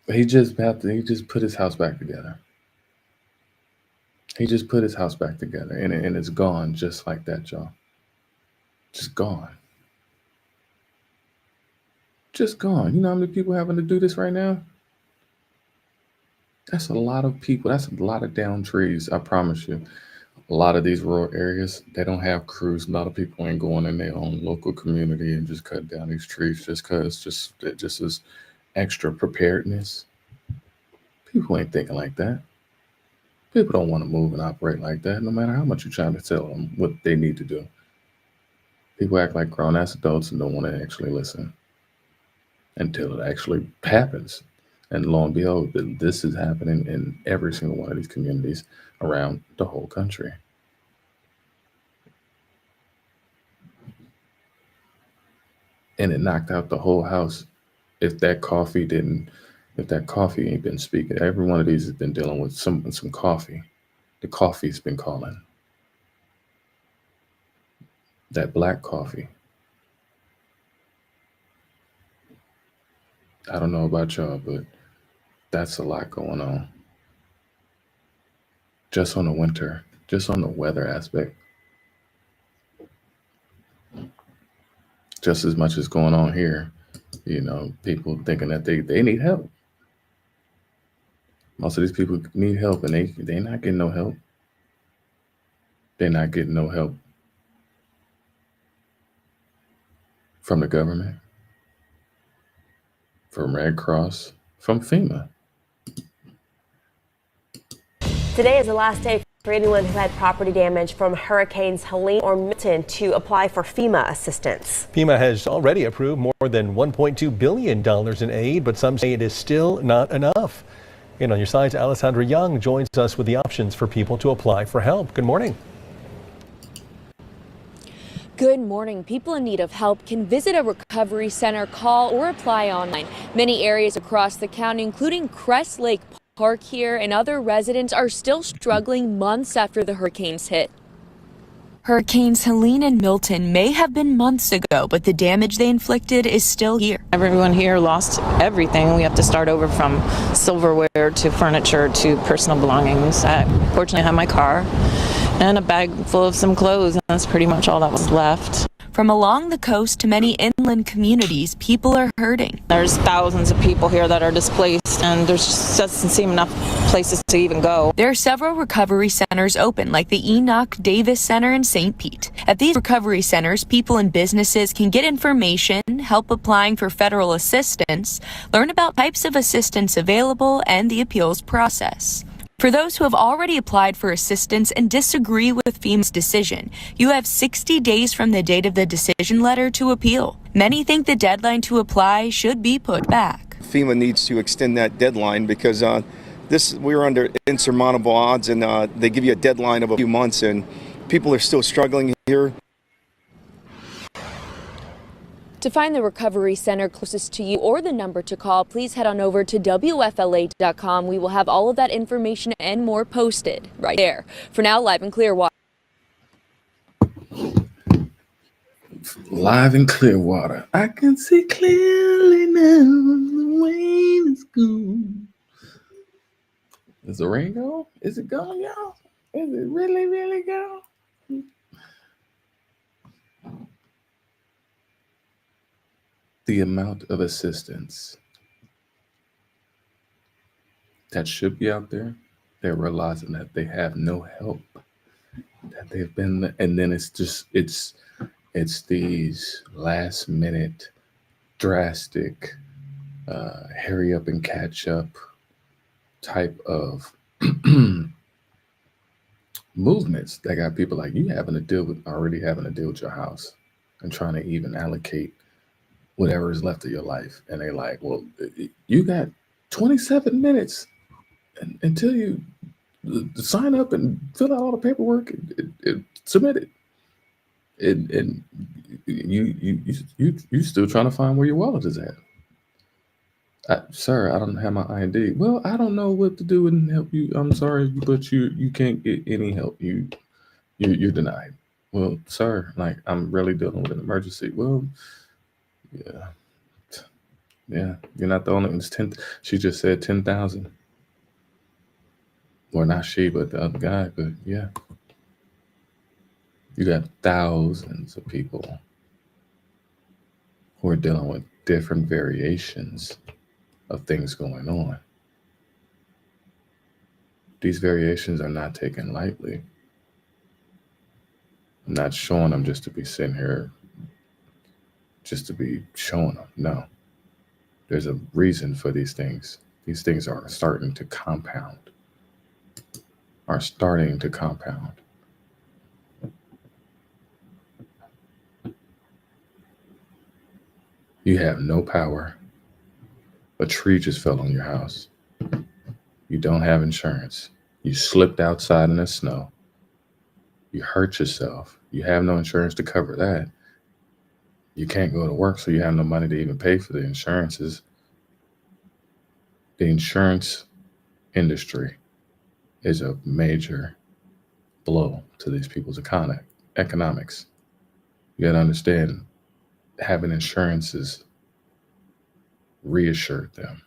He just put his house back together. He just put his house back together, and it's gone just like that, y'all. Just gone. Just gone. You know how many people having to do this right now? That's a lot of people. That's a lot of down trees. I promise you. A lot of these rural areas, they don't have crews. A lot of people ain't going in their own local community and just cut down these trees just because it just is extra preparedness. People ain't thinking like that. People don't want to move and operate like that, no matter how much you're trying to tell them what they need to do. People act like grown-ass adults and don't want to actually listen until it actually happens. And lo and behold, this is happening in every single one of these communities around the whole country. And it knocked out the whole house. If that coffee ain't been speaking, every one of these has been dealing with some coffee. The coffee's been calling. That black coffee. I don't know about y'all, but that's a lot going on. Just on the winter, just on the weather aspect. Just as much as going on here, people thinking that they need help. Most of these people need help, and they not getting no help. They're not getting no help from the government, from Red Cross, from FEMA. Today is the last day for anyone who had property damage from Hurricanes Helene or Milton to apply for FEMA assistance. FEMA has already approved more than $1.2 billion in aid, but some say it is still not enough. And on your sides, Alessandra Young joins us with the options for people to apply for help. Good morning. Good morning. People in need of help can visit a recovery center, call, or apply online. Many areas across the county, including Crest Lake Park here, and other residents are still struggling months after the hurricanes hit. Hurricanes Helene and Milton may have been months ago, but the damage they inflicted is still here. Everyone here lost everything. We have to start over from silverware to furniture to personal belongings. I fortunately have my car and a bag full of some clothes, and that's pretty much all that was left. From along the coast to many inland communities, people are hurting. There's thousands of people here that are displaced, and there just doesn't seem enough places to even go. There are several recovery centers open, like the Enoch Davis Center in St. Pete. At these recovery centers, people and businesses can get information, help applying for federal assistance, learn about types of assistance available, and the appeals process. For those who have already applied for assistance and disagree with FEMA's decision, you have 60 days from the date of the decision letter to appeal. Many think the deadline to apply should be put back. FEMA needs to extend that deadline because we're under insurmountable odds, and they give you a deadline of a few months, and people are still struggling here. To find the recovery center closest to you or the number to call, please head on over to WFLA.com. We will have all of that information and more posted right there. For now, live in Clearwater. Live in Clearwater. I can see clearly now the rain is gone. Is the rain gone? Is it gone, y'all? Is it really, really gone? The amount of assistance that should be out there, they're realizing that they have no help, that they've been, and then it's these last minute drastic hurry up and catch up type of movements that got people like you already having to deal with your house and trying to even allocate whatever is left of your life. And they're like, well, you got 27 minutes until you sign up and fill out all the paperwork and submit it. And you still trying to find where your wallet is at. Sir, I don't have my ID. Well, I don't know what to do and help you. I'm sorry, but you can't get any help. You're denied. Well, sir, like I'm really dealing with an emergency. Well, yeah, you're not the only one. It's 10. She just said 10,000. Well, not she, but the other guy. But yeah, you got thousands of people who are dealing with different variations of things going on. These variations are not taken lightly. I'm not showing them just to be sitting here, just to be showing them. No. There's a reason for these things. These things are starting to compound. You have no power. A tree just fell on your house. You don't have insurance. You slipped outside in the snow. You hurt yourself. You have no insurance to cover that. You can't go to work, so you have no money to even pay for the insurances. The insurance industry is a major blow to these people's economics. You got to understand, having insurances reassured them.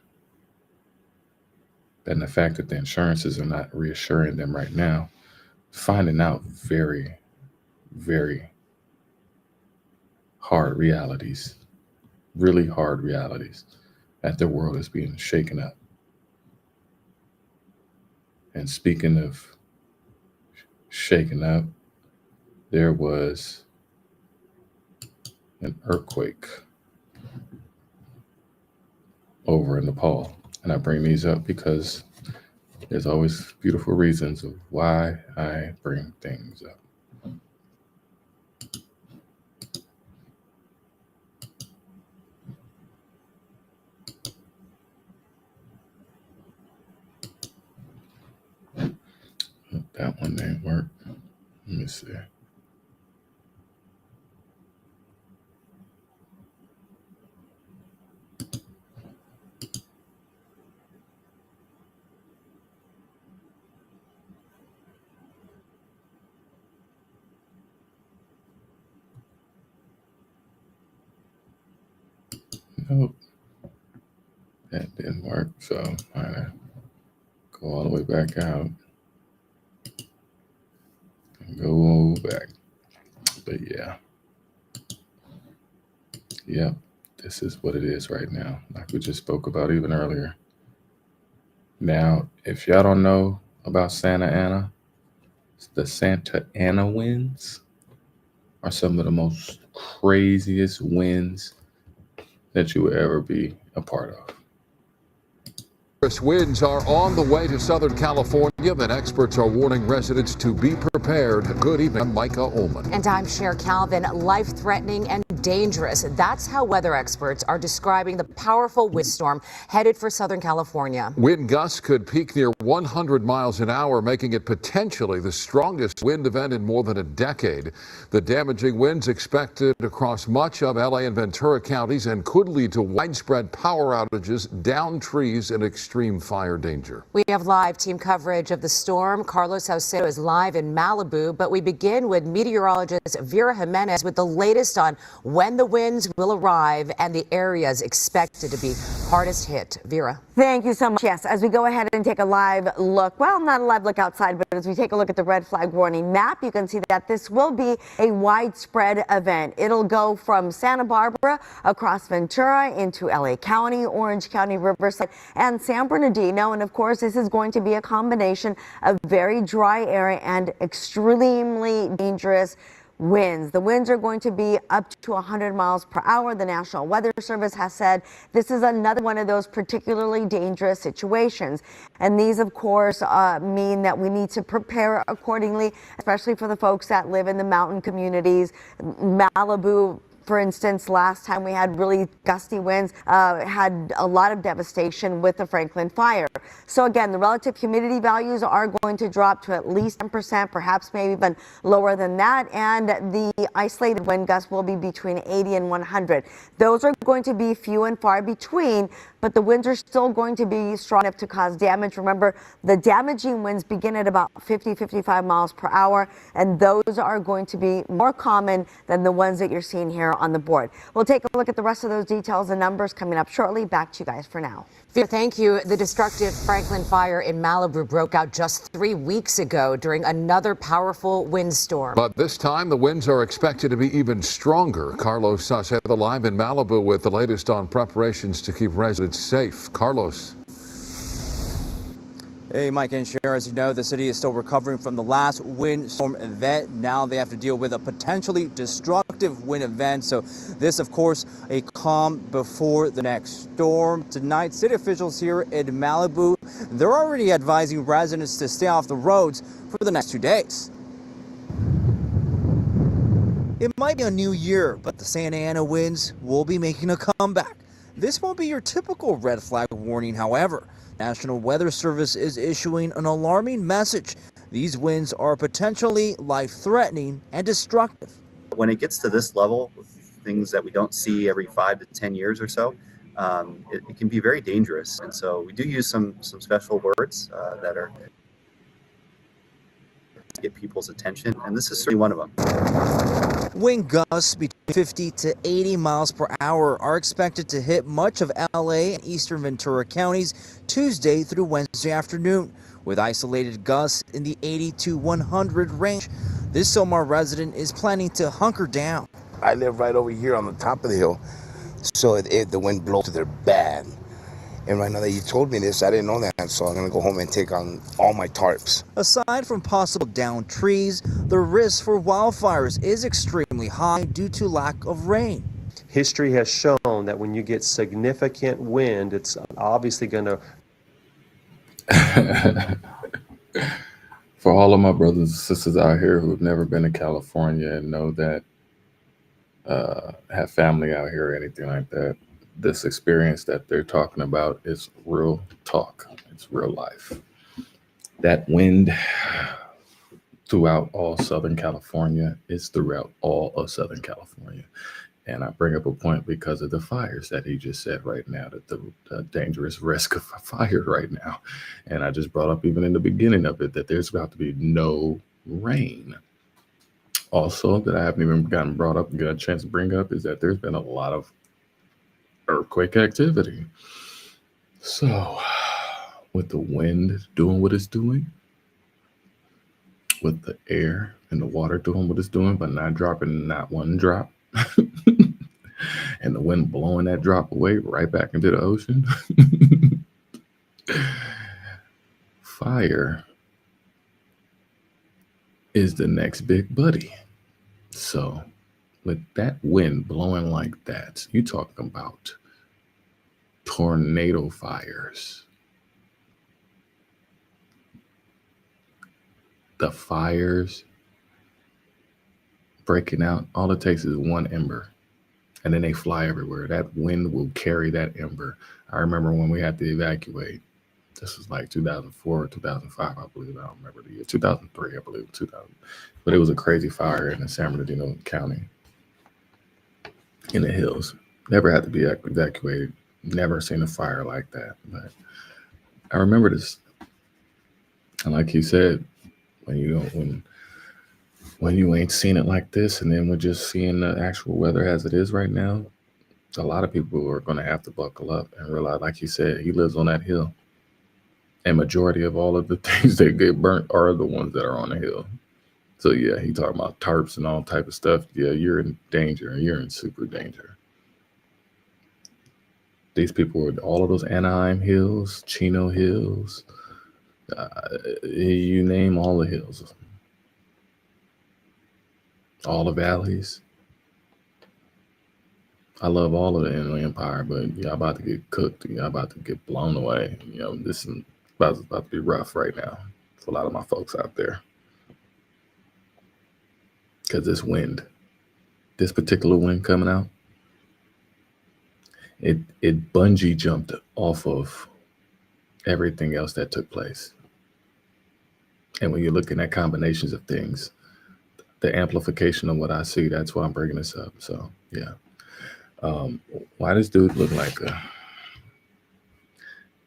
And the fact that the insurances are not reassuring them right now, finding out very, very hard realities, really hard realities, that their world is being shaken up. And speaking of shaken up, there was an earthquake over in Nepal. And I bring these up because there's always beautiful reasons of why I bring things up. That one didn't work. Let me see. Nope. That didn't work. So I'm gonna go all the way back out and go back. But yeah. Yep. This is what it is right now. Like we just spoke about even earlier. Now, if y'all don't know about Santa Ana, the Santa Ana winds are some of the most craziest winds that you will ever be a part of. Winds are on the way to Southern California, and experts are warning residents to be prepared. Good evening, I'm Micah Ullman. And I'm Cher Calvin. Life-threatening and dangerous. That's how weather experts are describing the powerful windstorm headed for Southern California. Wind gusts could peak near 100 miles an hour, making it potentially the strongest wind event in more than a decade. The damaging winds expected across much of LA and Ventura counties and could lead to widespread power outages, downed trees, and extreme fire danger. We have live team coverage of the storm. Carlos Salcedo is live in Malibu, but we begin with meteorologist Vera Jimenez with the latest on when the winds will arrive and the areas expected to be hardest hit. Vera. Thank you so much. Yes, as we go ahead and take a live look, well, not a live look outside, but as we take a look at the red flag warning map, you can see that this will be a widespread event. It'll go from Santa Barbara across Ventura into LA County, Orange County, Riverside, and San Bernardino. And of course, this is going to be a combination of very dry area and extremely dangerous winds. The winds are going to be up to 100 miles per hour. The National Weather Service has said this is another one of those particularly dangerous situations. And these, of course, mean that we need to prepare accordingly, especially for the folks that live in the mountain communities. Malibu, for instance, last time we had really gusty winds, had a lot of devastation with the Franklin fire. So again, the relative humidity values are going to drop to at least 10%, perhaps maybe even lower than that. And the isolated wind gusts will be between 80 and 100. Those are going to be few and far between, but the winds are still going to be strong enough to cause damage. Remember, the damaging winds begin at about 50, 55 miles per hour, and those are going to be more common than the ones that you're seeing here on the board. We'll take a look at the rest of those details and numbers coming up shortly. Back to you guys for now. Vera, thank you. The destructive Franklin fire in Malibu broke out just 3 weeks ago during another powerful windstorm. But this time, the winds are expected to be even stronger. Carlos Salcedo live in Malibu with the latest on preparations to keep residents safe. Carlos. Hey, Mike and Cher, as you know, the city is still recovering from the last windstorm event. Now they have to deal with a potentially destructive wind event. So this, of course, a calm before the next storm. Tonight, city officials here in Malibu, they're already advising residents to stay off the roads for the next 2 days. It might be a new year, but the Santa Ana winds will be making a comeback. This won't be your typical red flag warning, however. National Weather Service is issuing an alarming message. These winds are potentially life-threatening and destructive. When it gets to this level, things that we don't see every 5 to 10 years or so, it can be very dangerous. And so we do use some special words that are to get people's attention, and this is certainly one of them. Wind gusts between 50 to 80 miles per hour are expected to hit much of LA and eastern Ventura counties Tuesday through Wednesday afternoon, with isolated gusts in the 80 to 100 range. This Silmar resident is planning to hunker down. I live right over here on the top of the hill, so the wind blows, they're bad. And right now that you told me this, I didn't know that, so I'm going to go home and take on all my tarps. Aside from possible downed trees, the risk for wildfires is extremely high due to lack of rain. History has shown that when you get significant wind, it's obviously going to... For all of my brothers and sisters out here who've never been to California and know that, have family out here or anything like that, this experience that they're talking about is real talk. It's real life. That wind throughout all Southern California is throughout all of Southern California. And I bring up a point because of the fires that he just said right now, that the dangerous risk of fire right now. And I just brought up even in the beginning of it that there's about to be no rain. Also, that I haven't even gotten brought up and got a chance to bring up is that there's been a lot of earthquake activity. So, with the wind doing what it's doing, with the air and the water doing what it's doing, but not dropping not one drop, and the wind blowing that drop away right back into the ocean, fire is the next big buddy. So, with that wind blowing like that, you talking about tornado fires. The fires breaking out, all it takes is one ember, and then they fly everywhere. That wind will carry that ember. I remember when we had to evacuate. This was like 2004 or 2005, I believe. I don't remember the year. 2003, I believe. 2000. But it was a crazy fire in San Bernardino County in the hills. Never had to be evacuated. Never seen a fire like that. But I remember this. And like you said, when you ain't seen it like this, and then we're just seeing the actual weather as it is right now, a lot of people are going to have to buckle up and realize, like you said, he lives on that hill. And majority of all of the things that get burnt are the ones that are on the hill. So yeah, he talking about tarps and all type of stuff. Yeah, you're in danger. You're in super danger. These people were all of those Anaheim Hills, Chino Hills, you name all the hills, all the valleys. I love all of the Inland Empire, but y'all about to get cooked. Y'all about to get blown away. You know, this is about to be rough right now for a lot of my folks out there. Because this wind, this particular wind coming out, it bungee jumped off of everything else that took place. And when you're looking at combinations of things, the amplification of what I see, that's why I'm bringing this up. So, yeah. Why does dude look like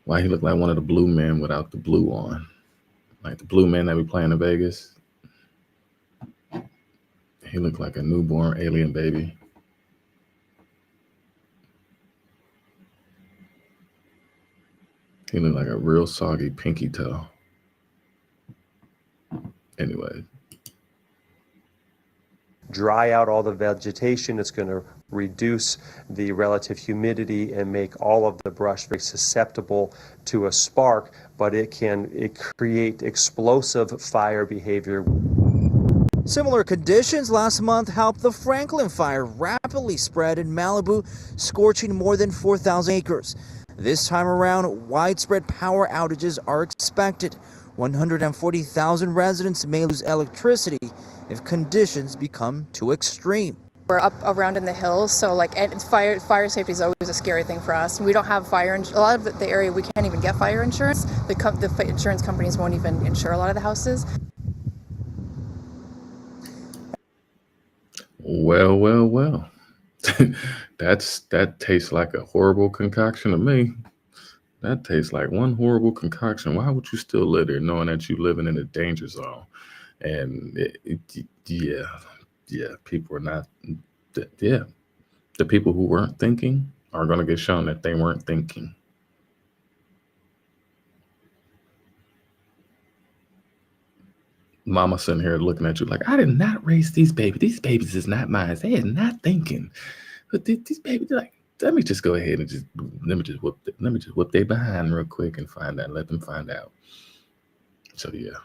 why he look like one of the blue men without the blue on? Like the blue man that we play in Vegas. He looked like a newborn alien baby. He looked like a real soggy pinky toe. Anyway. Dry out all the vegetation. It's going to reduce the relative humidity and make all of the brush very susceptible to a spark, but it create explosive fire behavior. Similar conditions last month helped the Franklin fire rapidly spread in Malibu, scorching more than 4,000 acres. This time around, widespread power outages are expected. 140,000 residents may lose electricity if conditions become too extreme. We're up around in the hills, so fire safety is always a scary thing for us. We don't have fire insurance. A lot of the area we can't even get fire insurance. The insurance companies won't even insure a lot of the houses. Well. That tastes like a horrible concoction to me. That tastes like one horrible concoction. Why would you still live there knowing that you're living in a danger zone? And yeah, yeah, people are not. Yeah, the people who weren't thinking are going to get shown that they weren't thinking. Mama sitting here looking at you like, I did not raise these babies. These babies is not mine. They are not thinking. But these babies, like, let me just go ahead and let me just whip their behind real quick and find out. Let them find out. So yeah,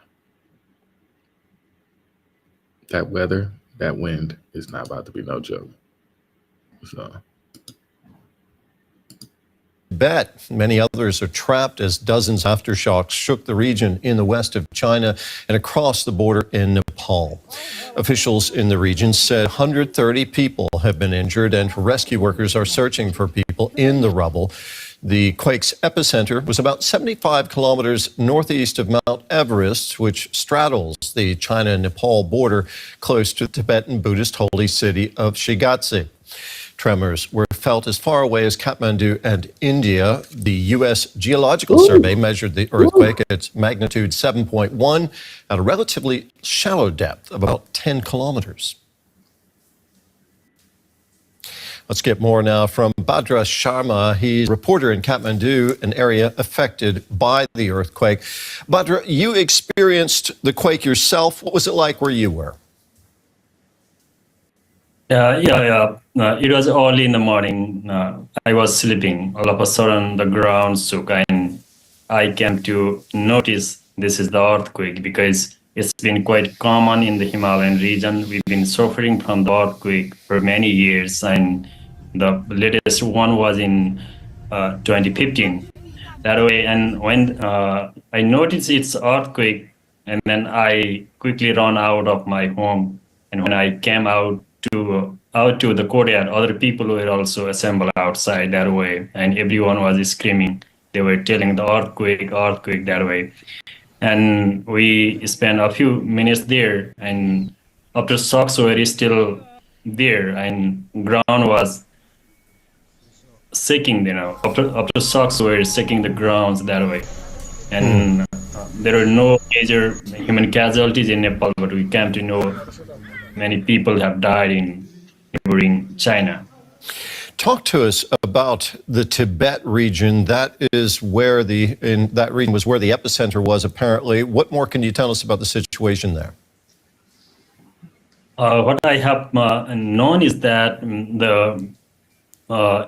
that weather, that wind is not about to be no joke. So. Tibet. Many others are trapped as dozens of aftershocks shook the region in the west of China and across the border in Nepal. Officials in the region said 130 people have been injured and rescue workers are searching for people in the rubble. The quake's epicenter was about 75 kilometers northeast of Mount Everest, which straddles the China-Nepal border close to the Tibetan Buddhist holy city of Shigatse. Tremors were felt as far away as Kathmandu and India. The U.S. Geological Survey measured the earthquake at its magnitude 7.1 at a relatively shallow depth of about 10 kilometers. Let's get more now from Bhadra Sharma. He's a reporter in Kathmandu, an area affected by the earthquake. Bhadra, you experienced the quake yourself. What was it like where you were? It was early in the morning. I was sleeping. All of a sudden, the ground shook, and I came to notice this is the earthquake because it's been quite common in the Himalayan region. We've been suffering from the earthquake for many years, and the latest one was in 2015. That way, and when I noticed it's earthquake, and then I quickly ran out of my home. And when I came out to the courtyard, other people were also assembled outside that way, and everyone was screaming. They were telling the earthquake that way. And we spent a few minutes there, and after shocks were still there, and ground was shaking, after shocks were shaking the grounds that way. And there were no major human casualties in Nepal, but we came to know many people have died in neighboring China. Talk to us about the Tibet region. That is where in that region was where the epicenter was, apparently. What more can you tell us about the situation there? What I have known is that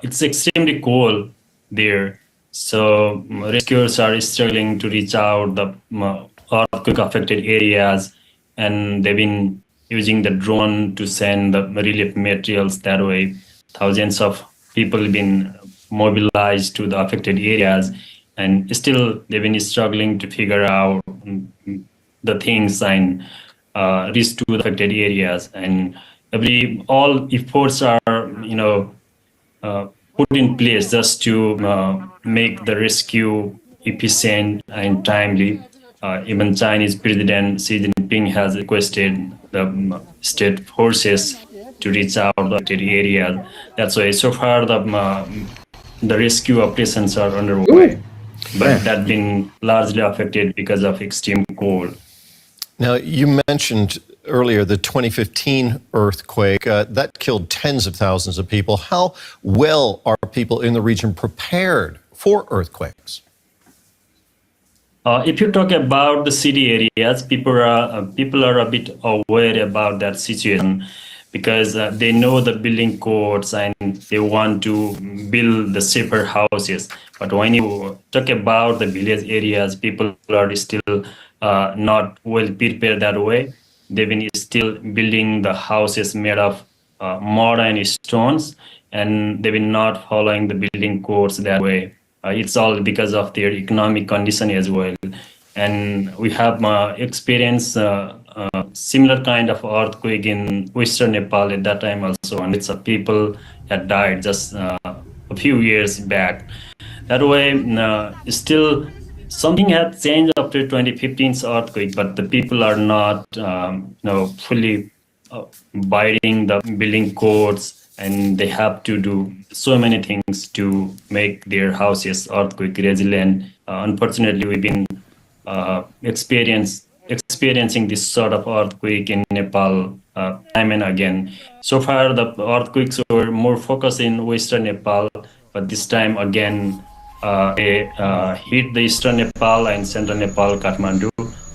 it's extremely cold there. So rescuers are struggling to reach out the earthquake-affected areas, and they've been using the drone to send the relief materials that way. Thousands of people have been mobilized to the affected areas, and still they've been struggling to figure out the things and reach to the affected areas. And all efforts are, put in place just to make the rescue efficient and timely. Even Chinese President Xi Jinping has requested the state forces to reach out to the area. That's why so far the rescue operations are underway, but that's been largely affected because of extreme cold. Now, you mentioned earlier the 2015 earthquake. That killed tens of thousands of people. How well are people in the region prepared for earthquakes? If you talk about the city areas, people are a bit aware about that situation because they know the building codes and they want to build the safer houses. But when you talk about the village areas, people are still not well prepared that way. They've been still building the houses made of mud and stones, and they've been not following the building codes that way. It's all because of their economic condition as well. And we have experienced similar kind of earthquake in Western Nepal at that time also, and it's people had died just a few years back. That way, still something had changed after 2015's earthquake, but the people are not fully abiding the building codes, and they have to do so many things to make their houses earthquake resilient. Unfortunately, we've been experienced experiencing this sort of earthquake in Nepal time and again. So far, the earthquakes were more focused in Western Nepal, but this time again, they hit the Eastern Nepal and Central Nepal, Kathmandu.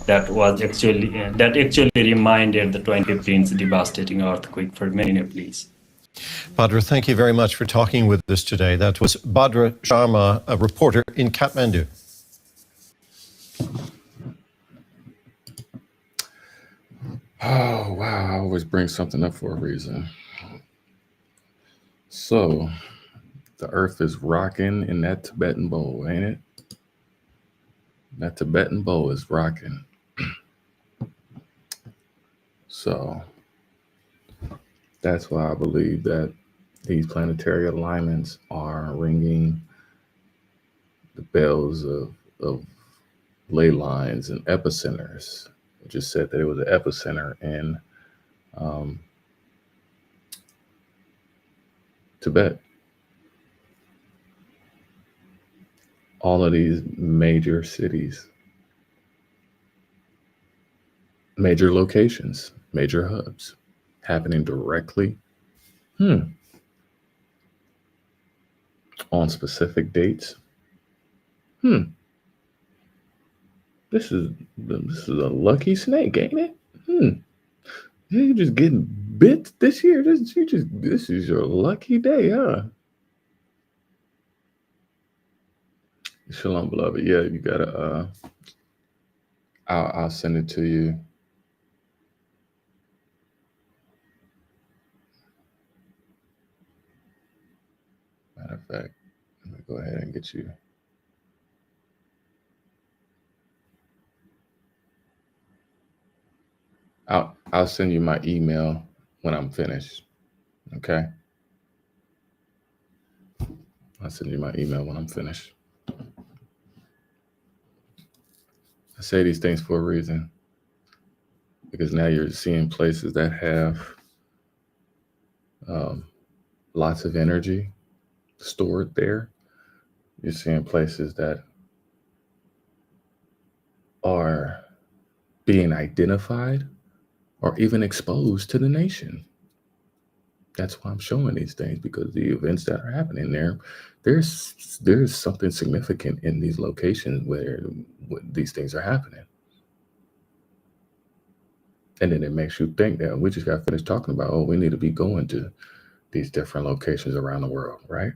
That actually reminded the 2015's devastating earthquake for many Nepalese. Badra, thank you very much for talking with us today. That was Badra Sharma, a reporter in Kathmandu. Oh, wow. I always bring something up for a reason. So, the earth is rocking in that Tibetan bowl, ain't it? That Tibetan bowl is rocking. So, that's why I believe that these planetary alignments are ringing the bells of ley lines and epicenters. I just said that it was an epicenter in Tibet. All of these major cities, major locations, major hubs happening directly on specific dates. This is a lucky snake, ain't it? You just getting bit this year. This is your lucky day, huh? Shalom, beloved. Yeah, you gotta. I'll send it to you. Matter of fact, let me go ahead and get you. I'll send you my email when I'm finished. Okay. I'll send you my email when I'm finished. I say these things for a reason, because now you're seeing places that have lots of energy stored there. You're seeing places that are being identified or even exposed to the nation. That's why I'm showing these things, because the events that are happening there's something significant in these locations where these things are happening. And then it makes you think that we just got finished talking about, we need to be going to these different locations around the world, right?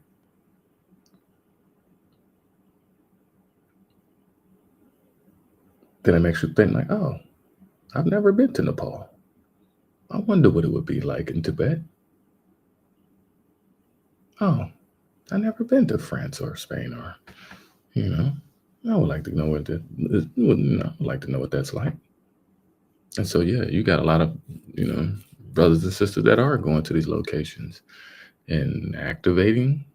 Then it makes you think like, I've never been to Nepal. I wonder what it would be like in Tibet. I've never been to France or Spain, or, I would like to know I would like to know what that's like. And so, yeah, you got a lot of, brothers and sisters that are going to these locations and activating.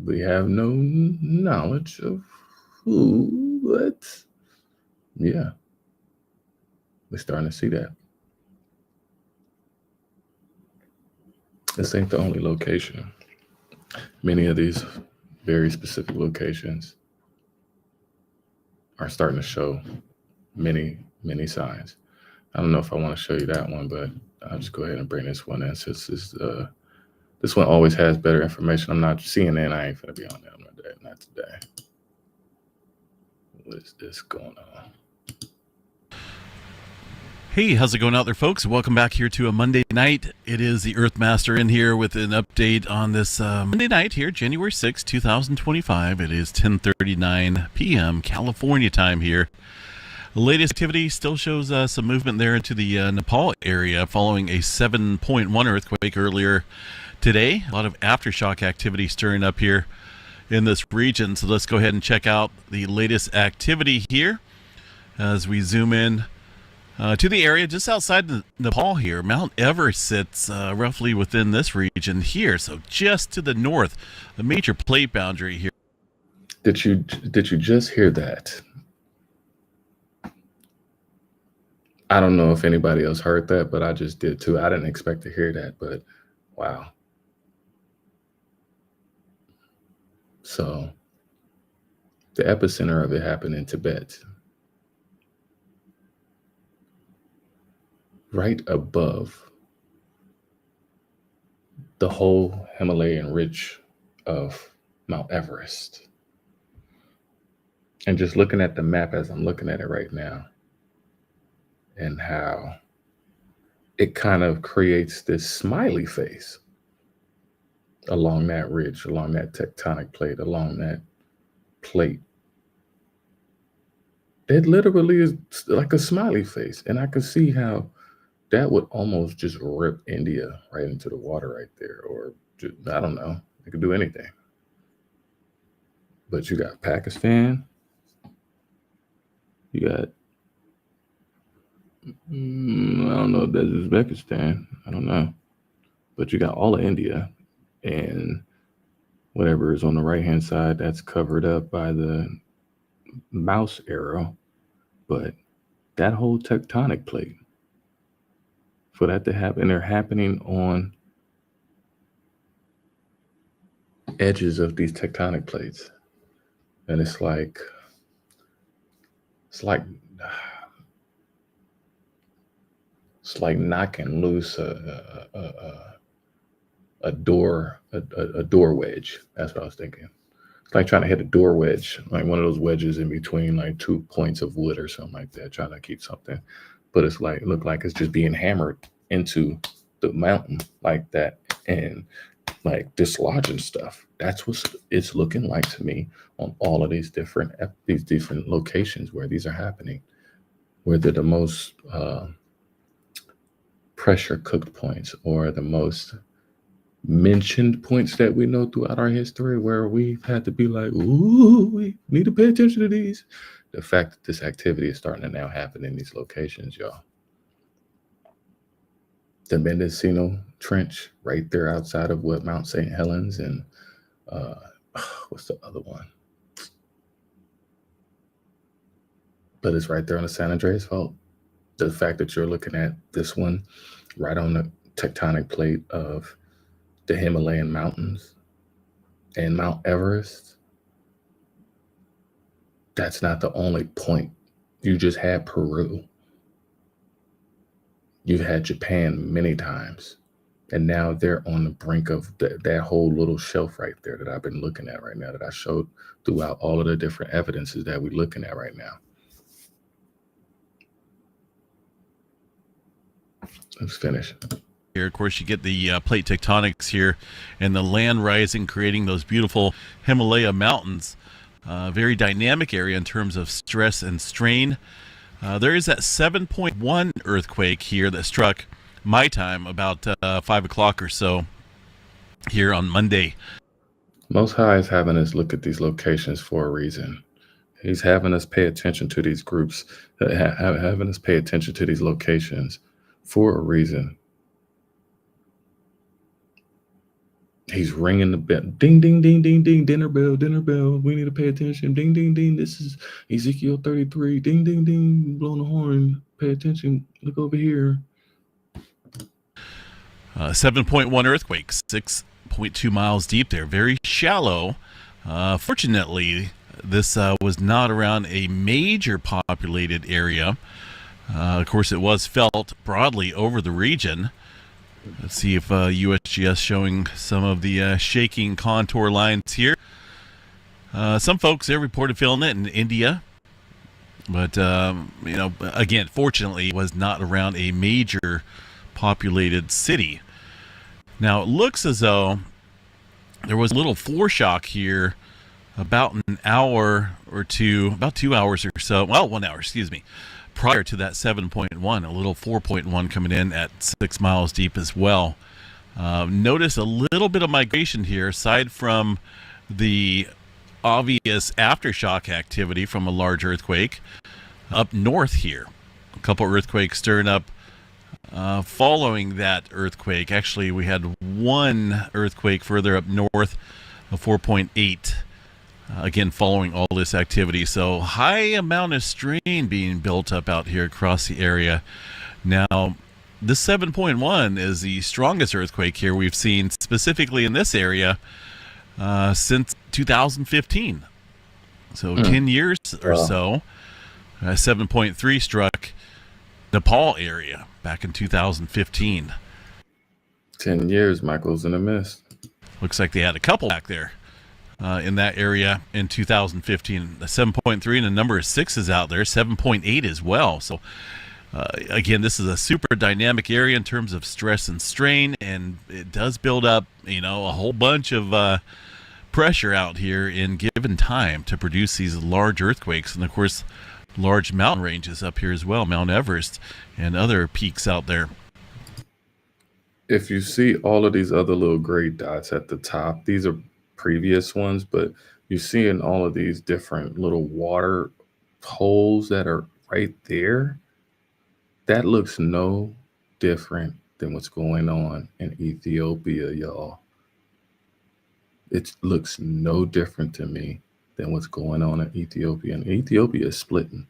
We have no knowledge of who, but yeah, we're starting to see that. This ain't the only location. Many of these very specific locations are starting to show many, many signs. I don't know if I want to show you that one, but I'll just go ahead and bring this one in, since this one always has better information. I'm not CNN. I ain't going to be on that. Not today. What is this going on? Hey, how's it going out there, folks? Welcome back here to a Monday night. It is the Earthmaster in here with an update on this Monday night here, January 6, 2025. It is 10:39 p.m. California time here. The latest activity still shows some movement there into the Nepal area following a 7.1 earthquake earlier today. A lot of aftershock activity stirring up here in this region. So let's go ahead and check out the latest activity here as we zoom in to the area just outside Nepal here. Mount Everest sits roughly within this region here, so just to the north, the major plate boundary here. Did you just hear that? I don't know if anybody else heard that, but I just did too. I didn't expect to hear that, but wow. So The epicenter of it happened in Tibet, right above the whole Himalayan ridge of Mount Everest. And just looking at the map as I'm looking at it right now, and how it kind of creates this smiley face along that ridge, along that tectonic plate, along that plate. It literally is like a smiley face. And I could see how that would almost just rip India right into the water right there. Or just, I don't know, it could do anything. But you got Pakistan, you got, I don't know if that's Uzbekistan, I don't know. But you got all of India, and whatever is on the right-hand side, that's covered up by the mouse arrow. But that whole tectonic plate, for that to happen, they're happening on edges of these tectonic plates. And it's like knocking loose a door wedge. That's what I was thinking. It's like trying to hit a door wedge, like one of those wedges in between like 2 points of wood or something like that, trying to keep something. But it's like, it looked like it's just being hammered into the mountain like that and like dislodging stuff. That's what it's looking like to me on all of these different locations where these are happening, where they're the most pressure cooked points, or the most mentioned points that we know throughout our history, where we've had to be like, ooh, we need to pay attention to these. The fact that this activity is starting to now happen in these locations, y'all. The Mendocino Trench right there outside of Mount St. Helens, and what's the other one? But it's right there on the San Andreas Fault. The fact that you're looking at this one right on the tectonic plate of the Himalayan mountains and Mount Everest, that's not the only point. You just had Peru. You've had Japan many times. And now they're on the brink of that whole little shelf right there that I've been looking at right now, that I showed throughout all of the different evidences that we're looking at right now. Let's finish. Here, of course, you get the plate tectonics here and the land rising, creating those beautiful Himalaya mountains. Very dynamic area in terms of stress and strain. There is that 7.1 earthquake here that struck my time about 5 o'clock or so here on Monday. Most High is having us look at these locations for a reason. He's having us pay attention to these groups, having us pay attention to these locations for a reason. He's ringing the bell. Ding, ding, ding, ding, ding. Dinner bell, dinner bell. We need to pay attention. Ding, ding, ding. This is Ezekiel 33. Ding, ding, ding. Blowing the horn. Pay attention. Look over here. 7.1 earthquake, 6.2 miles deep there. Very shallow. Fortunately, this was not around a major populated area. Of course, it was felt broadly over the region. Let's see if USGS showing some of the shaking contour lines here. Some folks have reported feeling it in India. But, again, fortunately, it was not around a major populated city. Now, it looks as though there was a little foreshock here about an hour or two, about 2 hours or so. Well, 1 hour, excuse me. Prior to that 7.1, a little 4.1 coming in at 6 miles deep as well. Notice a little bit of migration here, aside from the obvious aftershock activity from a large earthquake up north here. A couple earthquakes stirring up following that earthquake. Actually, we had one earthquake further up north, a 4.8. Again, following all this activity. So high amount of strain being built up out here across the area. Now, this 7.1 is the strongest earthquake here we've seen specifically in this area since 2015. So 10 years or so, 7.3 struck Nepal area back in 2015. 10 years, Michael's in the mist. Looks like they had a couple back there in that area in 2015. The 7.3 and a number of sixes out there, 7.8 as well. So again, this is a super dynamic area in terms of stress and strain, and it does build up, a whole bunch of pressure out here in given time to produce these large earthquakes. And of course, large mountain ranges up here as well, Mount Everest and other peaks out there. If you see all of these other little gray dots at the top, these are previous ones, but you're seeing all of these different little water holes that are right there. That looks no different than what's going on in Ethiopia, y'all. It looks no different to me than what's going on in Ethiopia. And Ethiopia is splitting.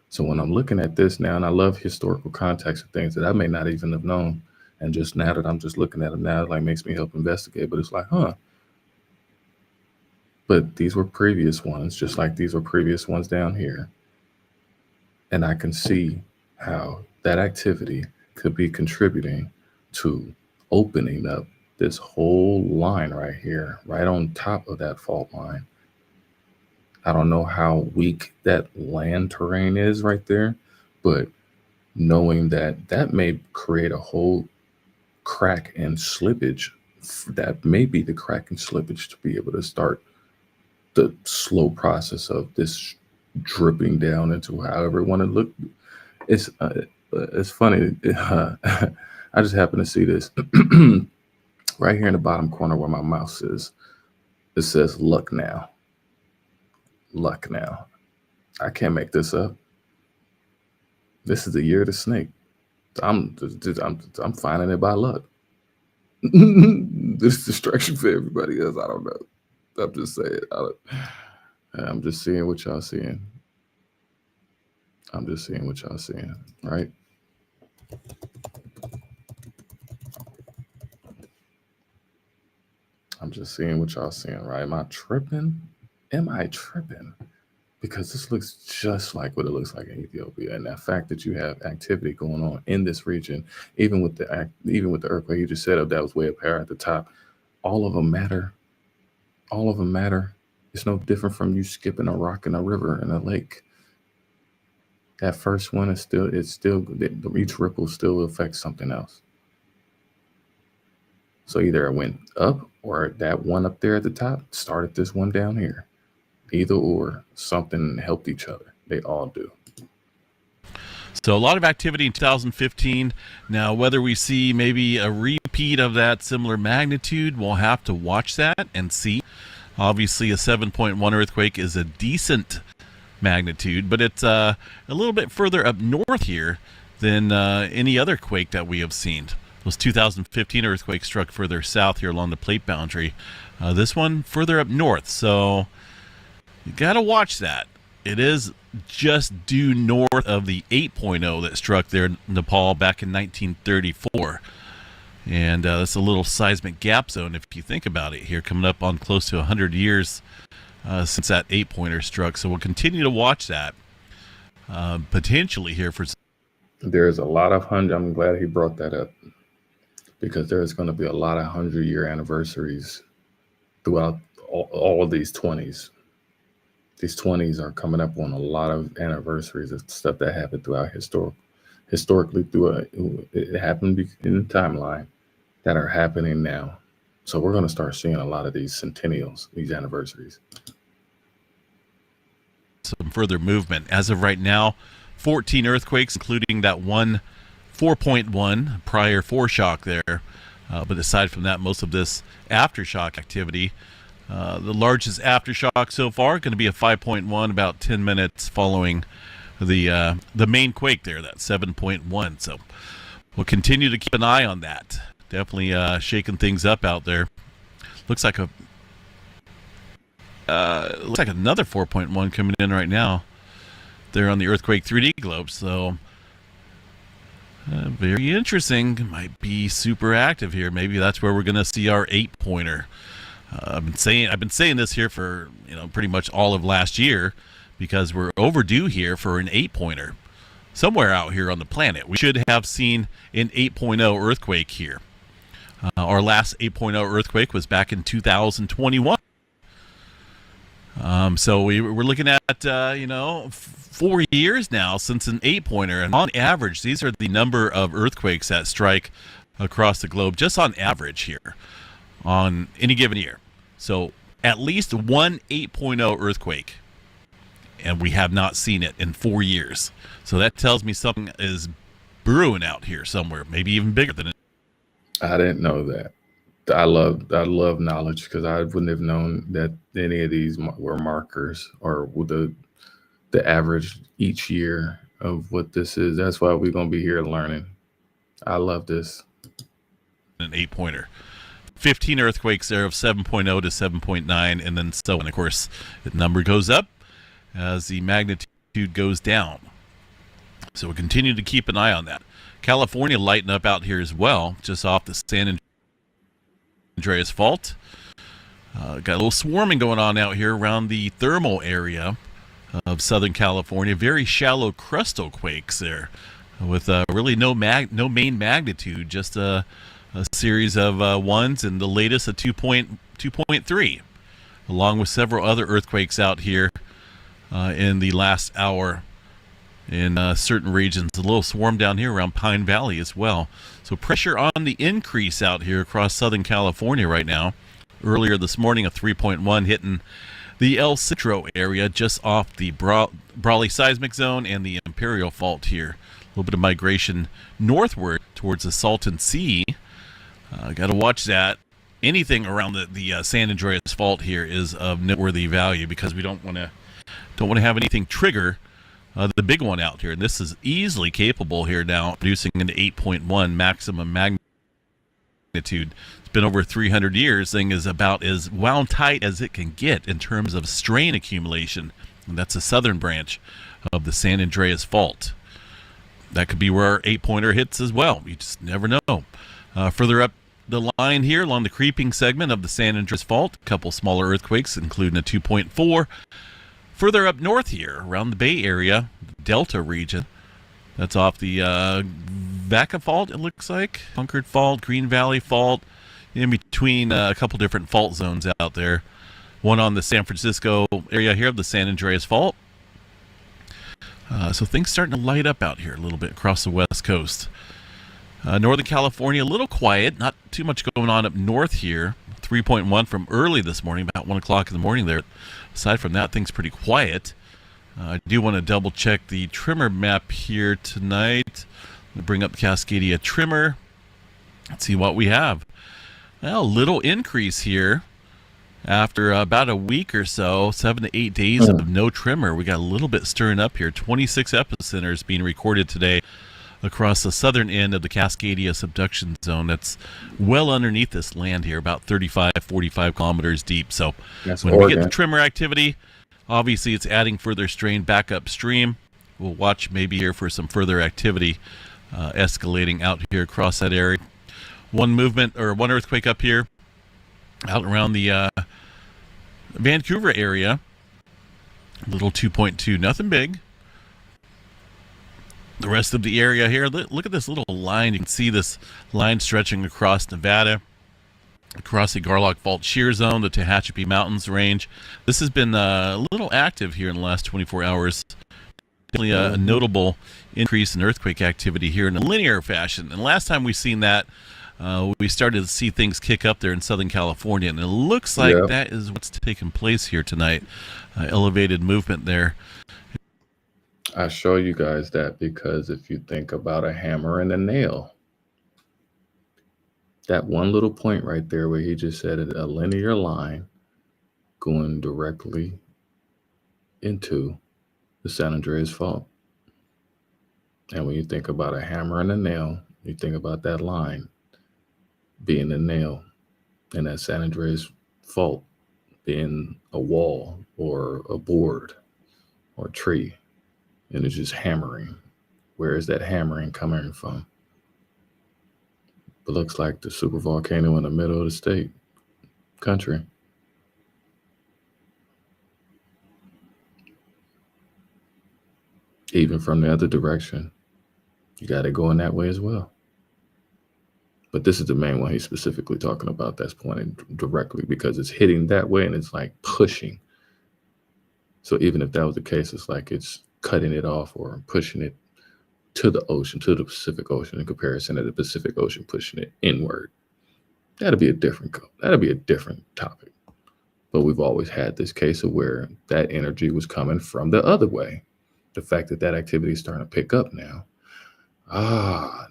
So when I'm looking at this now, and I love historical context of things that I may not even have known, and just now that I'm just looking at them now, it like makes me help investigate. But it's like, But these were previous ones, just like these were previous ones down here. And I can see how that activity could be contributing to opening up this whole line right here, right on top of that fault line. I don't know how weak that land terrain is right there, but knowing that that may create a whole crack and slippage, that may be the crack and slippage to be able to start the slow process of this dripping down into however you want to look. It's funny. I just happen to see this right here in the bottom corner where my mouse is. It says luck now. Luck now. I can't make this up. This is the year of the snake. I'm finding it by luck. This distraction for everybody else. I don't know. I'm just saying. I'm just seeing what y'all seeing. I'm just seeing what y'all seeing, right? I'm just seeing what y'all seeing, right? Am I tripping? Because this looks just like what it looks like in Ethiopia. And that fact that you have activity going on in this region, even with the earthquake you just set up that was way up here at the top, all of them matter. All of them matter. It's no different from you skipping a rock in a river in a lake. That first one is still, each ripple still affects something else. So either it went up or that one up there at the top started this one down here. Either or, something helped each other. They all do. So a lot of activity in 2015. Now, whether we see maybe a repeat of that similar magnitude, we'll have to watch that and see. Obviously, a 7.1 earthquake is a decent magnitude, but it's a little bit further up north here than any other quake that we have seen. Those 2015 earthquakes struck further south here along the plate boundary. This one further up north, so you got to watch that. It is just due north of the 8.0 that struck there in Nepal back in 1934. And that's a little seismic gap zone if you think about it here, coming up on close to 100 years since that 8-pointer struck. So we'll continue to watch that potentially here for. There's a lot of I'm glad he brought that up, because there's going to be a lot of 100-year anniversaries throughout all of these 20s. These 20s are coming up on a lot of anniversaries of stuff that happened throughout historically it happened in the timeline that are happening now. So we're going to start seeing a lot of these centennials, these anniversaries. Some further movement. As of right now, 14 earthquakes, including that one 4.1 prior foreshock there. But aside from that, most of this aftershock activity. The largest aftershock so far going to be a 5.1, about 10 minutes following the main quake there, that 7.1. So we'll continue to keep an eye on that. Definitely shaking things up out there. Looks like another 4.1 coming in right now. They're on the earthquake 3D globe. So very interesting. Might be super active here. Maybe that's where we're going to see our 8-pointer. I've been saying this here for pretty much all of last year, because we're overdue here for an 8-pointer somewhere out here on the planet. We should have seen an 8.0 earthquake here. Our last 8.0 earthquake was back in 2021. So we're looking at 4 years now since an 8-pointer, and on average, these are the number of earthquakes that strike across the globe, just on average here on any given year. So at least one 8.0 earthquake, and we have not seen it in 4 years. So that tells me something is brewing out here somewhere, maybe even bigger than it. I didn't know that. I love knowledge, because I wouldn't have known that any of these were markers or the average each year of what this is. That's why we're going to be here learning. I love this. An 8-pointer. 15 earthquakes there of 7.0 to 7.9, and then so on. Of course, the number goes up as the magnitude goes down. So we'll continue to keep an eye on that. California lighting up out here as well, just off the San Andreas Fault. Got a little swarming going on out here around the thermal area of Southern California. Very shallow crustal quakes there, with really no main magnitude, just a series of ones, and the latest a 2.3, along with several other earthquakes out here in the last hour in certain regions. A little swarm down here around Pine Valley as well. So pressure on the increase out here across Southern California right now. Earlier this morning, a 3.1 hitting the El Centro area, just off the Brawley seismic zone and the Imperial Fault here. A little bit of migration northward towards the Salton Sea. Got to watch that. Anything around the San Andreas Fault here is of noteworthy value, because we don't want to have anything trigger the big one out here. And this is easily capable here now, producing an 8.1 maximum magnitude. It's been over 300 years. Thing is about as wound tight as it can get in terms of strain accumulation. And that's the southern branch of the San Andreas Fault. That could be where our 8-pointer hits as well. You just never know. Further up the line here along the creeping segment of the San Andreas Fault, a couple smaller earthquakes, including a 2.4. Further up north here, around the Bay Area, Delta region, that's off the Vaca Fault, it looks like. Concord Fault, Green Valley Fault, in between a couple different fault zones out there. One on the San Francisco area here of the San Andreas Fault. So things starting to light up out here a little bit across the West Coast. Northern California, a little quiet, not too much going on up north here. 3.1 from early this morning, about 1 o'clock in the morning there. Aside from that, things pretty quiet. I do want to double check the tremor map here tonight. We'll bring up the Cascadia tremor. Let's see what we have. Well, a little increase here after about a week or so, 7 to 8 days of no tremor. We got a little bit stirring up here. 26 epicenters being recorded today across the southern end of the Cascadia subduction zone. That's well underneath this land here, about 35, 45 kilometers deep. So when we get the tremor activity, obviously it's adding further strain back upstream. We'll watch maybe here for some further activity escalating out here across that area. One earthquake up here out around the Vancouver area. A little 2.2, nothing big. The rest of the area here, look at this little line. You can see this line stretching across Nevada, across the Garlock Fault Shear Zone, the Tehachapi Mountains range. This has been a little active here in the last 24 hours. Definitely a notable increase in earthquake activity here in a linear fashion. And last time we've seen that, we started to see things kick up there in Southern California. And it looks like that is what's taking place here tonight. Elevated movement there. I show you guys that because if you think about a hammer and a nail, that one little point right there where he just said a linear line going directly into the San Andreas Fault. And when you think about a hammer and a nail, you think about that line being a nail and that San Andreas Fault being a wall or a board or a tree. And it's just hammering. Where is that hammering coming from? It looks like the supervolcano in the middle of the country. Even from the other direction, you got it going that way as well. But this is the main one he's specifically talking about that's pointing directly because it's hitting that way and it's like pushing. So even if that was the case, it's like it's cutting it off or pushing it to the ocean, to the Pacific Ocean in comparison to the Pacific Ocean pushing it inward. That'll be a different topic. But we've always had this case of where that energy was coming from the other way. The fact that that activity is starting to pick up now.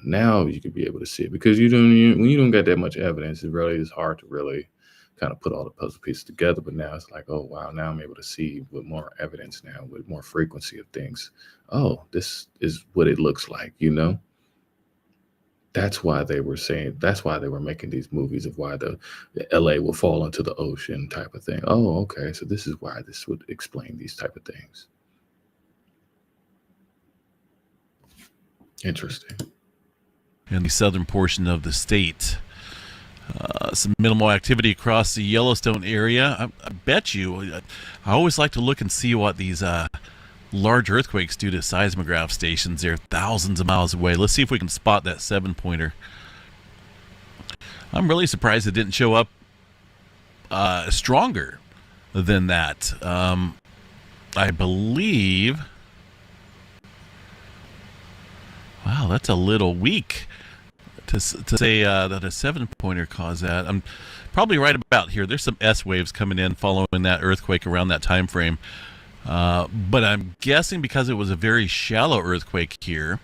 Now you can be able to see it because when you don't get that much evidence, it really is hard to really kind of put all the puzzle pieces together. But now it's like, oh wow, now I'm able to see with more evidence now, with more frequency of things. Oh, this is what it looks like, That's why they were making these movies of why the LA will fall into the ocean type of thing. Oh, okay. So this is why this would explain these type of things. Interesting. In the southern portion of the state, some minimal activity across the Yellowstone area. I bet you, I always like to look and see what these large earthquakes do to seismograph stations. They're thousands of miles away. Let's see if we can spot that 7-pointer. I'm really surprised it didn't show up stronger than that. I believe... Wow, that's a little weak to say that a 7-pointer caused that. I'm probably right about here. There's some S waves coming in following that earthquake around that time frame. But I'm guessing because it was a very shallow earthquake here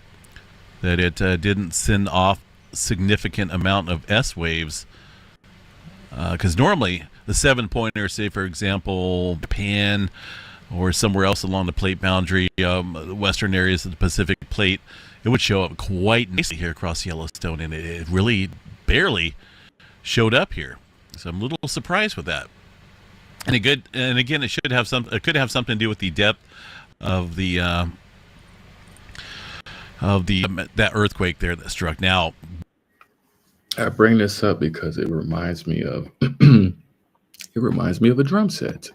that it didn't send off significant amount of S waves. Because normally the 7-pointer, say for example, Japan or somewhere else along the plate boundary, western areas of the Pacific plate, it would show up quite nicely here across Yellowstone, and it really barely showed up here. So I'm a little surprised with that. And again, it could have something to do with the depth of that earthquake there that struck. Now, I bring this up because it reminds me of a drum set.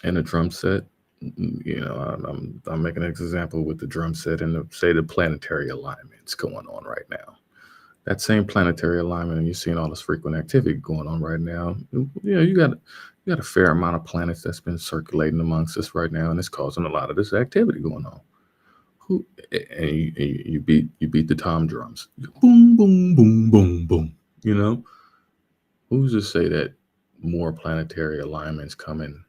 And a drum set, I'm making an example with the drum set and the planetary alignments going on right now. That same planetary alignment, and you're seeing all this frequent activity going on right now. You got a fair amount of planets that's been circulating amongst us right now, and it's causing a lot of this activity going on. You beat the tom drums, boom, boom, boom, boom, boom. Who's to say that more planetary alignments coming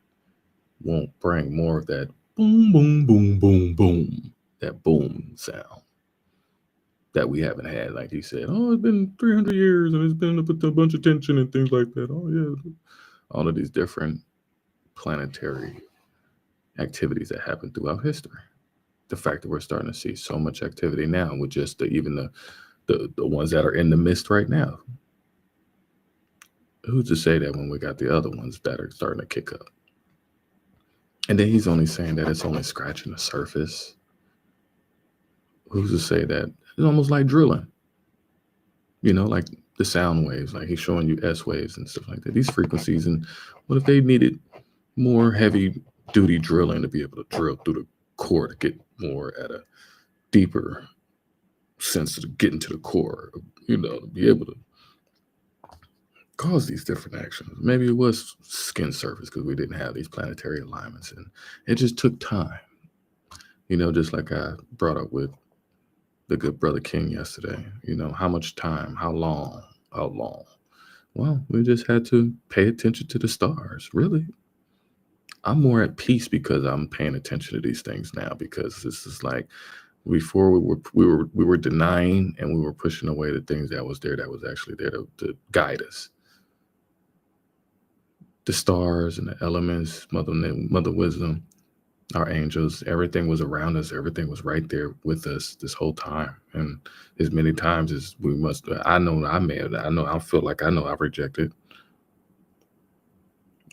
won't bring more of that boom, boom, boom, boom, boom, that boom sound that we haven't had, like you said. Oh, it's been 300 years and it's been a bunch of tension and things like that. Oh yeah, all of these different planetary activities that happen throughout history. The fact that we're starting to see so much activity now with just even the ones that are in the mist right now. Who's to say that when we got the other ones that are starting to kick up? And then he's only saying that it's only scratching the surface. Who's to say that? It's almost like drilling. Like the sound waves, like he's showing you S waves and stuff like that. These frequencies, and what if they needed more heavy duty drilling to be able to drill through the core to get more at a deeper sense of getting to the core, to be able to cause these different actions. Maybe it was skin surface because we didn't have these planetary alignments, and it just took time. Just like I brought up with the good brother King yesterday. How much time? How long? Well, we just had to pay attention to the stars. Really, I'm more at peace because I'm paying attention to these things now. Because this is like before we were denying and we were pushing away the things that was actually there to guide us. The stars and the elements, Mother Wisdom, our angels, everything was around us. Everything was right there with us this whole time. And as many times as we must, I feel like I've rejected.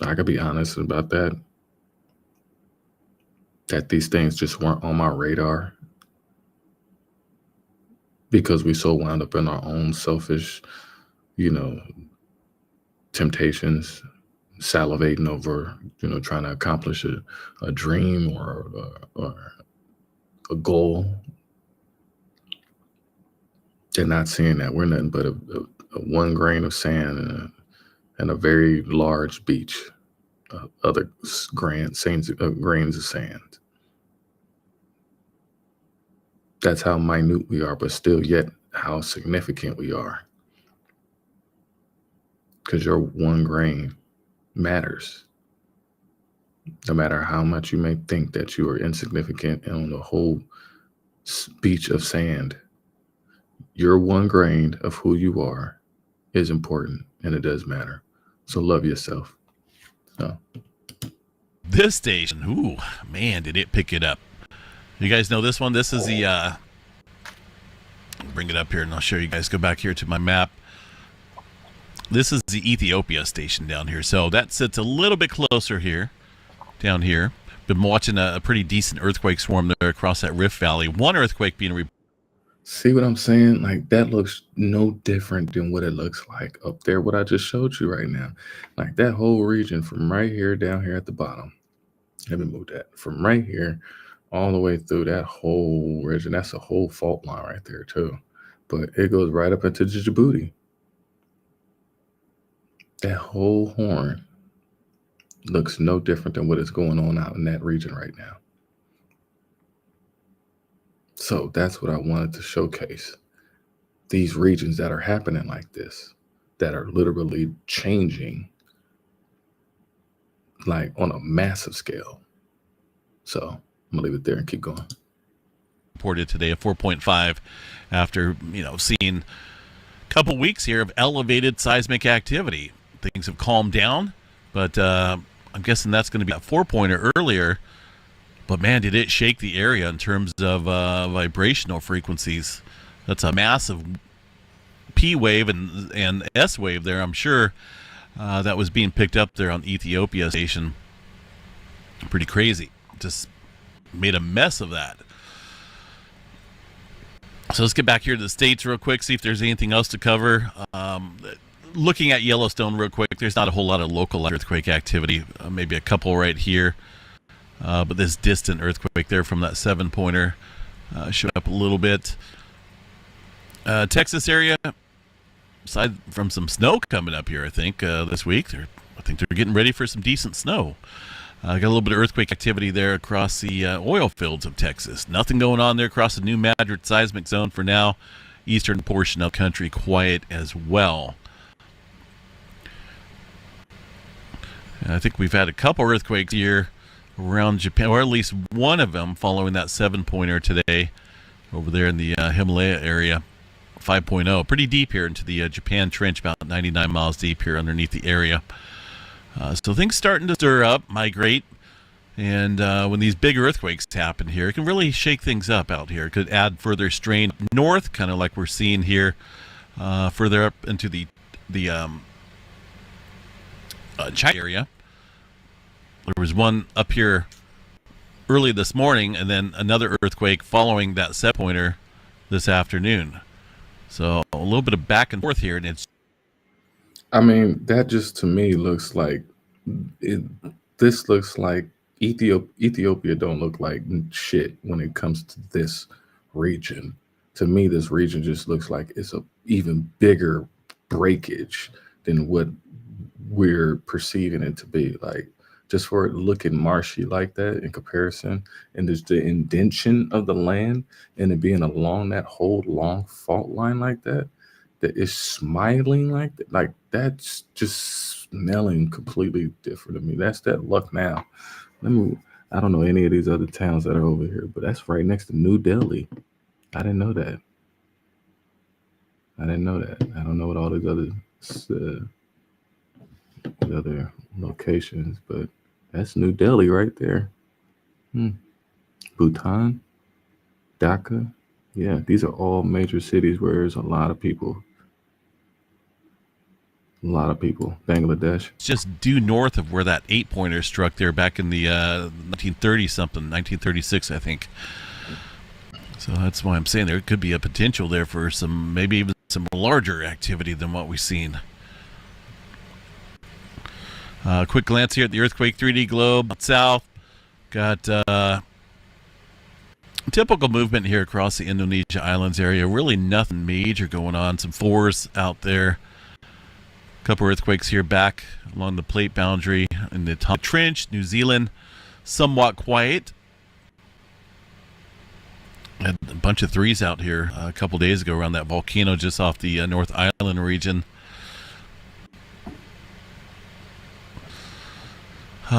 I could be honest about that these things just weren't on my radar because we so wound up in our own selfish, temptations, salivating over, trying to accomplish a dream or a goal. They're not seeing that. We're nothing but a one grain of sand and a very large beach. Other grains of sand. That's how minute we are, but still yet how significant we are. Because your one grain matters. No matter how much you may think that you are insignificant on the whole beach of sand, your one grain of who you are is important, and it does matter. So love yourself. So. This station, ooh, man, did it pick it up. You guys know this one? This is the, I'll bring it up here and I'll show you guys. Go back here to my map. This is the Ethiopia station down here. So that sits a little bit closer here, down here. Been watching a pretty decent earthquake swarm there across that Rift Valley. One earthquake being reported. See what I'm saying? Like, that looks no different than what it looks like up there, what I just showed you right now. Like, that whole region from right here down here at the bottom. Let me move that. From right here all the way through that whole region. That's a whole fault line right there, too. But it goes right up into Djibouti. That whole horn looks no different than what is going on out in that region right now. So that's what I wanted to showcase. These regions that are happening like this, that are literally changing like on a massive scale. So I'm gonna leave it there and keep going. Reported today a 4.5 after, seeing a couple weeks here of elevated seismic activity. Things have calmed down, but I'm guessing that's going to be a 4-pointer earlier. But man, did it shake the area in terms of vibrational frequencies. That's a massive P wave and S wave there. I'm sure that was being picked up there on Ethiopia station. Pretty crazy. Just made a mess of that. So let's get back here to the States real quick, see if there's anything else to cover. Looking at Yellowstone real quick, there's not a whole lot of local earthquake activity. Maybe a couple right here. But this distant earthquake there from that 7-pointer showed up a little bit. Texas area, aside from some snow coming up here, I think, this week. I think they're getting ready for some decent snow. Got a little bit of earthquake activity there across the oil fields of Texas. Nothing going on there across the New Madrid seismic zone for now. Eastern portion of the country quiet as well. And I think we've had a couple earthquakes here around Japan, or at least one of them following that 7-pointer today over there in the Himalaya area. 5.0, pretty deep here into the Japan Trench, about 99 miles deep here underneath the area. So things starting to stir up, migrate, and when these big earthquakes happen here, it can really shake things up out here. It could add further strain north, kind of like we're seeing here, further up into the China area. There was one up here early this morning, and then another earthquake following that 7-pointer this afternoon. So a little bit of back and forth here, and it's. I mean, that just to me looks like this looks like Ethiopia don't look like shit when it comes to this region. To me, this region just looks like it's a even bigger breakage than what we're perceiving it to be. Like, just for it looking marshy like that in comparison, and just the indentation of the land and it being along that whole long fault line like that, that is smiling like that, that's just smelling completely different to me. That's that Lucknow. I don't know any of these other towns that are over here, but that's right next to New Delhi. I didn't know that. I don't know what all these other locations, but that's New Delhi right there. Bhutan, Dhaka. Yeah, these are all major cities where there's a lot of people. Bangladesh. It's just due north of where that 8-pointer struck there back in the 1936, I think. So that's why I'm saying there could be a potential there for some, maybe even some larger activity than what we've seen. Quick glance here at the earthquake 3D globe. South, got Typical movement here across the Indonesia Islands area. Really nothing major going on. Some fours out there. A couple earthquakes here back along the plate boundary in the Tonga Trench, New Zealand. Somewhat quiet. Had a bunch of threes out here a couple days ago around that volcano just off the North Island region.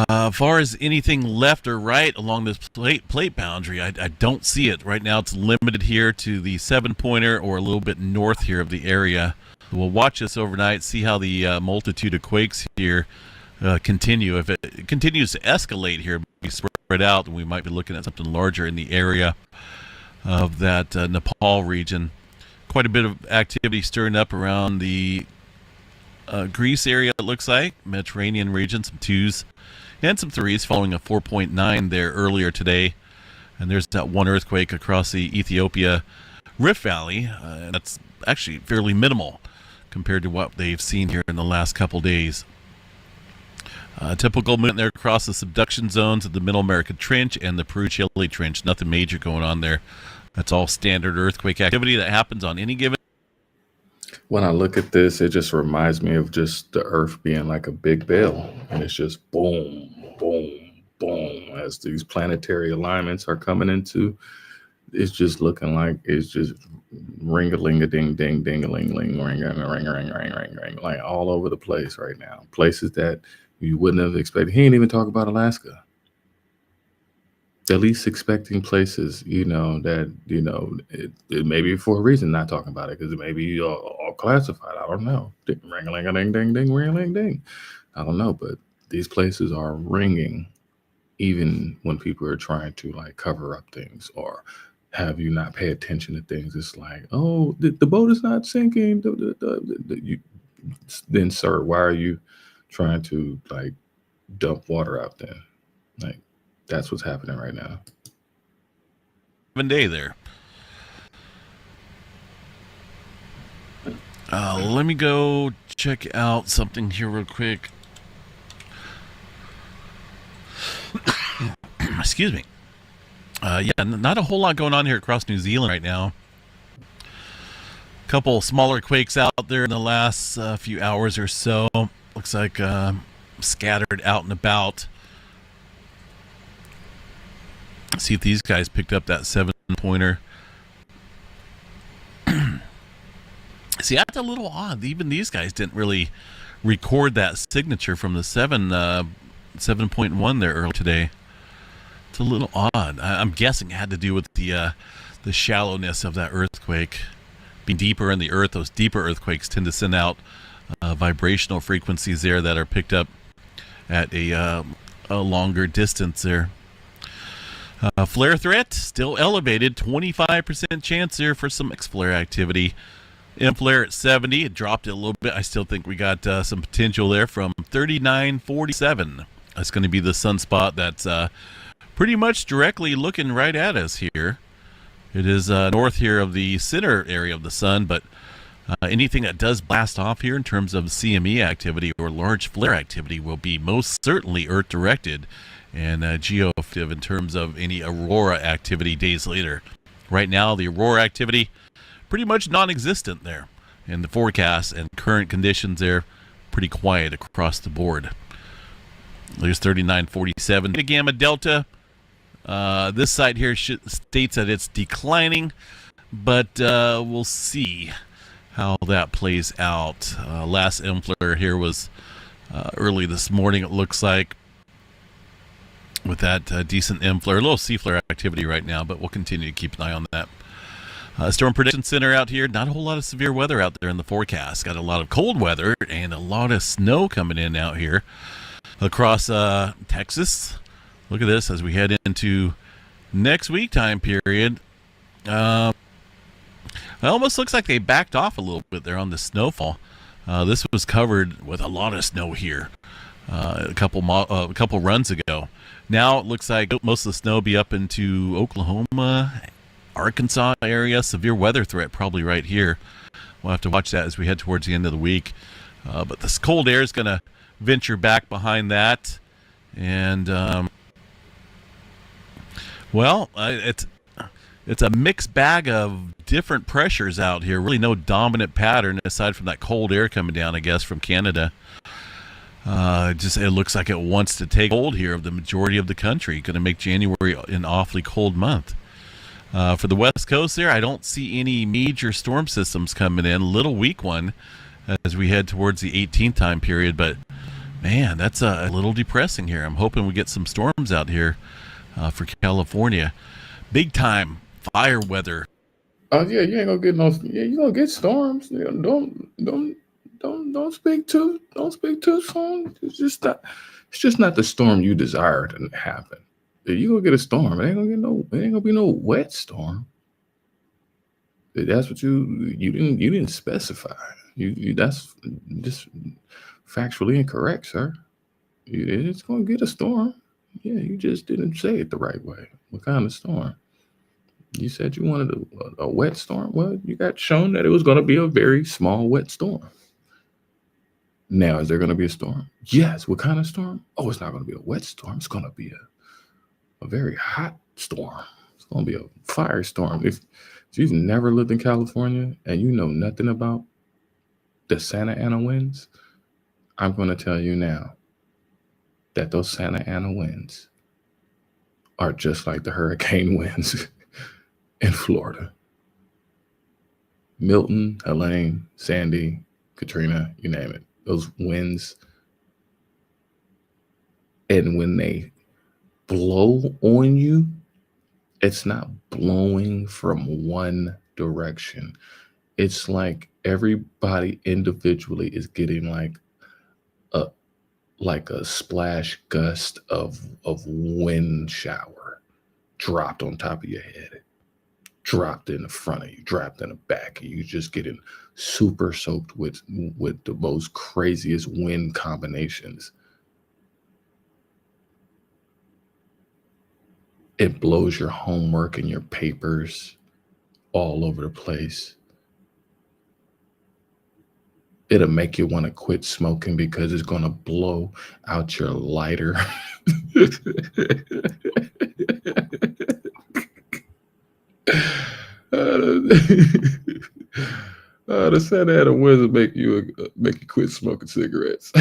As far as anything left or right along this plate boundary, I don't see it. Right now it's limited here to the 7-pointer or a little bit north here of the area. We'll watch this overnight, see how the multitude of quakes here continue. If it continues to escalate here, be spread out, then we might be looking at something larger in the area of that Nepal region. Quite a bit of activity stirring up around the Greece area, it looks like. Mediterranean region, some 2s and some 3s following a 4.9 there earlier today. And there's that one earthquake across the Ethiopia Rift Valley. That's actually fairly minimal compared to what they've seen here in the last couple days. Typical movement there across the subduction zones of the Middle America Trench and the Peru-Chile Trench. Nothing major going on there. That's all standard earthquake activity that happens on any given. When I look at this, it just reminds me of just the earth being like a big bell. And it's just boom, boom, boom. As these planetary alignments are coming into, it's just looking like it's just ring-a-ling-a-ding-ding, ding-a-ling-ling, ring-a-ring-a-ring-ring-ring, like all over the place right now. Places that you wouldn't have expected. He ain't even talk about Alaska. At least expecting places, that, it may be for a reason not talking about it, because it may be all classified. I don't know. Ring-a-ling-a-ding-ding-ding, ring-a-ling-ding. I don't know, but these places are ringing even when people are trying to like cover up things or have you not pay attention to things. It's like, oh, the boat is not sinking. Then, sir, why are you trying to like dump water out there? Like, that's what's happening right now. 7-day there. Let me go check out something here real quick. Excuse me. Not a whole lot going on here across New Zealand right now. A couple smaller quakes out there in the last few hours or so. Looks like scattered out and about. See if these guys picked up that 7-pointer. See, that's a little odd. Even these guys didn't really record that signature from the 7.1 there early today. It's a little odd. I'm guessing it had to do with the shallowness of that earthquake. Being deeper in the earth, those deeper earthquakes tend to send out vibrational frequencies there that are picked up at a longer distance there. Flare threat still elevated, 25% chance there for some X-flare activity. M-flare at 70, it dropped it a little bit. I still think we got some potential there from 3947. That's going to be the sunspot that's pretty much directly looking right at us here. It is north here of the center area of the sun, but anything that does blast off here in terms of CME activity or large flare activity will be most certainly Earth-directed and geoactive in terms of any aurora activity days later. Right now, the aurora activity pretty much non-existent there. And the forecast and current conditions there pretty quiet across the board. There's 3947. Gamma Delta. This site here states that it's declining, but we'll see how that plays out. Last M-flare here was early this morning, it looks like, with that decent M-flare. A little C-flare activity right now, but we'll continue to keep an eye on that. Storm Prediction Center out here, not a whole lot of severe weather out there in the forecast. Got a lot of cold weather and a lot of snow coming in out here across Texas. Look at this as we head into next week time period. It almost looks like they backed off a little bit there on the snowfall. This was covered with a lot of snow here a couple runs ago. Now it looks like most of the snow will be up into Oklahoma, Arkansas area. Severe weather threat probably right here. We'll have to watch that as we head towards the end of the week. But this cold air is going to venture back behind that. And, it's a mixed bag of different pressures out here. Really no dominant pattern aside from that cold air coming down, I guess, from Canada. It looks like it wants to take hold here of the majority of the country. Going to make January an awfully cold month. For the West Coast there, I don't see any major storm systems coming in. Little weak one as we head towards the 18th time period. But, man, that's a little depressing here. I'm hoping we get some storms out here for California. Big time fire weather. Oh yeah, you ain't gonna get no. Yeah, you gonna get storms. You know, don't speak too soon. It's just not the storm you desire to happen. You gonna get a storm. It ain't gonna be no wet storm. That's what you didn't specify. You that's just factually incorrect, sir. It's gonna get a storm. Yeah, you just didn't say it the right way. What kind of storm? You said you wanted a wet storm. Well, you got shown that it was going to be a very small wet storm. Now, is there going to be a storm? Yes. What kind of storm? Oh, it's not going to be a wet storm. It's going to be a very hot storm. It's going to be a firestorm. If you've never lived in California and you know nothing about the Santa Ana winds, I'm going to tell you now that those Santa Ana winds are just like the hurricane winds in Florida. Milton, Helene, Sandy, Katrina, you name it. Those winds, and when they blow on you, it's not blowing from one direction. It's like everybody individually is getting like a splash gust of wind shower dropped on top of your head. Dropped in the front of you, dropped in the back of you, just getting super soaked with the most craziest wind combinations. It blows your homework and your papers all over the place. It'll make you want to quit smoking because it's going to blow out your lighter. The Santa Ana winds will make you quit smoking cigarettes.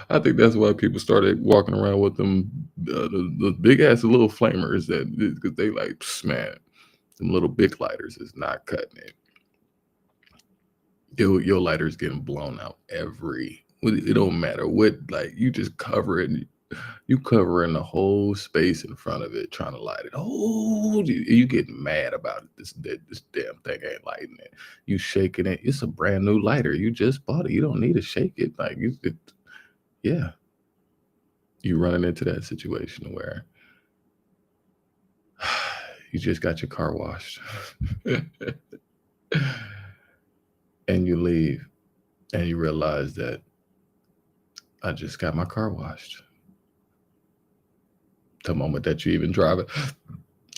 I think that's why people started walking around with them the big ass little flamers because they like, man, them little big lighters is not cutting it. Your lighter's getting blown out it don't matter what, like you just cover it. You covering the whole space in front of it, trying to light it. Oh, you getting mad about it. This damn thing ain't lighting it. You shaking it. It's a brand new lighter. You just bought it. You don't need to shake it. Like yeah. You running into that situation where you just got your car washed, and you leave, and you realize that I just got my car washed. The moment that you even drive it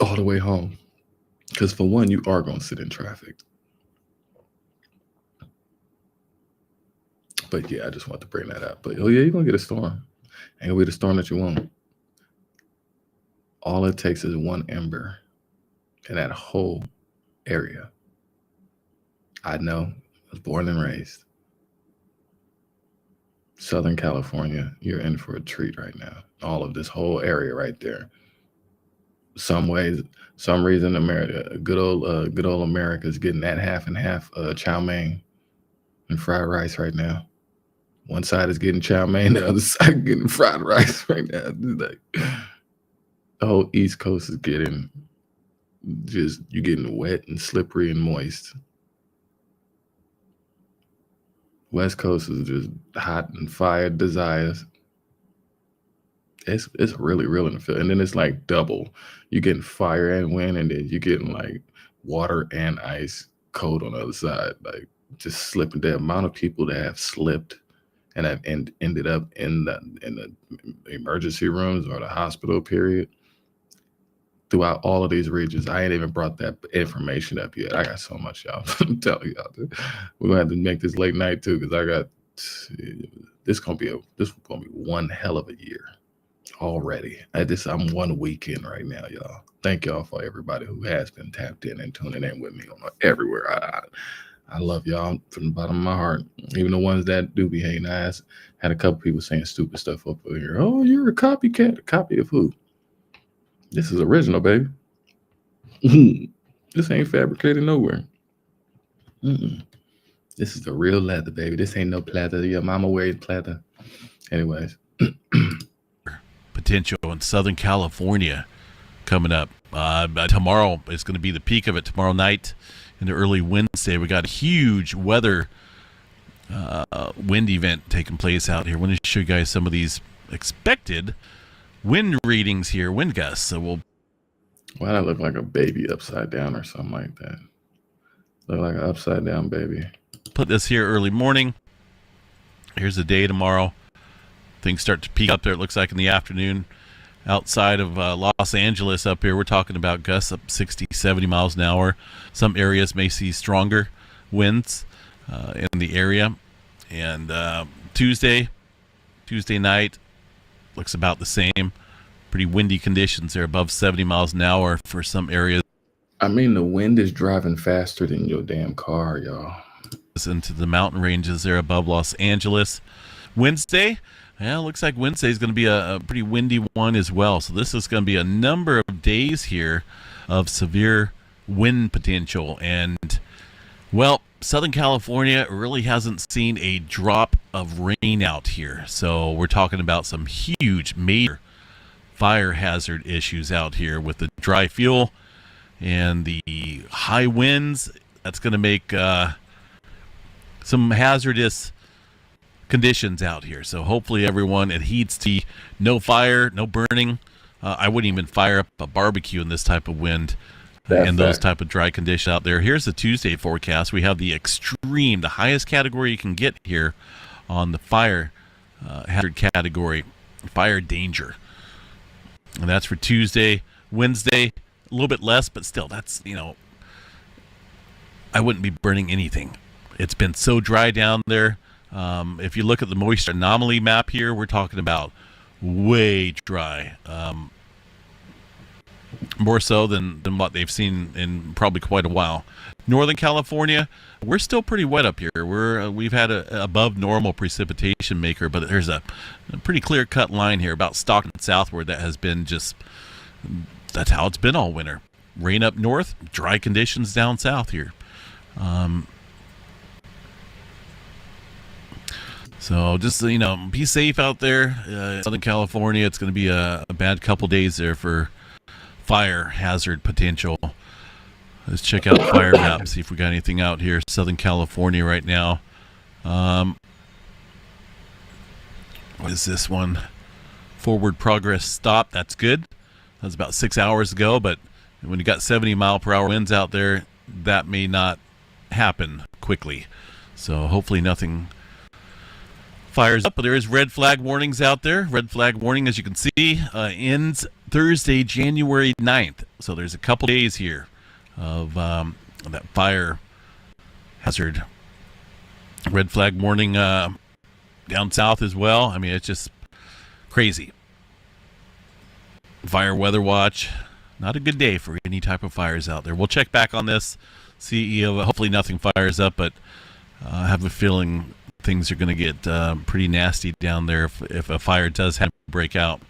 all the way home. Because for one, you are going to sit in traffic. But yeah, I just want to bring that up. But oh yeah, you're going to get a storm. Ain't going to be the storm that you want. All it takes is one ember in that whole area. I know. I was born and raised. Southern California, you're in for a treat right now. All of this whole area right there. Some reason, America, good old America is getting that half and half chow mein and fried rice right now. One side is getting chow mein, the other side getting fried rice right now. Like, the whole East Coast is you're getting wet and slippery and moist. West Coast is just hot and fire desires. It's really real in the field. And then it's like double. You're getting fire and wind, and then you're getting like water and ice cold on the other side. Like just slipping. The amount of people that have slipped and have ended up in the emergency rooms or the hospital period throughout all of these regions. I ain't even brought that information up yet. I got so much, y'all. I'm telling y'all. We're gonna have to make this late night too, because this is gonna be one hell of a year. already. I'm 1 week in right now, y'all. Thank y'all for everybody who has been tapped in and tuning in with me on everywhere. I love y'all from the bottom of my heart. Even the ones that do be hating. I had a couple people saying stupid stuff up here. Oh, you're a copycat. A copy of who? This is original, baby. This ain't fabricated nowhere. Mm-mm. This is the real leather, baby. This ain't no pleather. Your mama wears pleather. Anyways. Potential in Southern California coming up. Tomorrow is going to be the peak of it. Tomorrow night into early Wednesday, we got a huge weather wind event taking place out here. I want to show you guys some of these expected wind readings here, wind gusts. So why that look like a baby upside down or something like that? Look like an upside down baby. Put this here early morning. Here's the day tomorrow. Things start to peak up there, it looks like, in the afternoon. Outside of Los Angeles up here, we're talking about gusts up 60, 70 miles an hour. Some areas may see stronger winds in the area. And Tuesday night looks about the same. Pretty windy conditions there, above 70 miles an hour for some areas. I mean, the wind is driving faster than your damn car, y'all. Into the mountain ranges there above Los Angeles. Wednesday, looks like Wednesday is going to be a pretty windy one as well. So this is going to be a number of days here of severe wind potential. And, well, Southern California really hasn't seen a drop of rain out here. So we're talking about some huge, major fire hazard issues out here with the dry fuel and the high winds. That's going to make some hazardous conditions out here. So hopefully everyone adheres to no fire, no burning. I wouldn't even fire up a barbecue in this type of wind and those type of dry conditions out there. Here's the Tuesday forecast. We have the extreme, the highest category you can get here on the fire hazard category, fire danger. And that's for Tuesday. Wednesday, a little bit less, but still, that's, I wouldn't be burning anything. It's been so dry down there. If you look at the moisture anomaly map here, we're talking about way dry. More so than what they've seen in probably quite a while. Northern California, we're still pretty wet up here. We've had a above normal precipitation maker, but there's a pretty clear cut line here about Stockton southward that has been that's how it's been all winter. Rain up north, dry conditions down south here. So just, be safe out there. Southern California, it's going to be a bad couple days there for fire hazard potential. Let's check out fire map, see if we got anything out here. Southern California right now. What is this one? Forward progress stop. That's good. That was about 6 hours ago, but when you got 70 mile per hour winds out there, that may not happen quickly. So hopefully nothing fires up, but there is red flag warnings out there. Red flag warning, as you can see, ends Thursday, January 9th. So there's a couple days here of that fire hazard. Red flag warning down south as well. I mean, it's just crazy. Fire weather watch. Not a good day for any type of fires out there. We'll check back on this. See, hopefully nothing fires up, but I have a feeling things are going to get pretty nasty down there if a fire does have to break out.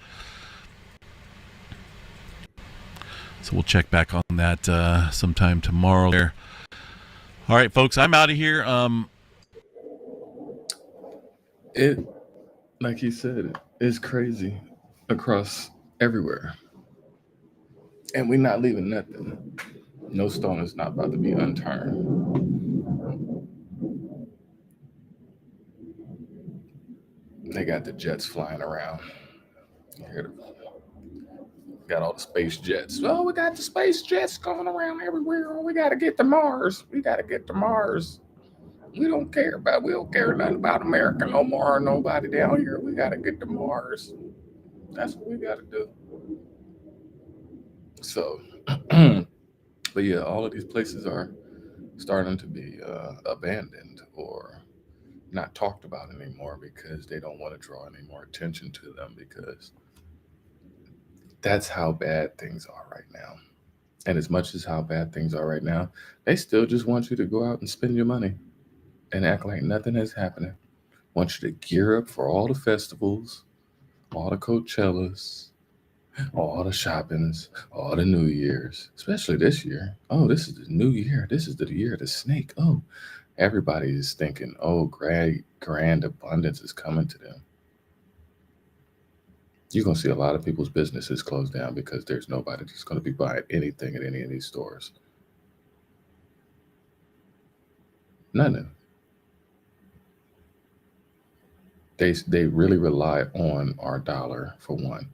So we'll check back on that sometime tomorrow there. All right, folks, I'm out of here. It, like he said, is crazy across everywhere. And we're not leaving nothing. No stone is not about to be unturned. They got the jets flying around. Got all the space jets. Oh, we got the space jets going around everywhere. Oh, we got to get to Mars. We got to get to Mars. We don't care nothing about America no more or nobody down here. We got to get to Mars. That's what we got to do. So, but yeah, all of these places are starting to be abandoned or not talked about anymore because they don't want to draw any more attention to them because That's how bad things are right now. And as much as how bad things are right now, they still just want you to go out and spend your money and act like nothing is happening. Want you to gear up for all the festivals, all the Coachellas, all the shoppings, all the New Year's, especially this year. Oh, this is the new year. This is the year of the snake. Oh, everybody is thinking, oh, grand abundance is coming to them. You're going to see a lot of people's businesses close down because there's nobody that's going to be buying anything at any of these stores. Nothing. They really rely on our dollar, for one,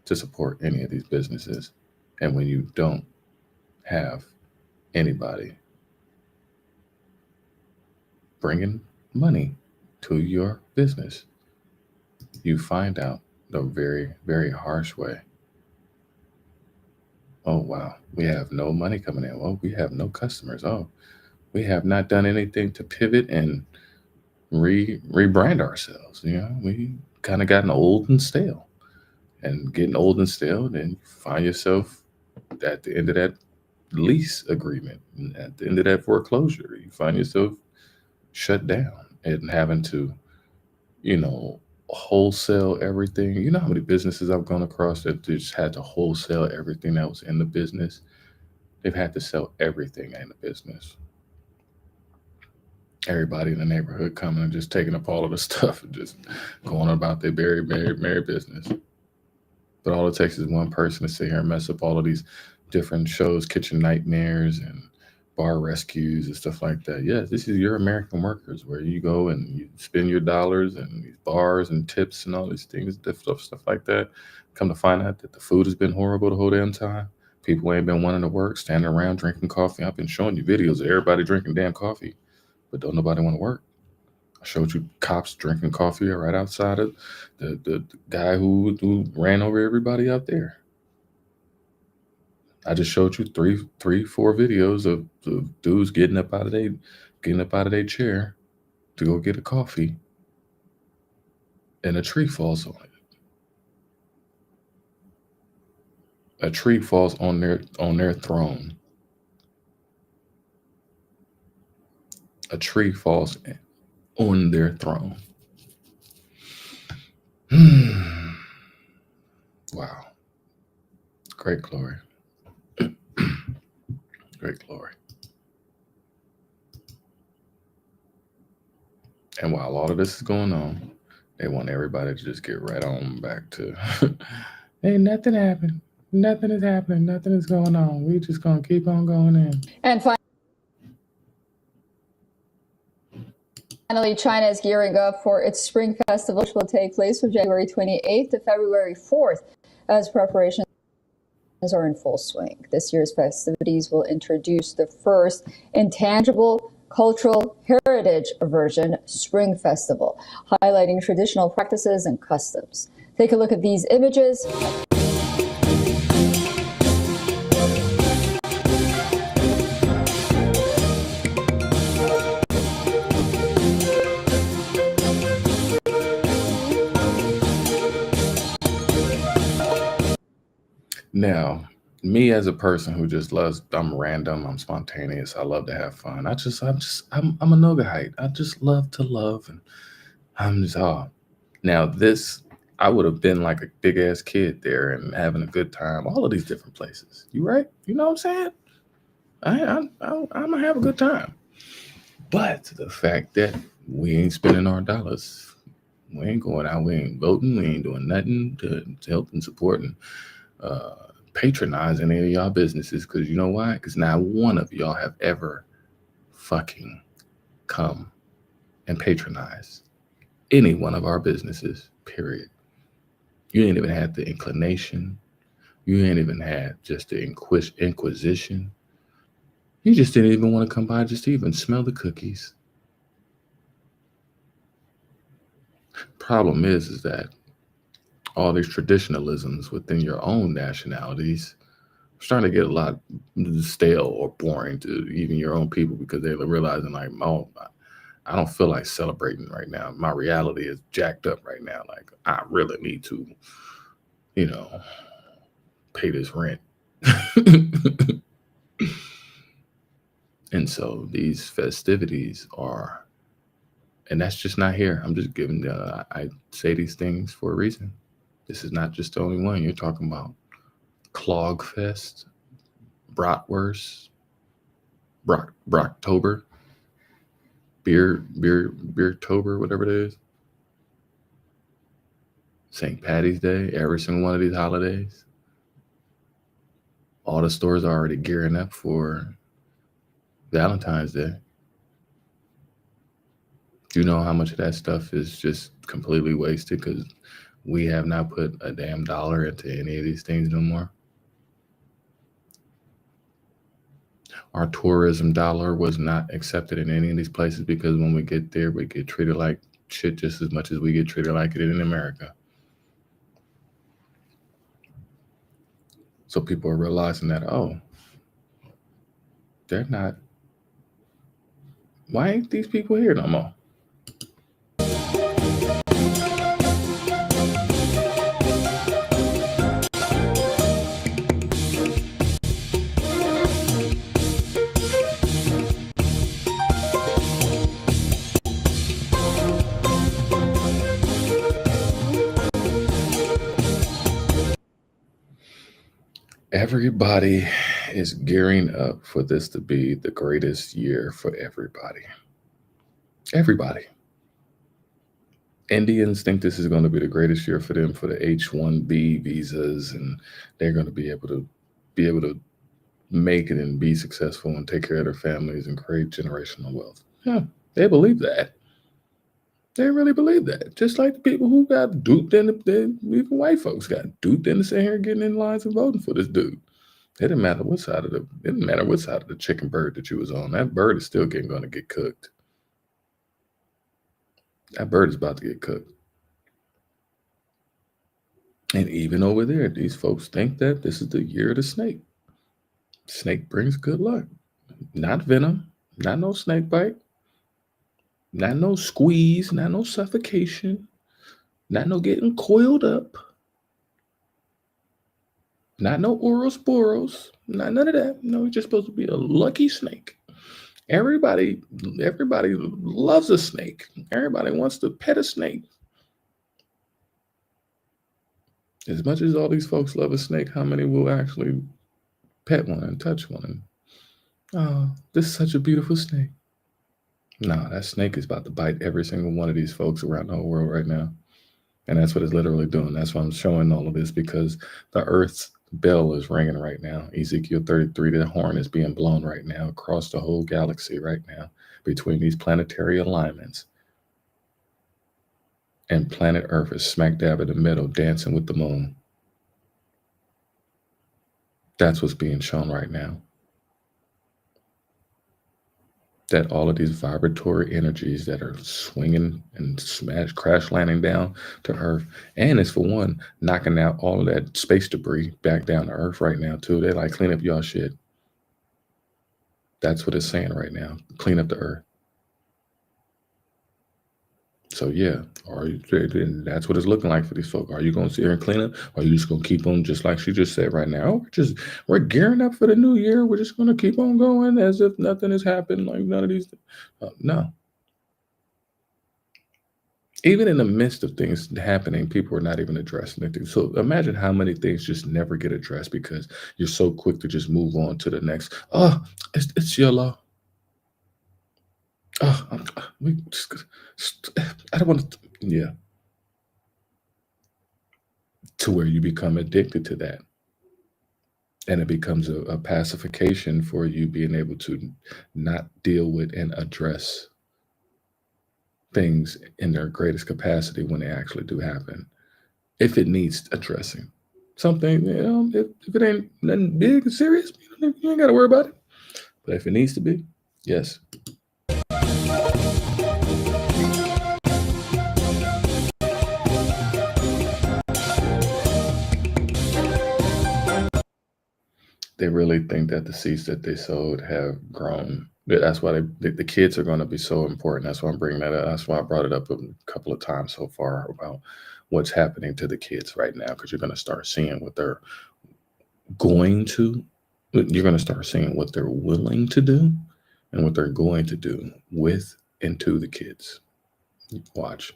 to support any of these businesses. And when you don't have anybody bringing money to your business, you find out the very, very harsh way. Oh, wow, we have no money coming in. Well, we have no customers. Oh, we have not done anything to pivot and rebrand ourselves. We kind of gotten old and stale. And getting old and stale, then you find yourself at the end of that lease agreement, and at the end of that foreclosure, you find yourself shut down and having to, wholesale everything. You know how many businesses I've gone across that just had to wholesale everything that was in the business? They've had to sell everything in the business. Everybody in the neighborhood coming and just taking up all of the stuff and just going about their merry business. But all it takes is one person to sit here and mess up all of these different shows, Kitchen Nightmares and Bar Rescues and stuff like that. Yes, this is your American workers, where you go and you spend your dollars and these bars and tips and all these things, stuff like that. Come to find out that the food has been horrible the whole damn time. People ain't been wanting to work, standing around drinking coffee. I've been showing you videos of everybody drinking damn coffee, but don't nobody want to work. I showed you cops drinking coffee right outside of the guy who ran over everybody out there. I just showed you three, 4 videos of dudes getting up out of their chair to go get a coffee, and a tree falls on it. A tree falls on their throne. A tree falls on their throne. Wow. Great glory. Great glory. And while all of this is going on, they want everybody to just get right on back to, hey, nothing happened. Nothing is happening. Nothing is going on. We just going to keep on going in. And finally, China is gearing up for its Spring Festival, which will take place from January 28th to February 4th, as preparations are in full swing. This year's festivities will introduce the first intangible cultural heritage version, Spring Festival, highlighting traditional practices and customs. Take a look at these images. Now, me as a person who just loves, I'm random, I'm spontaneous, I love to have fun. I'm a Nogahite. I just love to love, and I'm just Now this, I would have been like a big ass kid there and having a good time. All of these different places. You right? You know what I'm saying? I'm gonna have a good time. But the fact that we ain't spending our dollars, we ain't going out, we ain't voting, we ain't doing nothing to help and support and patronize any of y'all businesses, because you know why? Because not one of y'all have ever fucking come and patronize any one of our businesses, period. You ain't even had the inclination. You ain't even had just the inquisition. You just didn't even want to come by just to even smell the cookies. Problem is that all these traditionalisms within your own nationalities are starting to get a lot stale or boring to even your own people, because they're realizing like, oh, I don't feel like celebrating right now. My reality is jacked up right now. Like, I really need to, pay this rent. And so these festivities are, and that's just not here. I'm just giving, I say these things for a reason. This is not just the only one. You're talking about Clogfest, Bratwurst, Brocktober, Beertober, whatever it is. St. Patty's Day, every single one of these holidays. All the stores are already gearing up for Valentine's Day. Do you know how much of that stuff is just completely wasted because we have not put a damn dollar into any of these things no more? Our tourism dollar was not accepted in any of these places because when we get there, we get treated like shit just as much as we get treated like it in America. So people are realizing that, oh, they're not, why ain't these people here no more? Everybody is gearing up for this to be the greatest year for everybody. Everybody. Indians think this is going to be the greatest year for them for the H-1B visas, and they're going to be able to make it and be successful and take care of their families and create generational wealth. Yeah, they believe that. They really believe that. Just like the people who got duped even white folks got duped into sitting here getting in lines and voting for this dude. It didn't matter what side of the chicken bird that you was on. That bird is still going to get cooked. That bird is about to get cooked. And even over there, these folks think that this is the year of the snake. Snake brings good luck. Not venom, not no snake bite, not no squeeze, not no suffocation, not no getting coiled up, not no Ouroboros, not none of that. No, it's just supposed to be a lucky snake. Everybody loves a snake. Everybody wants to pet a snake. As much as all these folks love a snake, how many will actually pet one and touch one? And, oh, this is such a beautiful snake. No, that snake is about to bite every single one of these folks around the whole world right now. And that's what it's literally doing. That's why I'm showing all of this, because the Earth's bell is ringing right now. Ezekiel 33, the horn is being blown right now across the whole galaxy right now between these planetary alignments. And planet Earth is smack dab in the middle, dancing with the moon. That's what's being shown right now. That all of these vibratory energies that are swinging and crash landing down to Earth, and it's for one, knocking out all of that space debris back down to Earth right now too. They like, clean up y'all shit. That's what it's saying right now. Clean up the Earth. So yeah, that's what it's looking like for these folks. Are you going to sit here and clean up? Or are you just going to keep on just like she just said right now? We're gearing up for the new year. We're just going to keep on going as if nothing has happened. Like none of these. No. Even in the midst of things happening, people are not even addressing it. So imagine how many things just never get addressed because you're so quick to just move on to the next. Oh, it's yellow. Oh, I don't want to. Yeah. To where you become addicted to that. And it becomes a pacification for you being able to not deal with and address things in their greatest capacity when they actually do happen. If it needs addressing. Something, if it ain't nothing big and serious, you ain't got to worry about it. But if it needs to be, yes. They really think that the seeds that they sowed have grown. That's why the kids are going to be so important. That's why I'm bringing that up. That's why I brought it up a couple of times so far about what's happening to the kids right now, because you're going to start seeing what going to, you're going to start seeing what they're willing to do and what they're going to do with and to the kids. Watch.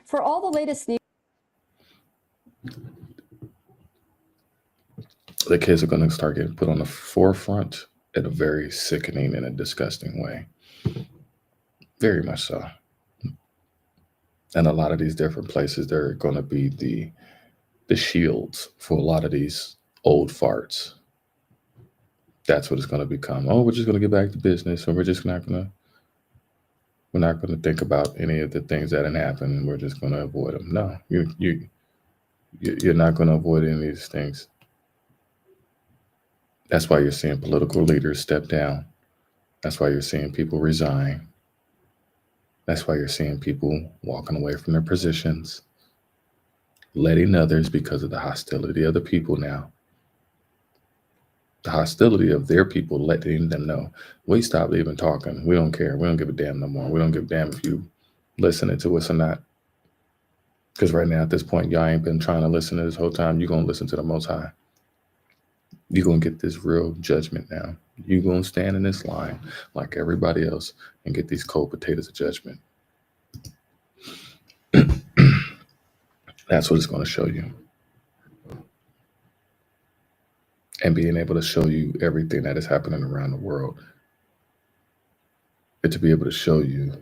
For all the latest news. The kids are going to start getting put on the forefront in a very sickening and a disgusting way. Very much so. And a lot of these different places, they're going to be the shields for a lot of these old farts. That's what it's going to become. Oh, we're just going to get back to business, and we're not going to think about any of the things that didn't happen. We're just going to avoid them. No, you're not going to avoid any of these things. That's why you're seeing political leaders step down. That's why you're seeing people resign. That's why you're seeing people walking away from their positions, letting others because of the hostility of the people now. The hostility of their people letting them know, we stop even talking. We don't care. We don't give a damn no more. We don't give a damn if you listening to us or not. Because right now at this point, y'all ain't been trying to listen to this whole time. You're going to listen to the Most High. You're going to get this real judgment now. You're going to stand in this line like everybody else and get these cold potatoes of judgment. That's what it's going to show you. And being able to show you everything that is happening around the world. And to be able to show you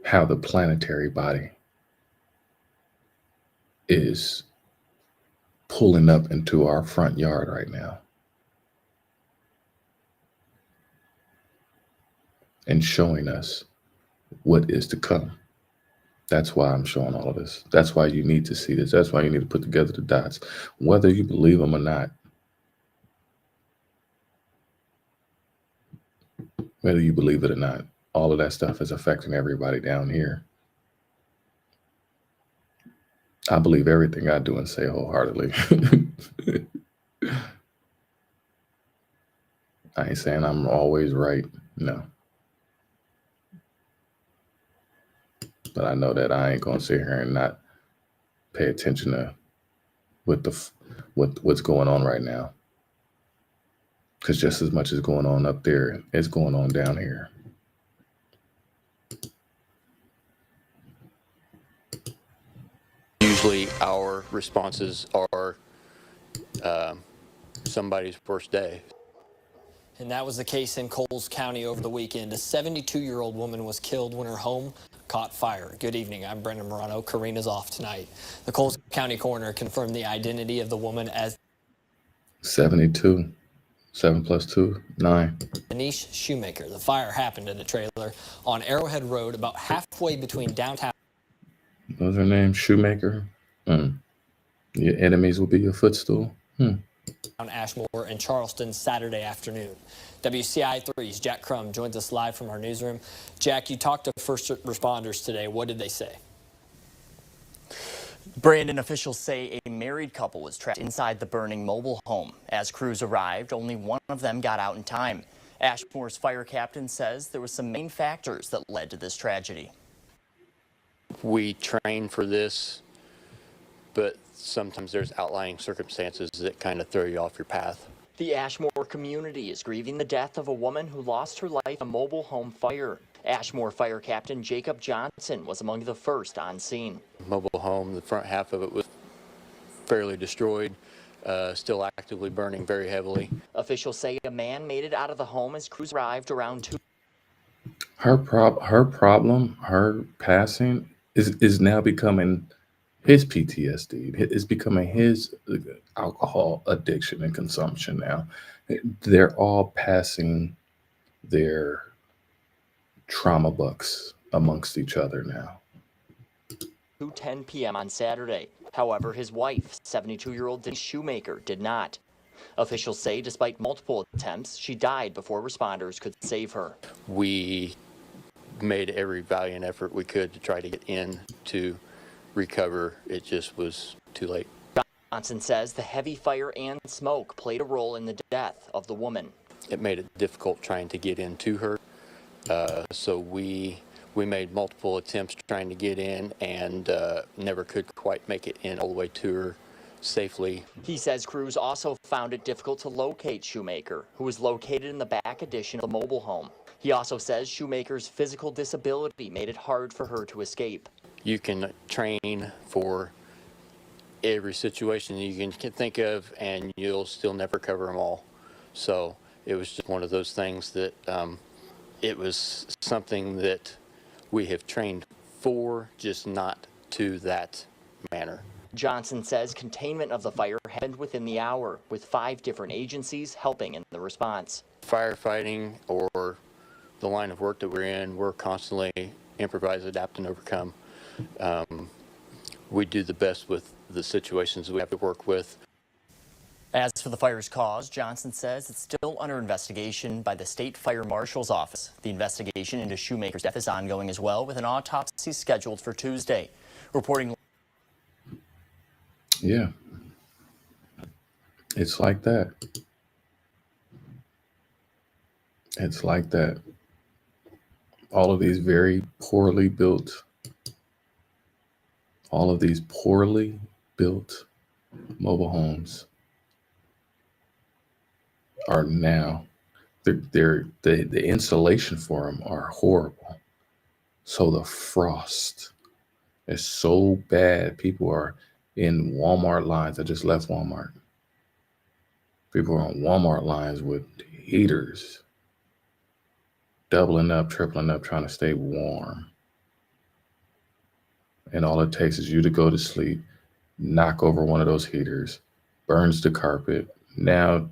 how the planetary body is pulling up into our front yard right now. And showing us what is to come. That's why I'm showing all of this. That's why you need to see this. That's why you need to put together the dots, whether you believe them or not. Whether you believe it or not, all of that stuff is affecting everybody down here. I believe everything I do and say wholeheartedly. I ain't saying I'm always right, no. But I know that I ain't gonna sit here and not pay attention to what's going on right now. Because just as much as going on up there, it's going on down here. Usually our responses are somebody's first day. And that was the case in Coles County over the weekend. A 72-year-old woman was killed when her home caught fire. Good evening. I'm Brendan Morano. Karina's off tonight. The Coles County coroner confirmed the identity of the woman as 72. 7 plus 2, 9. Denise Shoemaker. The fire happened in a trailer on Arrowhead Road about halfway between downtown. What was her name? Shoemaker? Your enemies will be your footstool? Ashmore and Charleston Saturday afternoon. WCI 3's Jack Crum joins us live from our newsroom. Jack, you talked to first responders today. What did they say? Brandon, officials say a married couple was trapped inside the burning mobile home. As crews arrived, only one of them got out in time. Ashmore's fire captain says there were some main factors that led to this tragedy. We train for this, but sometimes there's outlying circumstances that kind of throw you off your path. The Ashmore community is grieving the death of a woman who lost her life in a mobile home fire. Ashmore Fire Captain Jacob Johnson was among the first on scene. Mobile home, the front half of it was fairly destroyed, still actively burning very heavily. Officials say a man made it out of the home as crews arrived around 2. Her problem, her passing is now becoming his PTSD. It's becoming his alcohol addiction and consumption now. They're all passing their trauma bucks amongst each other now. 2:10 p.m. on Saturday. However, his wife, 72-year-old Denise Shoemaker, did not. Officials say despite multiple attempts, she died before responders could save her. We made every valiant effort we could to try to get in to recover. It just was too late. Johnson says the heavy fire and smoke played a role in the death of the woman. It made it difficult trying to get into her. So we We made multiple attempts trying to get in and never could quite make it in all the way to her safely. He says crews also found it difficult to locate Shoemaker, who was located in the back addition of the mobile home. He also says Shoemaker's physical disability made it hard for her to escape. You can train for every situation you can think of, and you'll still never cover them all. So it was just one of those things that it was something that we have trained for, just not to that manner. Johnson says containment of the fire happened within the hour, with 5 different agencies helping in the response. Firefighting or the line of work that we're in, we're constantly improvise, adapt, and overcome. We do the best with the situations we have to work with. As for the fire's cause, Johnson says it's still under investigation by the State Fire Marshal's Office. The investigation into Shoemaker's death is ongoing as well, with an autopsy scheduled for Tuesday. Reporting. Yeah. It's like that. It's like that. All of these very poorly built, mobile homes are now, the insulation for them are horrible. So the frost is so bad. People are in Walmart lines. I just left Walmart. People are on Walmart lines with heaters, doubling up, tripling up, trying to stay warm. And all it takes is you to go to sleep, knock over one of those heaters, burns the carpet. Now,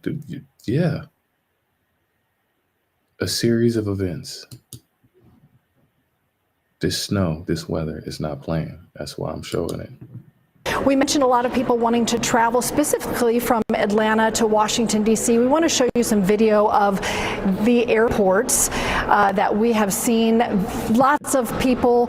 yeah, a series of events. This snow, this weather is not playing. That's why I'm showing it. We mentioned a lot of people wanting to travel specifically from Atlanta to Washington, D.C. We want to show you some video of the airports that we have seen. Lots of people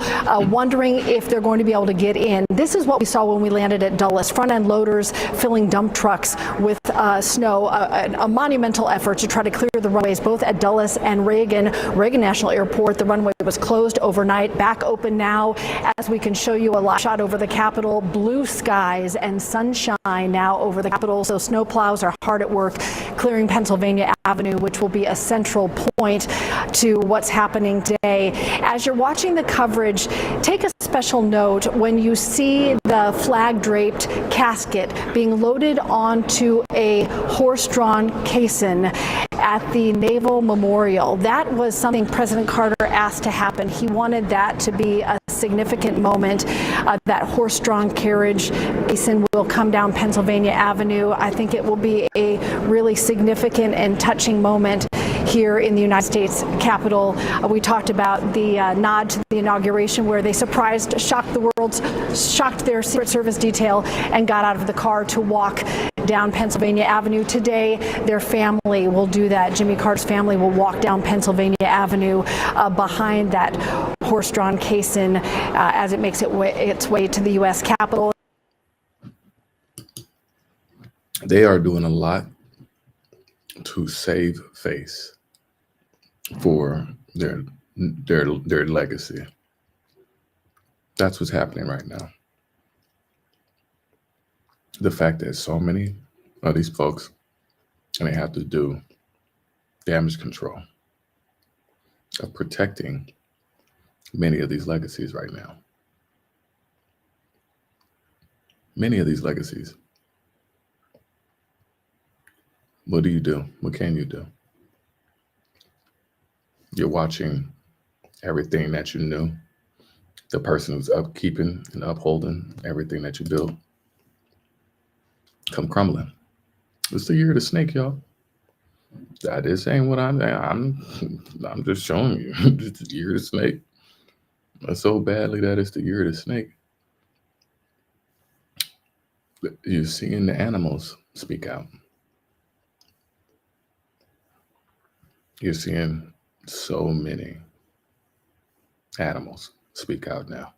wondering if they're going to be able to get in. This is what we saw when we landed at Dulles. Front-end loaders filling dump trucks with snow, a monumental effort to try to clear the runways both at Dulles and Reagan National Airport. The runway was closed overnight, back open now, as we can show you a live shot over the Capitol. Blue skies and sunshine now over the Capitol, so snowplows are hard at work clearing Pennsylvania Avenue, which will be a central point to what's happening today. As you're watching the coverage, take a special note when you see the flag-draped casket being loaded onto a horse-drawn caisson at the Naval Memorial. That was something President Carter asked to happen. He wanted that to be a significant moment. That horse-drawn carriage caisson will come down Pennsylvania Avenue. I think it will be a really significant and touching moment here in the United States Capitol. We talked about the nod to the inauguration, where they shocked their Secret Service detail and got out of the car to walk down Pennsylvania Avenue. Today, their family will do that. Jimmy Carter's family will walk down Pennsylvania Avenue behind that horse-drawn caisson as it makes its way to the U.S. Capitol. They are doing a lot to save face for their legacy. That's what's happening right now. The fact that so many of these folks, and they have to do damage control of protecting many of these legacies right now. Many of these legacies. What do you do? What can you do? You're watching everything that you knew, the person who's upkeeping and upholding everything that you built, come crumbling. It's the year of the snake, y'all. That is saying what I'm just showing you. It's the year of the snake. So badly that it's the year of the snake. You're seeing the animals speak out. You're seeing so many animals speak out now.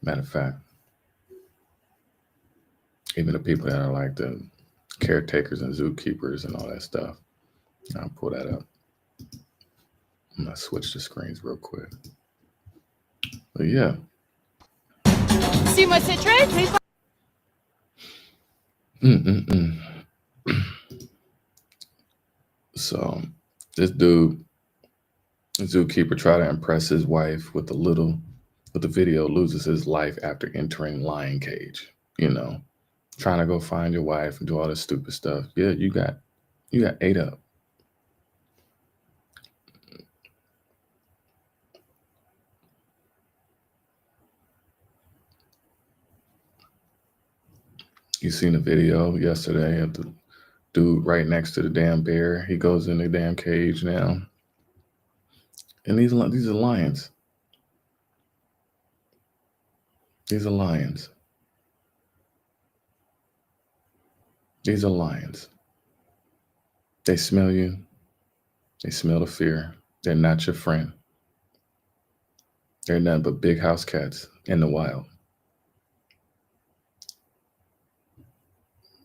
Matter of fact, even the people that are like the caretakers and zookeepers and all that stuff. I'll pull that up. I'm gonna switch the screens real quick. But yeah. Suis-moi citrus, please. So this zookeeper tried to impress his wife with the video, loses his life after entering lion cage. You know, trying to go find your wife and do all this stupid stuff. Yeah, you got ate up. You seen the video yesterday of the dude right next to the damn bear. He goes in the damn cage now. And these are lions. These are lions. These are lions. They smell you. They smell the fear. They're not your friend. They're nothing but big house cats in the wild.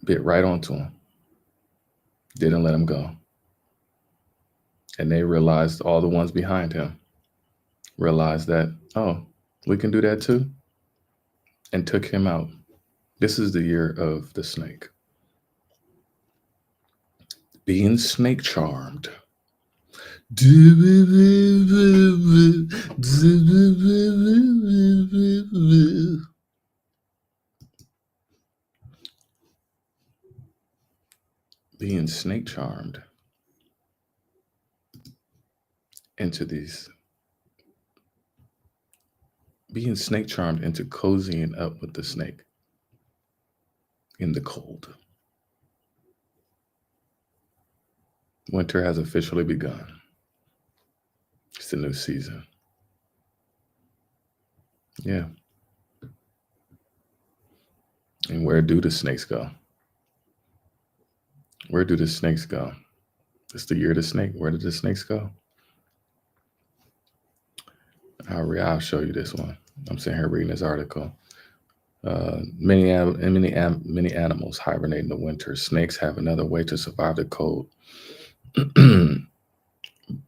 Bit right onto him. Didn't let him go. And they realized, all the ones behind him realized that, oh, we can do that too. And took him out. This is the year of the snake. Being snake charmed. Being snake charmed into cozying up with the snake in the cold. Winter has officially begun. It's a new season. Yeah. And where do the snakes go? Where do the snakes go? It's the year of the snake. Where did the snakes go? I'll show you this one. I'm sitting here reading this article. Many animals hibernate in the winter. Snakes have another way to survive the cold.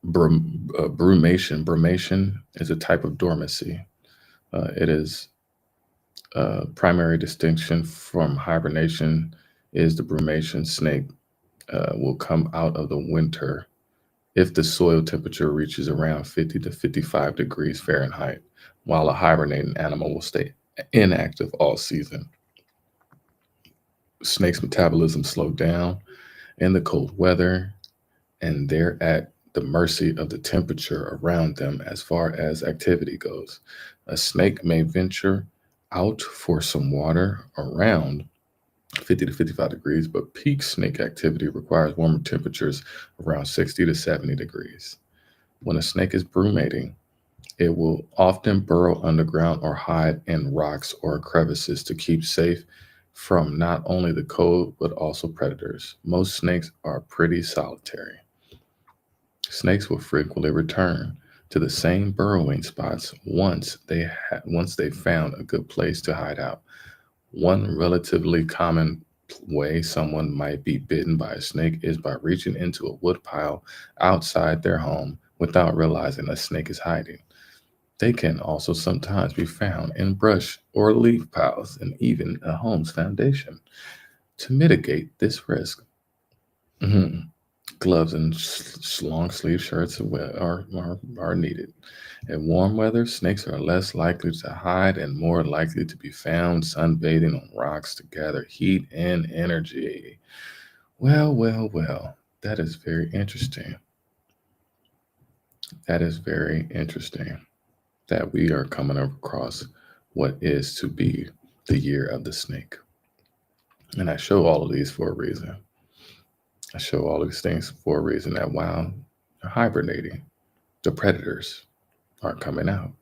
Brumation. Brumation is a type of dormancy. It is primary distinction from hibernation is the brumation. Snake will come out of the winter if the soil temperature reaches around 50 to 55 degrees Fahrenheit, while a hibernating animal will stay inactive all season. Snakes' metabolism slow down in the cold weather, and they're at the mercy of the temperature around them as far as activity goes. A snake may venture out for some water around 50 to 55 degrees, but peak snake activity requires warmer temperatures around 60 to 70 degrees. When a snake is brumating, it will often burrow underground or hide in rocks or crevices to keep safe from not only the cold, but also predators. Most snakes are pretty solitary. Snakes will frequently return to the same burrowing spots once they've found a good place to hide out. One relatively common way someone might be bitten by a snake is by reaching into a woodpile outside their home without realizing a snake is hiding. They can also sometimes be found in brush or leaf piles and even a home's foundation. To mitigate this risk, gloves and long sleeve shirts are needed. In warm weather, snakes are less likely to hide and more likely to be found sunbathing on rocks to gather heat and energy. Well, that is very interesting. That is very interesting that we are coming across what is to be the year of the snake. And I show all of these for a reason. I show all these things for a reason, that while they're hibernating, the predators aren't coming out.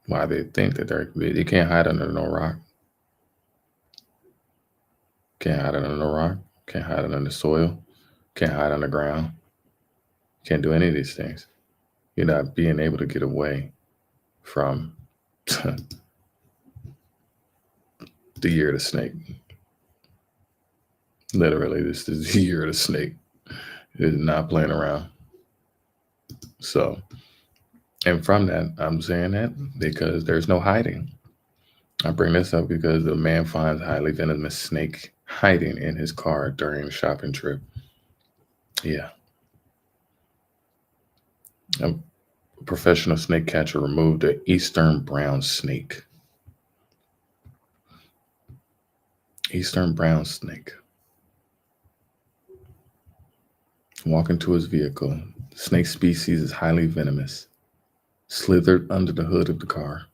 Why they think that they can't hide under no rock. Can't hide under no rock. Can't hide under the soil. Can't hide underground. Can't do any of these things. You're not being able to get away from the year of the snake. Literally, this is the year of the snake. It is not playing around. So, and from that, I'm saying that because there's no hiding. I bring this up because a man finds highly venomous snake hiding in his car during a shopping trip. Yeah. A professional snake catcher removed an eastern brown snake. Eastern brown snake. Walking to his vehicle. The snake species is highly venomous. Slithered under the hood of the car.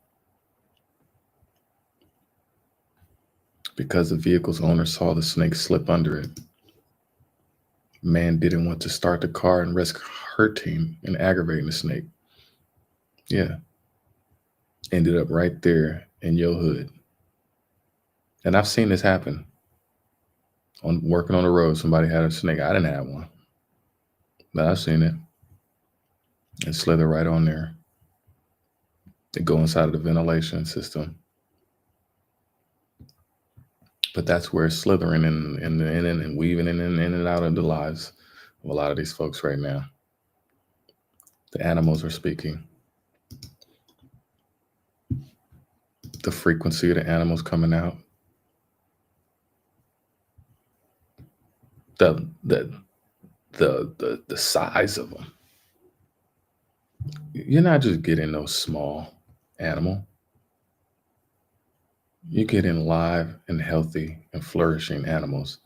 Because the vehicle's owner saw the snake slip under it, man didn't want to start the car and risk hurting and aggravating the snake. Yeah. Ended up right there in your hood. And I've seen this happen. On working on the road, somebody had a snake. I didn't have one. But I've seen it. And slither right on there. They go inside of the ventilation system. But that's where it's slithering in and weaving in and out of the lives of a lot of these folks right now. The animals are speaking. The frequency of the animals coming out. The size of them. You're not just getting no small animal. You're getting live and healthy and flourishing animals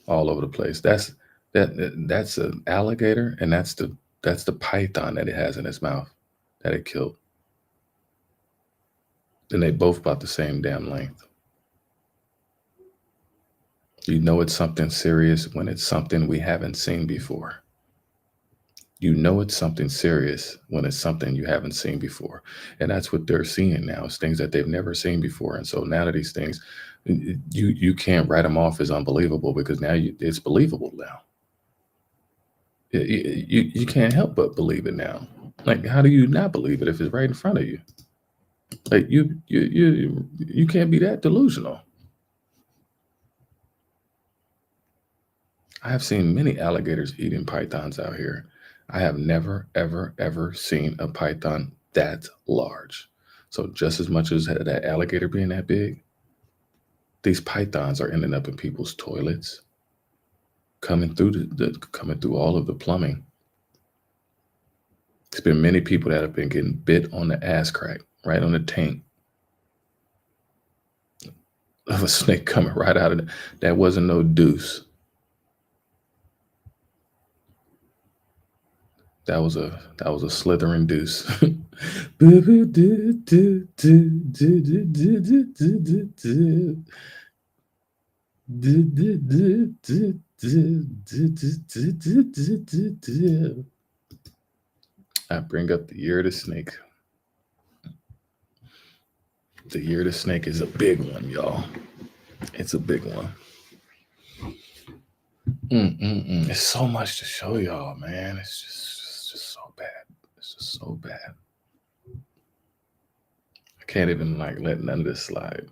all over the place. That's an alligator, and that's the python that it has in its mouth that it killed. And they both about the same damn length. You know it's something serious when it's something we haven't seen before. You know it's something serious when it's something you haven't seen before. And that's what they're seeing now. It's things that they've never seen before. And so now that these things, you can't write them off as unbelievable because now it's believable now. You can't help but believe it now. Like, how do you not believe it if it's right in front of you? Like, you can't be that delusional. I have seen many alligators eating pythons out here. I have never, ever, ever seen a python that large. So just as much as that alligator being that big, these pythons are ending up in people's toilets, coming through coming through all of the plumbing. There's been many people that have been getting bit on the ass crack, right on the taint of a snake coming right out of it. That wasn't no deuce. That was a slithering deuce. I bring up the year of the snake. The year of the snake is a big one, y'all. It's a big one. It's so much to show y'all, man. It's just so bad. It's just so bad. I can't even let none of this slide.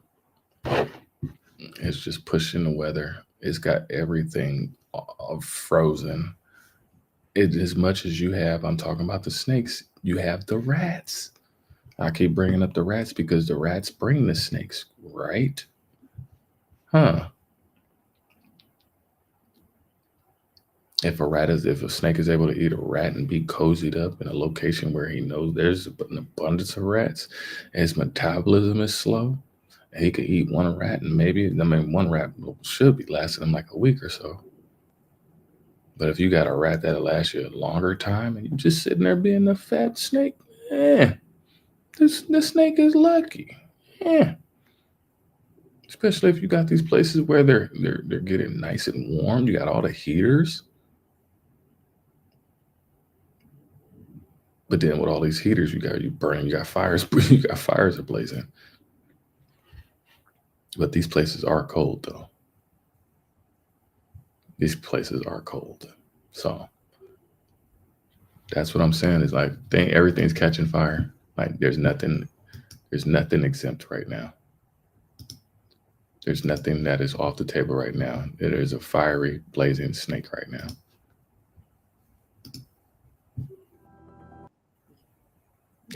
It's just pushing the weather. It's got everything frozen. As much as you have, I'm talking about the snakes, you have the rats. I keep bringing up the rats because the rats bring the snakes, right? Huh. If a snake is able to eat a rat and be cozied up in a location where he knows there's an abundance of rats, and his metabolism is slow, and he could eat one rat and one rat should be lasting him like a week or so. But if you got a rat that'll last you a longer time and you're just sitting there being a fat snake, this snake is lucky. Yeah. Especially if you got these places where they're getting nice and warm. You got all the heaters. But then with all these heaters, you got fires, you got fires ablazing. But these places are cold though. These places are cold. So that's what I'm saying is everything's catching fire. Like there's nothing exempt right now. There's nothing that is off the table right now. It is a fiery, blazing snake right now.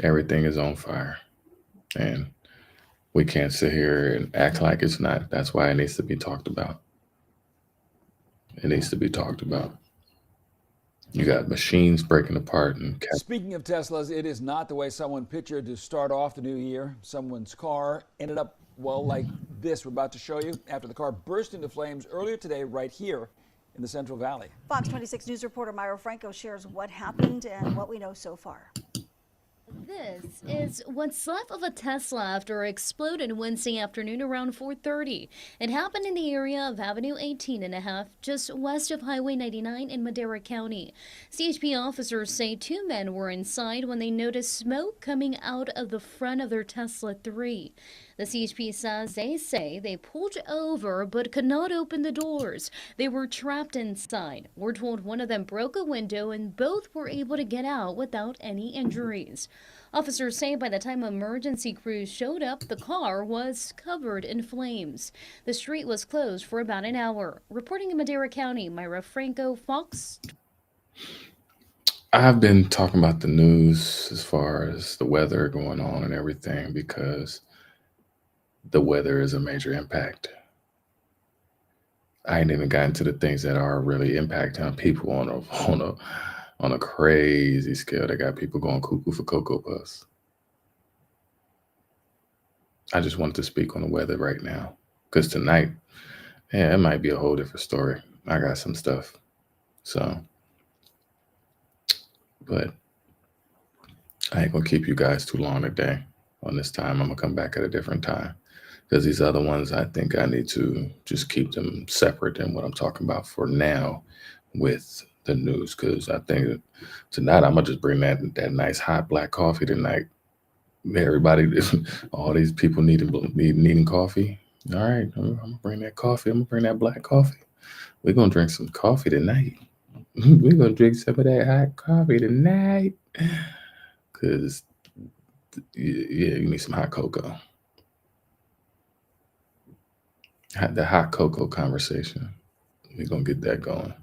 Everything is on fire. And we can't sit here and act like it's not. That's why it needs to be talked about. It needs to be talked about. You got machines breaking apart and Speaking of Teslas, it is not the way someone pictured to start off the new year. Someone's car ended up, well, like this we're about to show you, after the car burst into flames earlier today right here in the Central Valley. Fox 26 News reporter Myra Franco shares what happened and what we know so far. This is what's left of a Tesla after it exploded Wednesday afternoon around 4:30. It happened in the area of Avenue 18.5, just west of Highway 99 in Madera County. CHP officers say two men were inside when they noticed smoke coming out of the front of their Tesla 3. The CHP says they pulled over but could not open the doors. They were trapped inside. We're told one of them broke a window and both were able to get out without any injuries. Officers say by the time emergency crews showed up, the car was covered in flames. The street was closed for about an hour. Reporting in Madera County, Myra Franco, Fox. I've been talking about the news as far as the weather going on and everything because the weather is a major impact. I ain't even gotten to the things that are really impacting people on a crazy scale. They got people going cuckoo for Cocoa Puffs. I just wanted to speak on the weather right now because tonight, it might be a whole different story. I got some stuff. But I ain't gonna keep you guys too long today on this time. I'm gonna come back at a different time because these other ones, I think I need to just keep them separate than what I'm talking about for now with the news. Because I think tonight I'm gonna just bring that nice hot black coffee tonight. Everybody, all these people needing coffee. All right, I'm gonna bring that coffee. I'm gonna bring that black coffee. We're gonna drink some coffee tonight. We're gonna drink some of that hot coffee tonight. Cause you need some hot cocoa. The hot cocoa conversation. We're gonna get that going.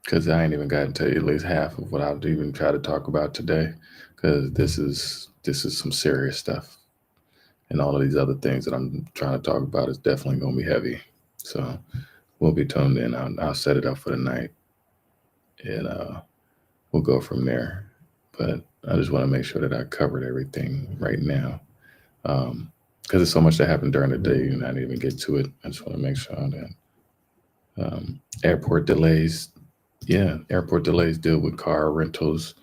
Cause I ain't even gotten to at least half of what I'll even try to talk about today. Cause this is some serious stuff. And all of these other things that I'm trying to talk about is definitely gonna be heavy. So we'll be tuned in. I'll set it up for the night. And we'll go from there. But I just want to make sure that I covered everything right now. Because there's so much that happened during the day and I didn't even get to it. I just want to make sure that airport delays. Yeah, airport delays deal with car rentals.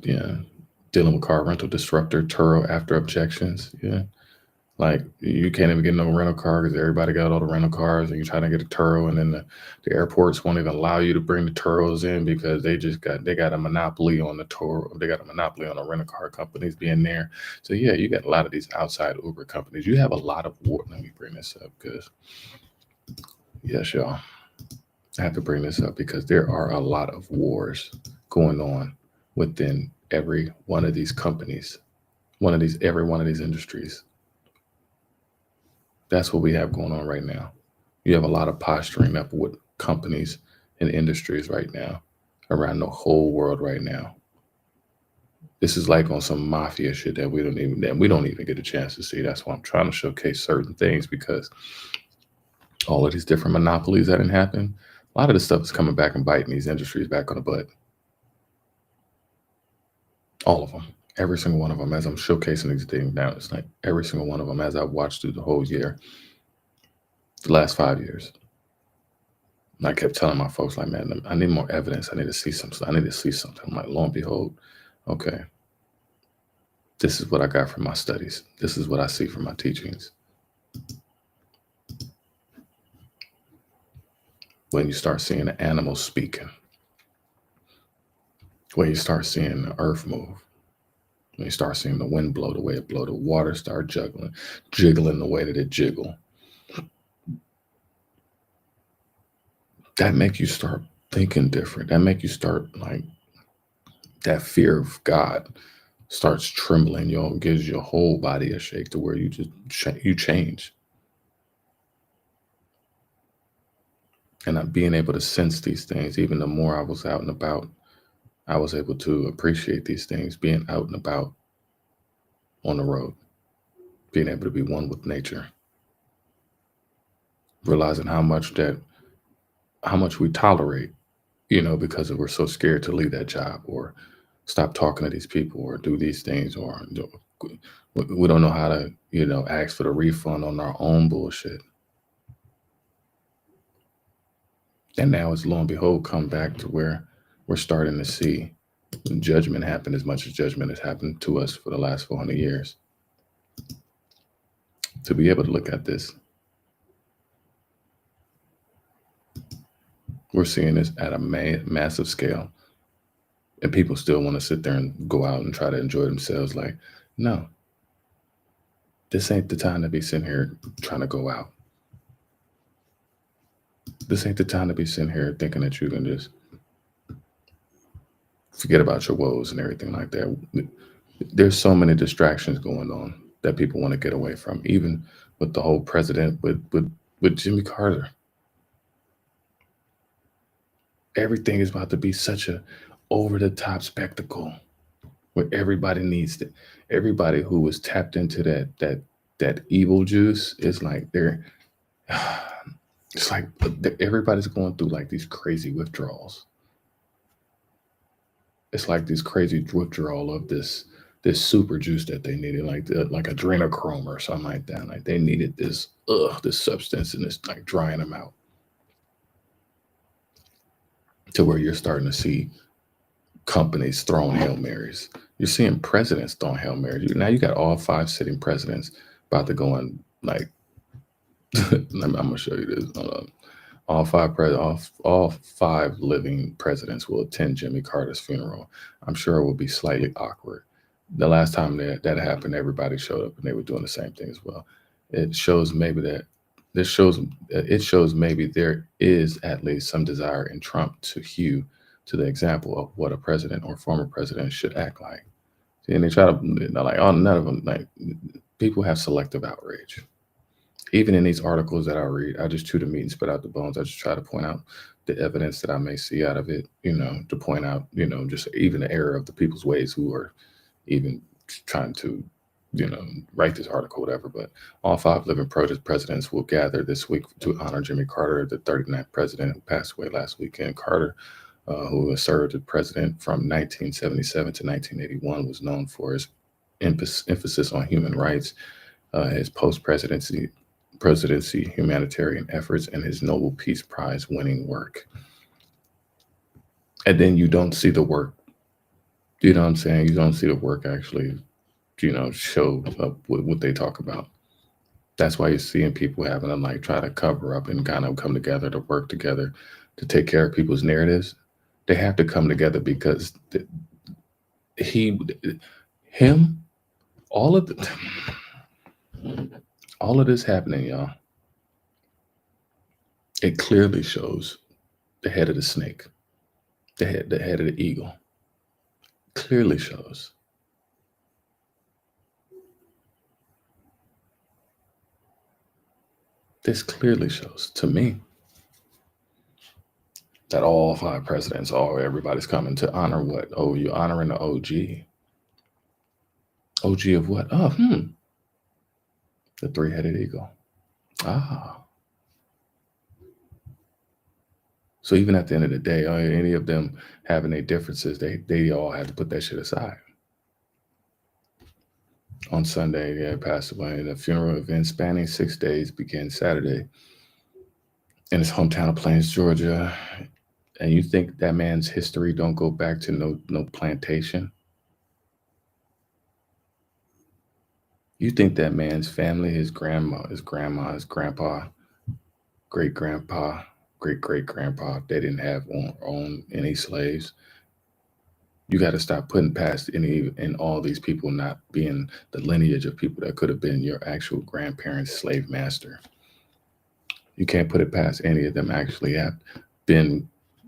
Dealing with car rental disruptor, Turo after objections. Yeah. Like you can't even get no rental car because everybody got all the rental cars and you're trying to get a Turo and then the airports won't even allow you to bring the Turos in because they got a monopoly on the Turo. They got a monopoly on the rental car companies being there. So yeah, you got a lot of these outside Uber companies. You have a lot of war. Let me bring this up because yes, y'all. I have to bring this up because there are a lot of wars going on within every one of these companies, every one of these industries. That's what we have going on right now. You have a lot of posturing up with companies and industries right now around the whole world right now. This is like on some mafia shit that we don't even get a chance to see. That's why I'm trying to showcase certain things because all of these different monopolies that didn't happen, a lot of this stuff is coming back and biting these industries back on the butt. All of them. Every single one of them, as I'm showcasing these things now, it's like every single one of them as I've watched through the whole year, the last 5 years. And I kept telling my folks, like, man, I need more evidence. I need to see something. I'm like, lo and behold, okay, this is what I got from my studies. This is what I see from my teachings. When you start seeing the animals speaking, when you start seeing the earth move, when you start seeing the wind blow the way it blow, the water start jiggling the way that it jiggle. That make you start thinking different. That make you start like that fear of God starts trembling. Gives your whole body a shake to where you just you change. And I'm being able to sense these things. Even the more I was out and about, I was able to appreciate these things, being out and about on the road, being able to be one with nature, realizing how much we tolerate, because we're so scared to leave that job or stop talking to these people or do these things, or we don't know how to, ask for the refund on our own bullshit. And now it's lo and behold come back to where we're starting to see judgment happen as much as judgment has happened to us for the last 400 years. To be able to look at this, we're seeing this at a massive scale, and people still want to sit there and go out and try to enjoy themselves. Like, no, this ain't the time to be sitting here trying to go out. This ain't the time to be sitting here thinking that you can just forget about your woes and everything like that. There's so many distractions going on that people want to get away from, even with the whole president, with Jimmy Carter. Everything is about to be such a over-the-top spectacle where everybody needs it. Everybody who was tapped into that evil juice is like it's like everybody's going through like these crazy withdrawals. It's like this crazy withdrawal of this super juice that they needed, like adrenochrome or something like that. Like they needed this substance, and it's like drying them out. To where you're starting to see companies throwing Hail Marys. You're seeing presidents throwing Hail Marys. Now you got all 5 sitting presidents about to go on, like, I'm going to show you this. All five living presidents will attend Jimmy Carter's funeral. I'm sure it will be slightly awkward. The last time that happened, everybody showed up and they were doing the same thing as well. It shows maybe there is at least some desire in Trump to hew to the example of what a president or former president should act like. See, and they try to, like, oh, none of them, like, people have selective outrage. Even in these articles that I read, I just chew the meat and spit out the bones. I just try to point out the evidence that I may see out of it, to point out, just even the error of the people's ways who are even trying to, write this article, whatever. But all 5 living presidents will gather this week to honor Jimmy Carter, the 39th president who passed away last weekend. Carter, who has served as president from 1977 to 1981, was known for his emphasis on human rights, his post-presidency humanitarian efforts, and his Nobel Peace Prize winning work. And then you don't see the work, you know what I'm saying? You don't see the work actually, show up with what they talk about. That's why you're seeing people having to like try to cover up and kind of come together to work together to take care of people's narratives. They have to come together because all of this happening, y'all, it clearly shows the head of the snake, the head of the eagle. Clearly shows. This clearly shows to me that all 5 presidents, everybody's coming to honor what? Oh, you're honoring the OG. OG of what? Oh, the 3-headed eagle. So even at the end of the day, any of them having their differences, they all had to put that shit aside. On Sunday, he passed away. The funeral event spanning 6 days began Saturday in his hometown of Plains, Georgia. And you think that man's history don't go back to no plantation? You think that man's family, his grandma, his grandpa, great-grandpa, great-great-grandpa, they didn't have own any slaves? You got to stop putting past all these people not being the lineage of people that could have been your actual grandparents' slave master. You can't put it past any of them actually have been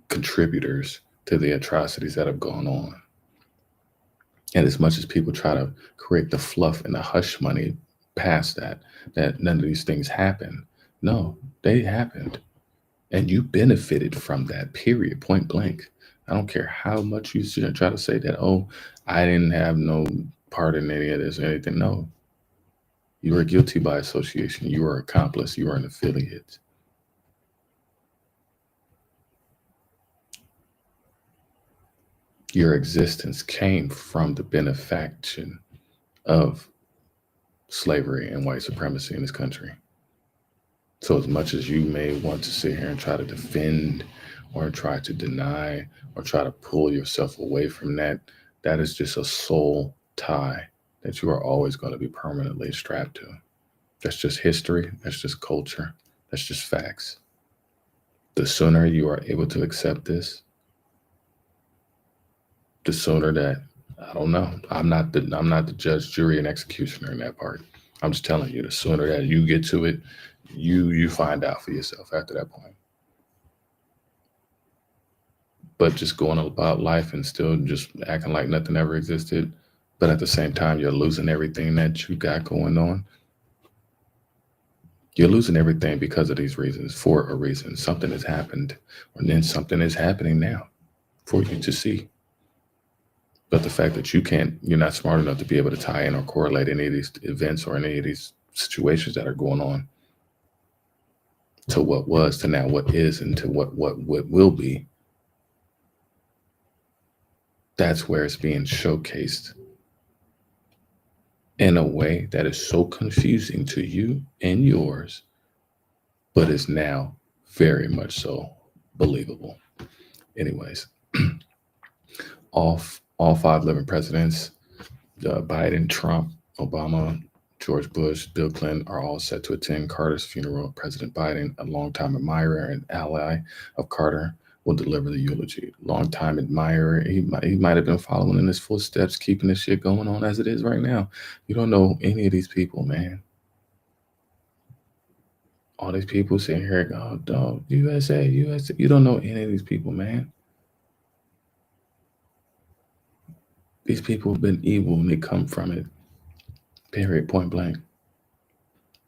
contributors to the atrocities that have gone on. And as much as people try to create the fluff and the hush money past that none of these things happen. No, they happened. And you benefited from that, period, point blank. I don't care how much you try to say that, oh, I didn't have no part in any of this or anything. No. You were guilty by association. You were an accomplice. You were an affiliate. Your existence came from the benefaction of slavery and white supremacy in this country. So as much as you may want to sit here and try to defend or try to deny or try to pull yourself away from that, that is just a soul tie that you are always going to be permanently strapped to. That's just history. That's just culture. That's just facts. The sooner you are able to accept this, the sooner that, I don't know, I'm not the judge, jury, and executioner in that part. I'm just telling you, the sooner that you get to it, you find out for yourself after that point. But just going about life and still just acting like nothing ever existed, but at the same time, you're losing everything that you got going on. You're losing everything because of these reasons, for a reason. Something has happened, and then something is happening now for you to see. But the fact that you're not smart enough to be able to tie in or correlate any of these events or any of these situations that are going on to what was, to now what is, and to what will be, that's where it's being showcased in a way that is so confusing to you and yours, but is now very much so believable. Anyways, all five living presidents, Biden, Trump, Obama, George Bush, Bill Clinton, are all set to attend Carter's funeral. President Biden, a longtime admirer and ally of Carter, will deliver the eulogy. Longtime admirer, he might have been following in his footsteps, keeping this shit going on as it is right now. You don't know any of these people, man. All these people sitting here, oh, dog, USA, USA. You don't know any of these people, man. These people have been evil and they come from it. Period, point blank.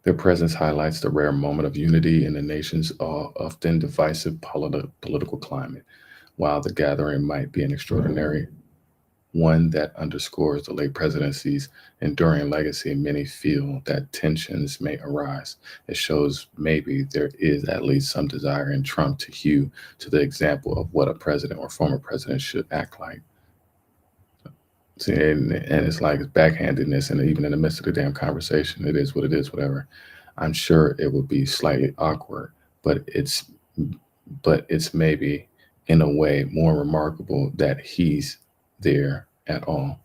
Their presence highlights the rare moment of unity in the nation's often divisive political climate. While the gathering might be an extraordinary one that underscores the late presidency's enduring legacy, many feel that tensions may arise. It shows maybe there is at least some desire in Trump to hew to the example of what a president or former president should act like. See, and it's like it's backhandedness, and even in the midst of the damn conversation, it is what it is, whatever. I'm sure it would be slightly awkward, but it's maybe in a way more remarkable that he's there at all.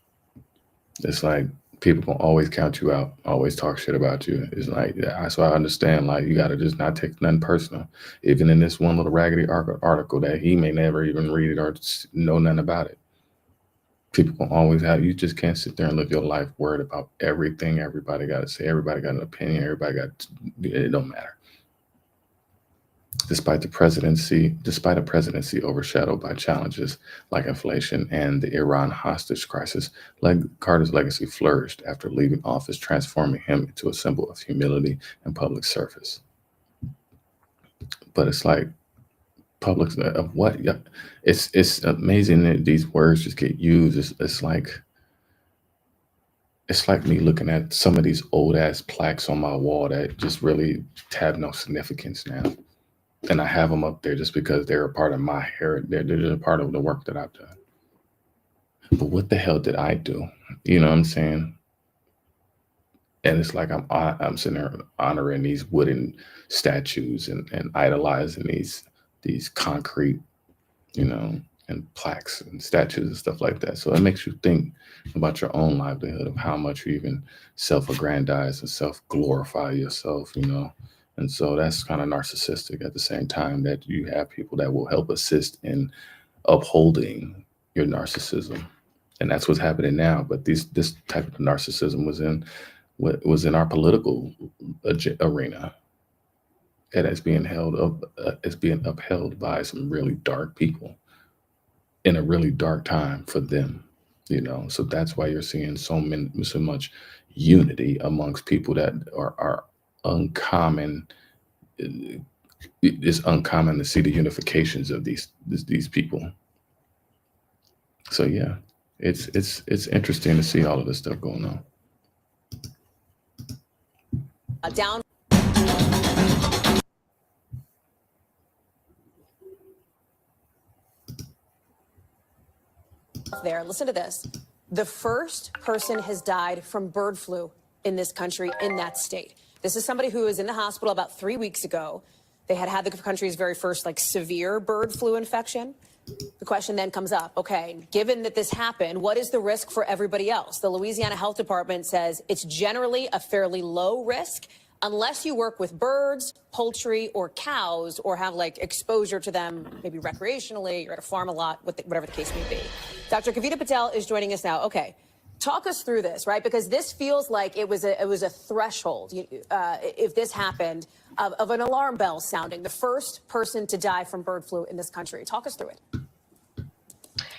It's like people can always count you out, always talk shit about you. It's like, so I understand, like, you got to just not take nothing personal. Even in this one little raggedy article that he may never even read it or know nothing about it. People can always you just can't sit there and live your life worried about everything everybody got to say. Everybody got an opinion. It don't matter. Despite a presidency overshadowed by challenges like inflation and the Iran hostage crisis, Carter's legacy flourished after leaving office, transforming him into a symbol of humility and public service. But it's like, public of what? Yeah, it's amazing that these words just get used. It's like me looking at some of these old ass plaques on my wall that just really have no significance now, and I have them up there just because they're a part of my heritage. They're just a part of the work that I've done. But what the hell did I do? You know what I'm saying? And it's like I'm sitting there honoring these wooden statues and idolizing these concrete, and plaques and statues and stuff like that. So it makes you think about your own livelihood, of how much you even self-aggrandize and self-glorify yourself, And so that's kind of narcissistic at the same time that you have people that will help assist in upholding your narcissism. And that's what's happening now. But this type of narcissism was in our political arena. And it's being upheld by some really dark people in a really dark time for them, So that's why you're seeing so much unity amongst people that are uncommon it's uncommon to see the unifications of these people. So yeah, it's interesting to see all of this stuff going on. Down there. Listen to this. The first person has died from bird flu in this country, in that state. This is somebody who was in the hospital about 3 weeks ago. They had the country's very first severe bird flu infection. The question then comes up, okay, given that this happened, what is the risk for everybody else? The Louisiana Health Department says it's generally a fairly low risk unless you work with birds, poultry, or cows, or have exposure to them, maybe recreationally, you're at a farm a lot, whatever the case may be. Dr. Kavita Patel is joining us now. Okay, talk us through this, right? Because this feels like it was a threshold, if this happened, of an alarm bell sounding. The first person to die from bird flu in this country. Talk us through it.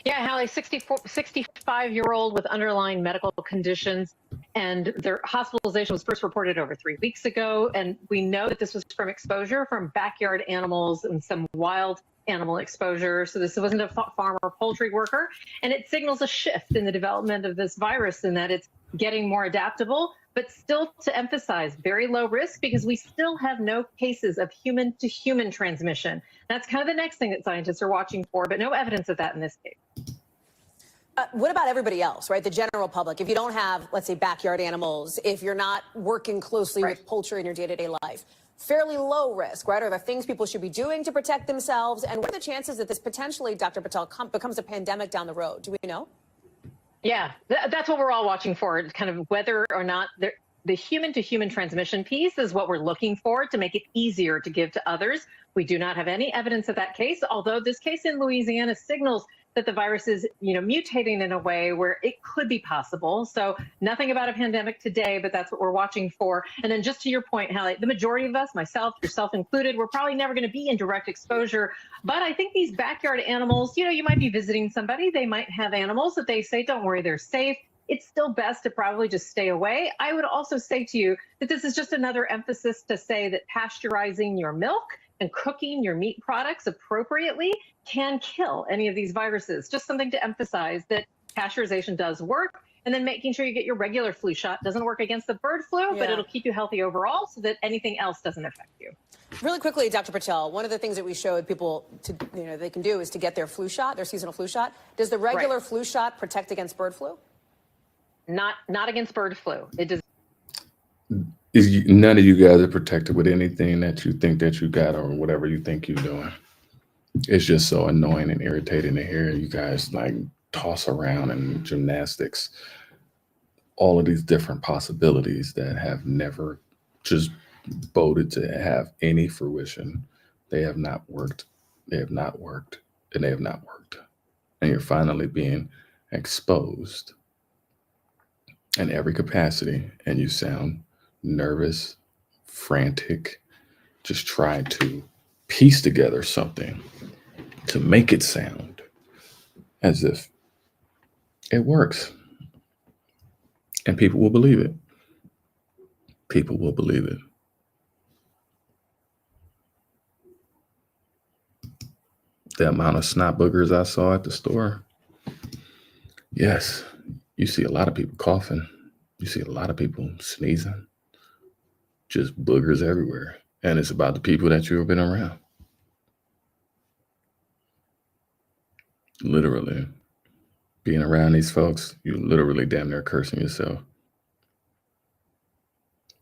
Yeah, Hallie, 65-year-old with underlying medical conditions, and their hospitalization was first reported over 3 weeks ago. And we know that this was from exposure from backyard animals and some wild animal exposure. So this wasn't a farm or poultry worker. And it signals a shift in the development of this virus in that it's getting more adaptable, but still, to emphasize, very low risk because we still have no cases of human-to-human transmission. That's kind of the next thing that scientists are watching for, but no evidence of that in this case. What about everybody else, right? The general public. If you don't have, let's say, backyard animals, if you're not working closely with poultry in your day-to-day life, fairly low risk, right? Are there things people should be doing to protect themselves? And what are the chances that this potentially, Dr. Patel, becomes a pandemic down the road? Do we know? Yeah, that's what we're all watching for, kind of whether or not the human-to-human transmission piece is what we're looking for to make it easier to give to others. We do not have any evidence of that case, although this case in Louisiana signals that the virus is, mutating in a way where it could be possible. So nothing about a pandemic today, but that's what we're watching for. And then just to your point, Hallie, the majority of us, myself, yourself included, we're probably never going to be in direct exposure. But I think these backyard animals, you might be visiting somebody, they might have animals that they say, don't worry, they're safe. It's still best to probably just stay away. I would also say to you that this is just another emphasis to say that pasteurizing your milk and cooking your meat products appropriately can kill any of these viruses. Just something to emphasize that pasteurization does work. And then making sure you get your regular flu shot doesn't work against the bird flu, but it'll keep you healthy overall so that anything else doesn't affect you. Really quickly, Dr. Patel, one of the things that we showed people they can do is to get their flu shot, their seasonal flu shot. Does the regular flu shot protect against bird flu? Not against bird flu. It does. None of you guys are protected with anything that you think that you got or whatever you think you're doing. It's just so annoying and irritating to hear you guys toss around in gymnastics all of these different possibilities that have never just boded to have any fruition. They have not worked. They have not worked. And they have not worked. And you're finally being exposed in every capacity, and you sound nervous, frantic, just trying to piece together something to make it sound as if it works. And people will believe it. People will believe it. The amount of snot boogers I saw at the store. Yes, you see a lot of people coughing. You see a lot of people sneezing. Just boogers everywhere. And it's about the people that you've been around. Literally. Being around these folks, you literally damn near cursing yourself.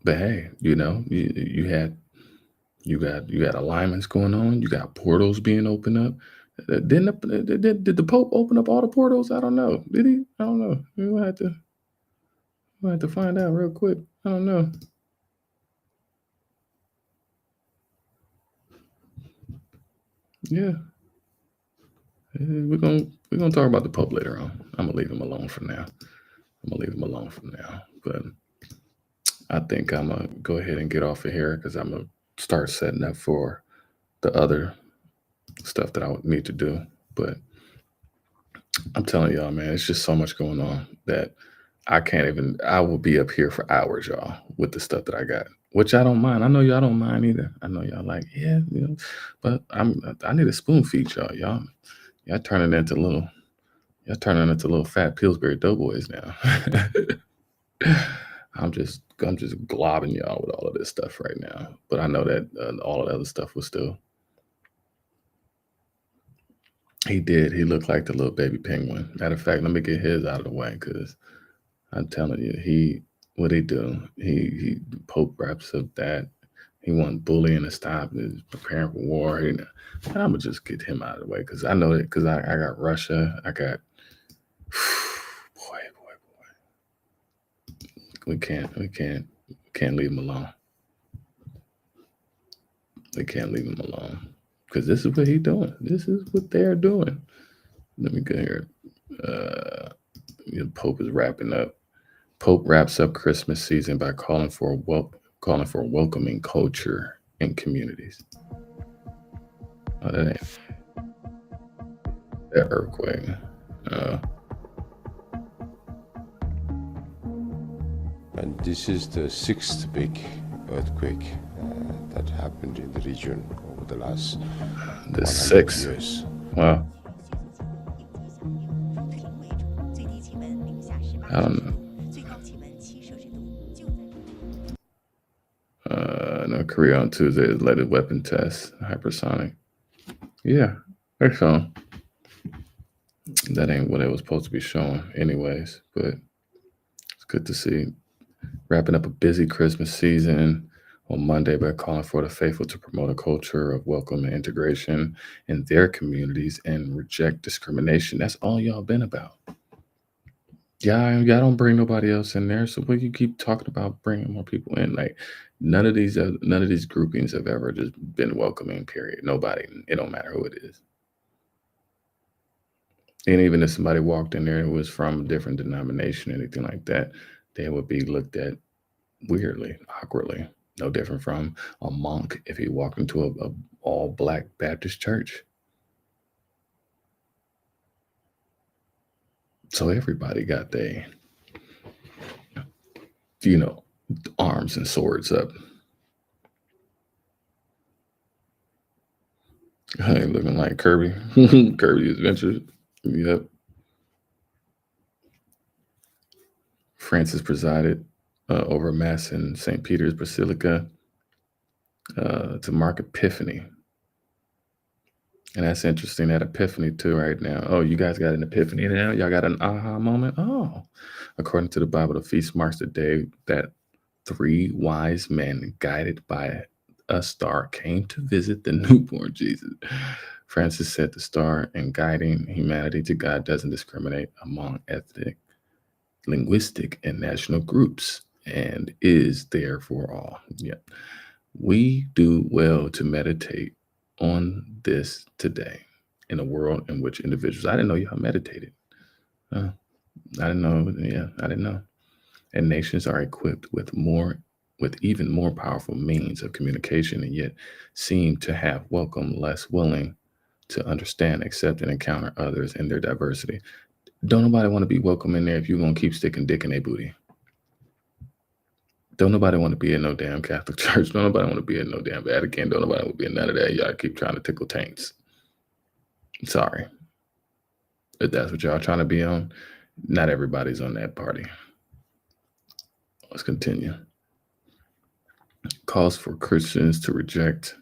But hey, you got alignments going on. You got portals being opened up. Did the Pope open up all the portals? I don't know. Did he? I don't know. We'll have to find out real quick. I don't know. Yeah. We're gonna talk about the Pope later on. I'm gonna leave him alone for now. But I think I'm gonna go ahead and get off of here because I'm gonna start setting up for the other stuff that I would need to do. But I'm telling y'all, man, it's just so much going on that I will be up here for hours, y'all, with the stuff that I got. which I don't mind. I know y'all don't mind either. I know y'all like, yeah, but I need a spoon feed y'all. Y'all turning into little fat Pillsbury Doughboys now. I'm just globbing y'all with all of this stuff right now. But I know that all of the other stuff was still. He did. He looked like the little baby penguin. Matter of fact, let me get his out of the way because I'm telling you, what he do? He Pope raps up that. He want bullying to stop. He's preparing for war. And I'm gonna just get him out of the way because I know that because I got Russia. I got boy. We can't leave him alone. We can't leave him alone because this is what he's doing. This is what they're doing. Let me go here. Pope is wrapping up. Pope wraps up Christmas season by calling for a welcoming culture in communities. Oh, that ain't that earthquake. And this is the 6th big earthquake that happened in the region over the last 100 years. Wow. I don't know. North Korea on Tuesday has led a weapon test, hypersonic. Yeah, that's so. That ain't what it was supposed to be showing, anyways. But it's good to see. Wrapping up a busy Christmas season on Monday by calling for the faithful to promote a culture of welcome and integration in their communities and reject discrimination. That's all y'all been about. Y'all don't bring nobody else in there. So what you keep talking about bringing more people in? Like none of these groupings have ever just been welcoming. Period. Nobody. It don't matter who it is. And even if somebody walked in there who was from a different denomination, anything like that, they would be looked at weirdly, awkwardly. No different from a monk if he walked into a all black Baptist church. So everybody got their, arms and swords up. Hey, looking like Kirby. Kirby Adventures. Yep. Francis presided over Mass in St. Peter's Basilica to mark Epiphany. And that's interesting, that Epiphany too right now. Oh, you guys got an Epiphany now? Y'all got an aha moment? Oh. According to the Bible, the feast marks the day that 3 wise men guided by a star came to visit the newborn Jesus. Francis said the star in guiding humanity to God doesn't discriminate among ethnic, linguistic, and national groups and is there for all. Yeah. We do well to meditate on this today in a world in which individuals, I didn't know y'all meditated. I didn't know. Yeah, I didn't know. And nations are equipped with even more powerful means of communication and yet seem to have welcome less willing to understand, accept, and encounter others in their diversity. Don't nobody want to be welcome in there if you're going to keep sticking dick in their booty. Don't nobody want to be in no damn Catholic church. Don't nobody want to be in no damn Vatican. Don't nobody want to be in none of that. Y'all keep trying to tickle taints. Sorry. If that's what y'all trying to be on, not everybody's on that party. Let's continue. Calls for Christians to reject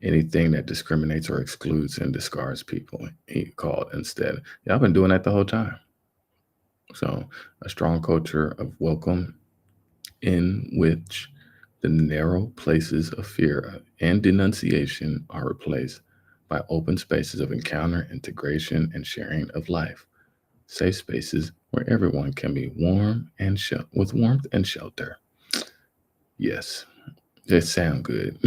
anything that discriminates or excludes and discards people. He called instead. Y'all been doing that the whole time. So a strong culture of welcome in which the narrow places of fear and denunciation are replaced by open spaces of encounter, integration, and sharing of life. Safe spaces where everyone can be warm and with warmth and shelter. Yes, they sound good.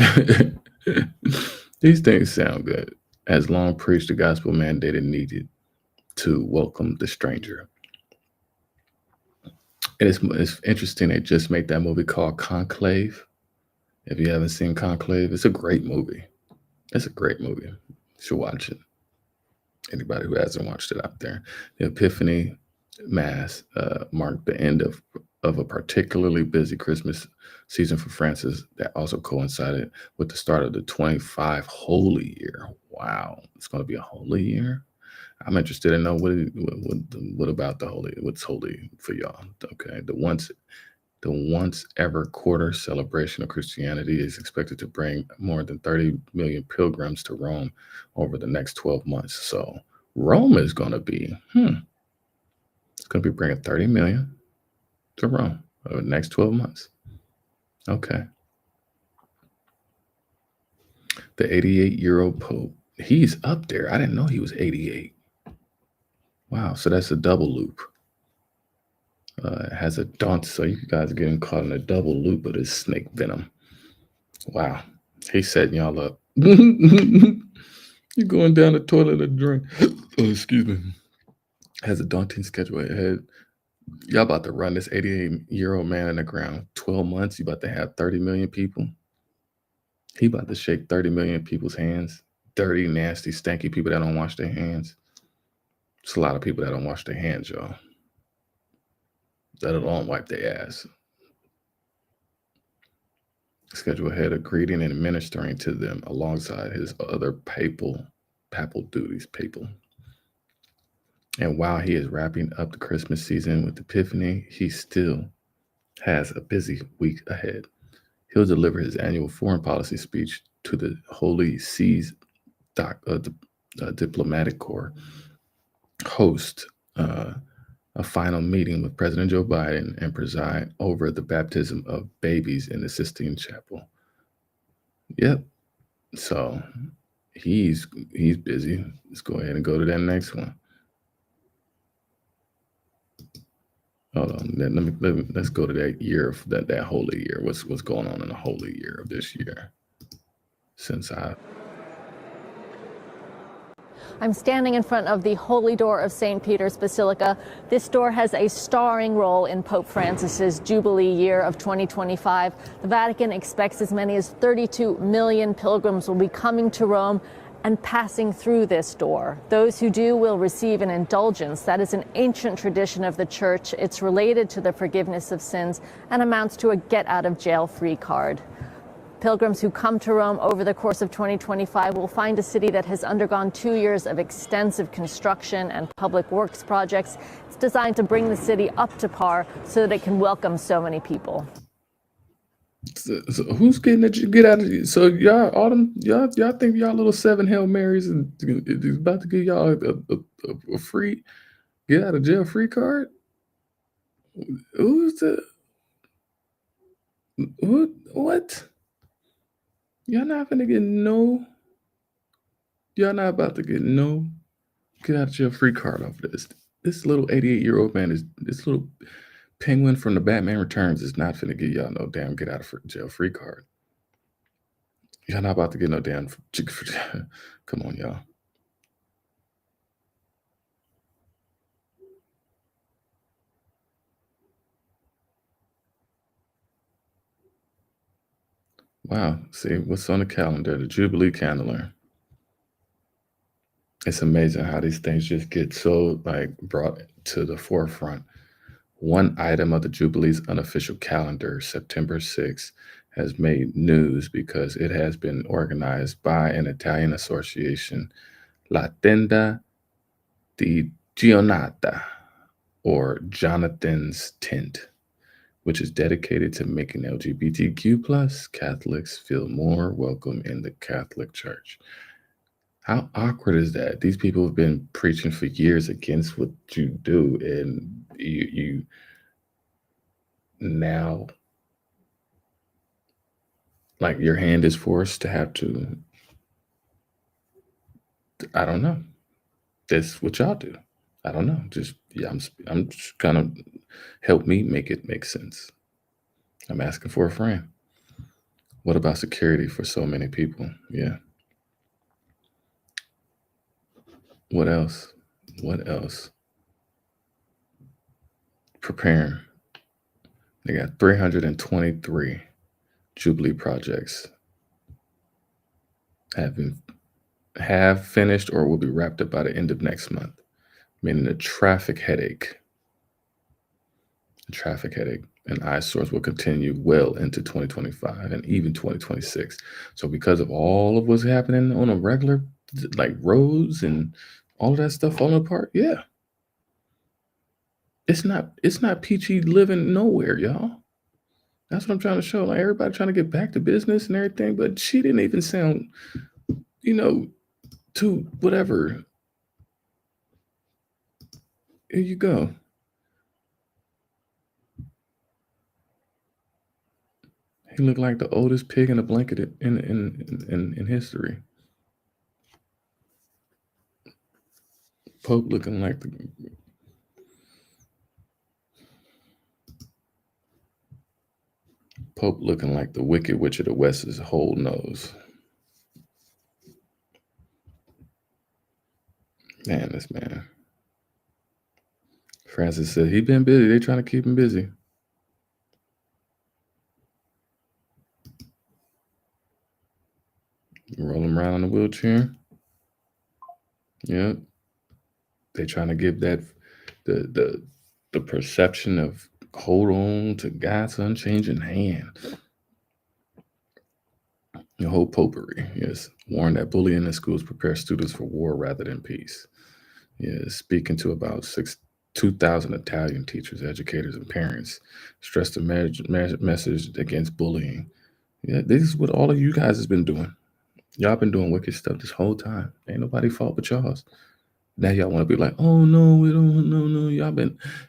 These things sound good. As long preached, the gospel mandated needed to welcome the stranger. And it's interesting. They just made that movie called Conclave. If you haven't seen Conclave, it's a great movie. It's a great movie. You should watch it. Anybody who hasn't watched it out there. The Epiphany Mass marked the end of of a particularly busy Christmas season for Francis that also coincided with the start of the 25 Holy Year. Wow, it's going to be a Holy Year? I'm interested in know what about the Holy, what's holy for y'all? Okay, the once ever quarter celebration of Christianity is expected to bring more than 30 million pilgrims to Rome over the next 12 months. So Rome is going to be, it's going to be bringing 30 million to Rome over the next 12 months. Okay. The 88-year-old Pope, he's up there. I didn't know he was 88. Wow, so that's a double loop. It has a daunt, so you guys are getting caught in a double loop of this snake venom. Wow, he's setting y'all up. You're going down the toilet and drink. Oh, excuse me. Has a daunting schedule ahead. Y'all about to run this 88-year-old man in the ground. 12 months, you about to have 30 million people. He about to shake 30 million people's hands. Dirty, nasty, stanky people that don't wash their hands. It's a lot of people that don't wash their hands, y'all. That don't wipe their ass. Schedule ahead of greeting and ministering to them alongside his other papal duties, And while he is wrapping up the Christmas season with Epiphany, he still has a busy week ahead. He'll deliver his annual foreign policy speech to the Holy See's diplomatic corps, host a final meeting with President Joe Biden, and preside over the baptism of babies in the Sistine Chapel. Yep. So he's busy. Let's go ahead and go to that next one. Hold on. Let's go to that year of that holy year. What's going on in the holy year of this year? I'm standing in front of the Holy Door of St. Peter's Basilica. This door has a starring role in Pope Francis's Jubilee year of 2025. The Vatican expects as many as 32 million pilgrims will be coming to Rome and passing through this door. Those who do will receive an indulgence. That is an ancient tradition of the Church. It's related to the forgiveness of sins and amounts to a get-out-of-jail-free card. Pilgrims who come to Rome over the course of 2025 will find a city that has undergone 2 years of extensive construction and public works projects. It's designed to bring the city up to par so that it can welcome so many people. So who's getting that? You get out of? So y'all think y'all little 7 Hail Marys and is about to give y'all a free get out of jail free card? Who's the what? Y'all not gonna get no. Y'all not about to get no get out of jail free card off of this. This little 88-year-old man is this little penguin from the Batman Returns is not finna give y'all no damn get out of jail free card. Y'all not about to get no damn. Come on, y'all. Wow. See what's on the calendar, the Jubilee calendar. It's amazing how these things just get so brought to the forefront. One item of the Jubilee's unofficial calendar, September 6th, has made news because it has been organized by an Italian association, La Tenda di Giornata, or Jonathan's Tent, which is dedicated to making LGBTQ+ Catholics feel more welcome in the Catholic Church. How awkward is that? These people have been preaching for years against what you do, and you now, your hand is forced to have to, I don't know. That's what y'all do. I don't know. I'm just kind of help me make it make sense. I'm asking for a friend. What about security for so many people? Yeah. What else? Preparing. They got 323 Jubilee projects have finished or will be wrapped up by the end of next month, meaning a traffic headache traffic headache and eyesores will continue well into 2025 and even 2026. So because of all of what's happening on a regular, like roads and all of that stuff falling apart, yeah, it's not peachy living nowhere, y'all. That's what I'm trying to show. Like everybody trying to get back to business and everything, but she didn't even sound, too whatever. Here you go. He looked like the oldest pig in a blanket in history. Pope looking like the Wicked Witch of the West's whole nose. Man, this man. Francis said he been busy. They trying to keep him busy. Roll him around in a wheelchair. Yep. They trying to give that the perception of hold on to God's unchanging hand. The whole popery. Yes. Warn that bullying in schools prepare students for war rather than peace. Yes. Speaking to about 2,000 Italian teachers, educators, and parents, stressed the message against bullying. Yeah, this is what all of you guys has been doing. Y'all been doing wicked stuff this whole time. Ain't nobody fault but y'all's. Now y'all want to be like, oh no, we don't, no.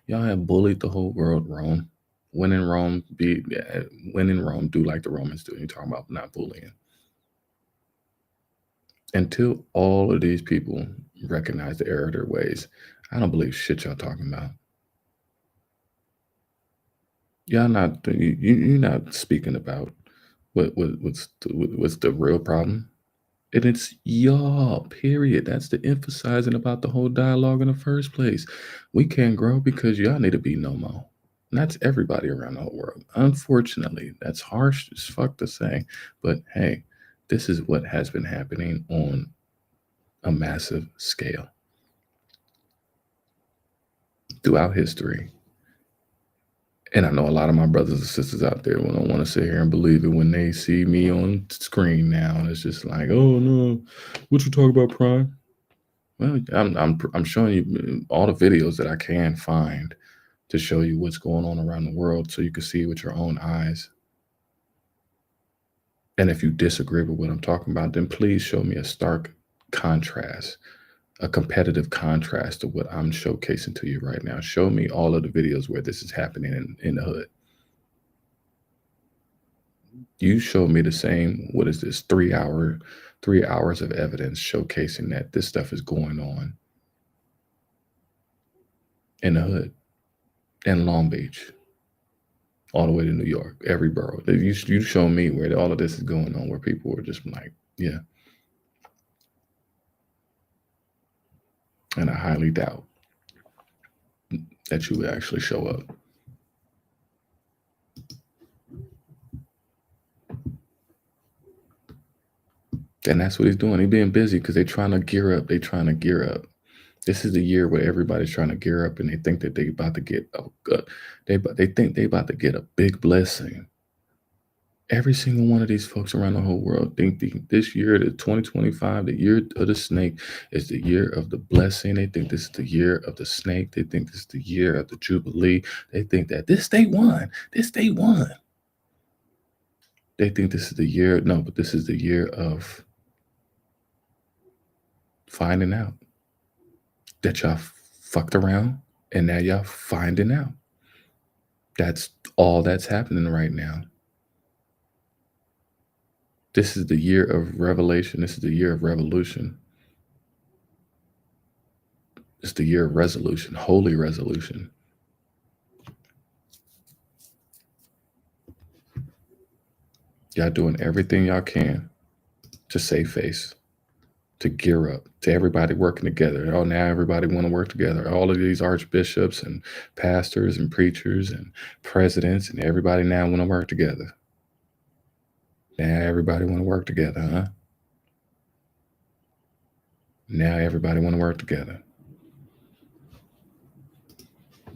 Y'all have bullied the whole world. Rome, when in Rome, do like the Romans do. You're talking about not bullying. Until all of these people recognize the error of their ways, I don't believe shit y'all talking about. Y'all not, you're not speaking about what's the real problem. And it's y'all, period. That's the emphasizing about the whole dialogue in the first place. We can't grow because y'all need to be no more. And that's everybody around the whole world. Unfortunately, that's harsh as fuck to say. But hey, this is what has been happening on a massive scale throughout history. And I know a lot of my brothers and sisters out there don't want to sit here and believe it when they see me on screen now. And it's just like, oh no, what you talk about, Prime? Well, I'm showing you all the videos that I can find to show you what's going on around the world so you can see with your own eyes. And if you disagree with what I'm talking about, then please show me a stark contrast, a competitive contrast to what I'm showcasing to you right now. Show me all of the videos where this is happening in the hood. You show me the same, what is this, 3 hours of evidence showcasing that this stuff is going on in the hood, in Long Beach, all the way to New York, every borough. You show me where all of this is going on, where people are just like, yeah. And I highly doubt that you would actually show up. And that's what he's doing. He's being busy because they're trying to gear up. This is the year where everybody's trying to gear up, and they think that they about to get they think they about to get a big blessing. Every single one of these folks around the whole world think this year, the 2025, the year of the snake, is the year of the blessing. They think this is the year of the snake. They think this is the year of the Jubilee. They think that this state won. They think this is the year. No, but this is the year of finding out that y'all fucked around, and now y'all finding out. That's all that's happening right now. This is the year of revelation. This is the year of revolution. It's the year of resolution, holy resolution. Y'all doing everything y'all can to save face, to gear up, to everybody working together. Oh, now everybody want to work together. All of these archbishops and pastors and preachers and presidents and everybody now want to work together. Now everybody want to work together, huh? Now everybody want to work together.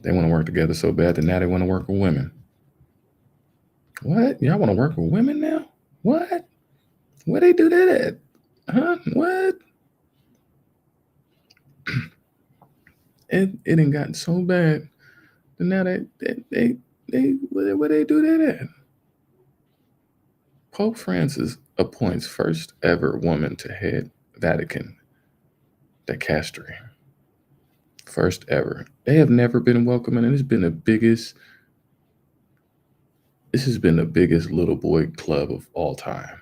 They want to work together so bad that now they want to work with women. What? Y'all want to work with women now? What? Where they do that at? Huh? What? It ain't gotten so bad that now where they do that at? Pope Francis appoints first ever woman to head Vatican dicastery. First ever. They have never been welcoming, and this has been the biggest little boy club of all time.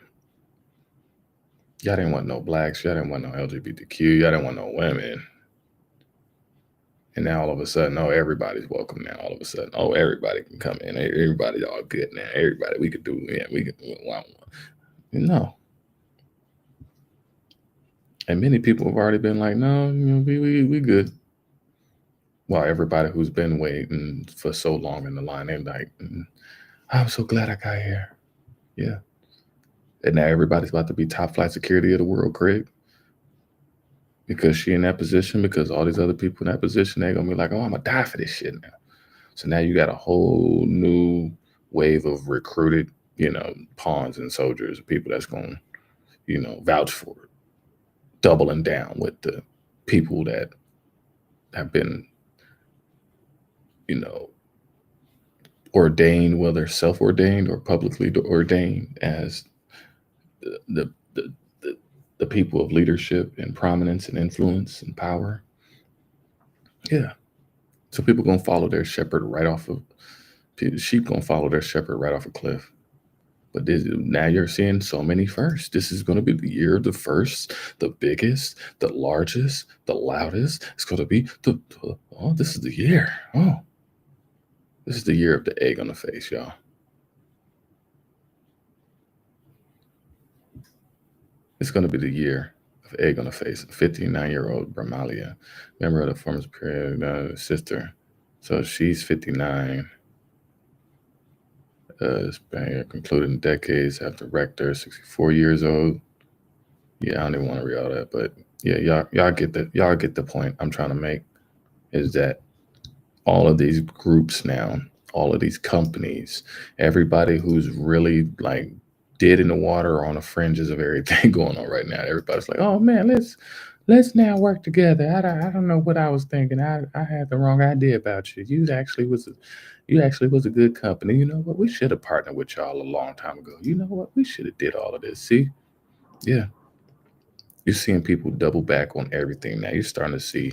Y'all didn't want no blacks, y'all didn't want no LGBTQ, y'all didn't want no women. And now all of a sudden, oh, everybody's welcome now. All of a sudden, oh, everybody can come in. Everybody's all good now. Everybody, we could do, yeah, we could, wow. No. And many people have already been like, no, we good. While everybody who's been waiting for so long in the line, they're like, I'm so glad I got here. Yeah. And now everybody's about to be top flight security of the world, Craig. Because she in that position, because all these other people in that position, they're going to be like, oh, I'm going to die for this shit now. So now you got a whole new wave of recruited, pawns and soldiers, people that's going to, vouch for it. Doubling down with the people that have been, ordained, whether self-ordained or publicly ordained as the people of leadership and prominence and influence and power. Yeah. So people going to follow their shepherd right off of, sheep going to follow their shepherd right off a cliff. But now you're seeing so many firsts. This is going to be the year of the first, the biggest, the largest, the loudest. It's going to be this is the year. Oh, this is the year of the egg on the face, y'all. It's going to be the year of egg on the face. 59-year-old Brahmalia, member of the former superior sister. So she's 59. Spaniard concluding decades after rector, 64 years old. Yeah, I don't even want to read all that, but yeah, y'all get the point I'm trying to make, is that all of these groups now, all of these companies, everybody who's really like dead in the water or on the fringes of everything going on right now, everybody's like, oh man, let's now work together. I don't know what I was thinking. I had the wrong idea about you. You actually was a good company. You know what? We should have partnered with y'all a long time ago. You know what? We should have did all of this. See? Yeah. You're seeing people double back on everything now. You're starting to see,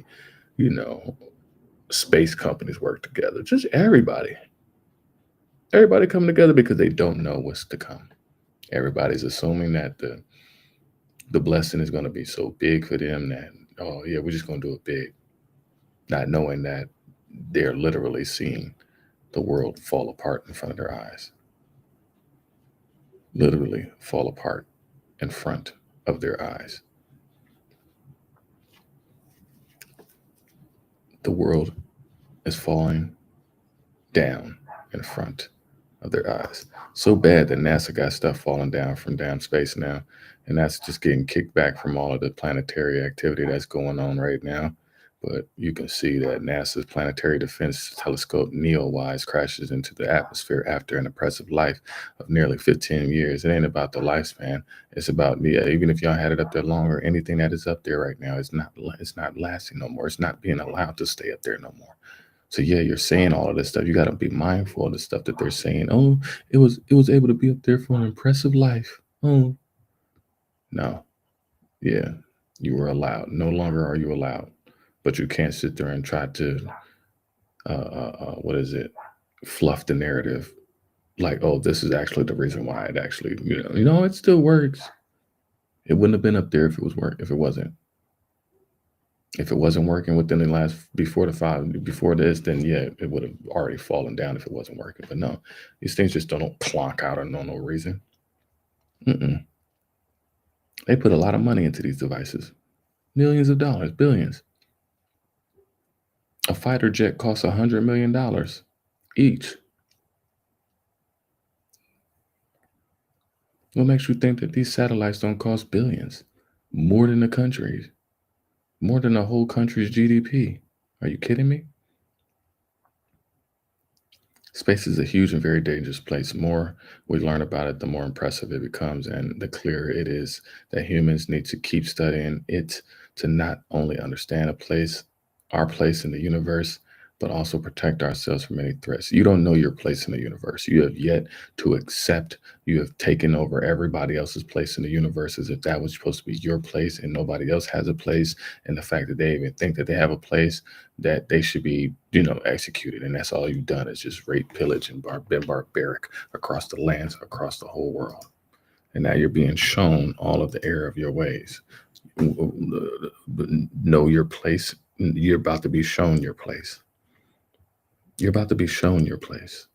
space companies work together. Just everybody. Everybody coming together because they don't know what's to come. Everybody's assuming that the blessing is going to be so big for them that, oh yeah, we're just going to do it big. Not knowing that they're literally seeing the world fall apart in front of their eyes. Literally fall apart in front of their eyes. The world is falling down in front of their eyes. So bad that NASA got stuff falling down from down space now. And that's just getting kicked back from all of the planetary activity that's going on right now. But you can see that NASA's Planetary Defense Telescope NEOWISE crashes into the atmosphere after an impressive life of nearly 15 years. It ain't about the lifespan. It's about even if y'all had it up there longer, anything that is up there right now is not lasting no more. It's not being allowed to stay up there no more. So yeah, you're saying all of this stuff. You got to be mindful of the stuff that they're saying. Oh, it was able to be up there for an impressive life. Oh, no, yeah, you were allowed. No longer are you allowed. But you can't sit there and try to, fluff the narrative. Like, oh, this is actually the reason why it actually, it still works. It wouldn't have been up there if it wasn't. If it wasn't working within the last, before this, then yeah, it would have already fallen down if it wasn't working. But no, these things just don't plonk out of no reason. They put a lot of money into these devices. Millions of dollars, billions. A fighter jet costs $100 million each. What makes you think that these satellites don't cost billions? More than the country's. More than the whole country's GDP. Are you kidding me? Space is a huge and very dangerous place. The more we learn about it, the more impressive it becomes, and the clearer it is that humans need to keep studying it to not only understand our place in the universe, but also protect ourselves from any threats. You don't know your place in the universe. You have yet to accept you have taken over everybody else's place in the universe as if that was supposed to be your place and nobody else has a place. And the fact that they even think that they have a place, that they should be, executed. And that's all you've done is just rape, pillage, and been barbaric across the lands, across the whole world. And now you're being shown all of the error of your ways. Know your place. You're about to be shown your place. You're about to be shown your place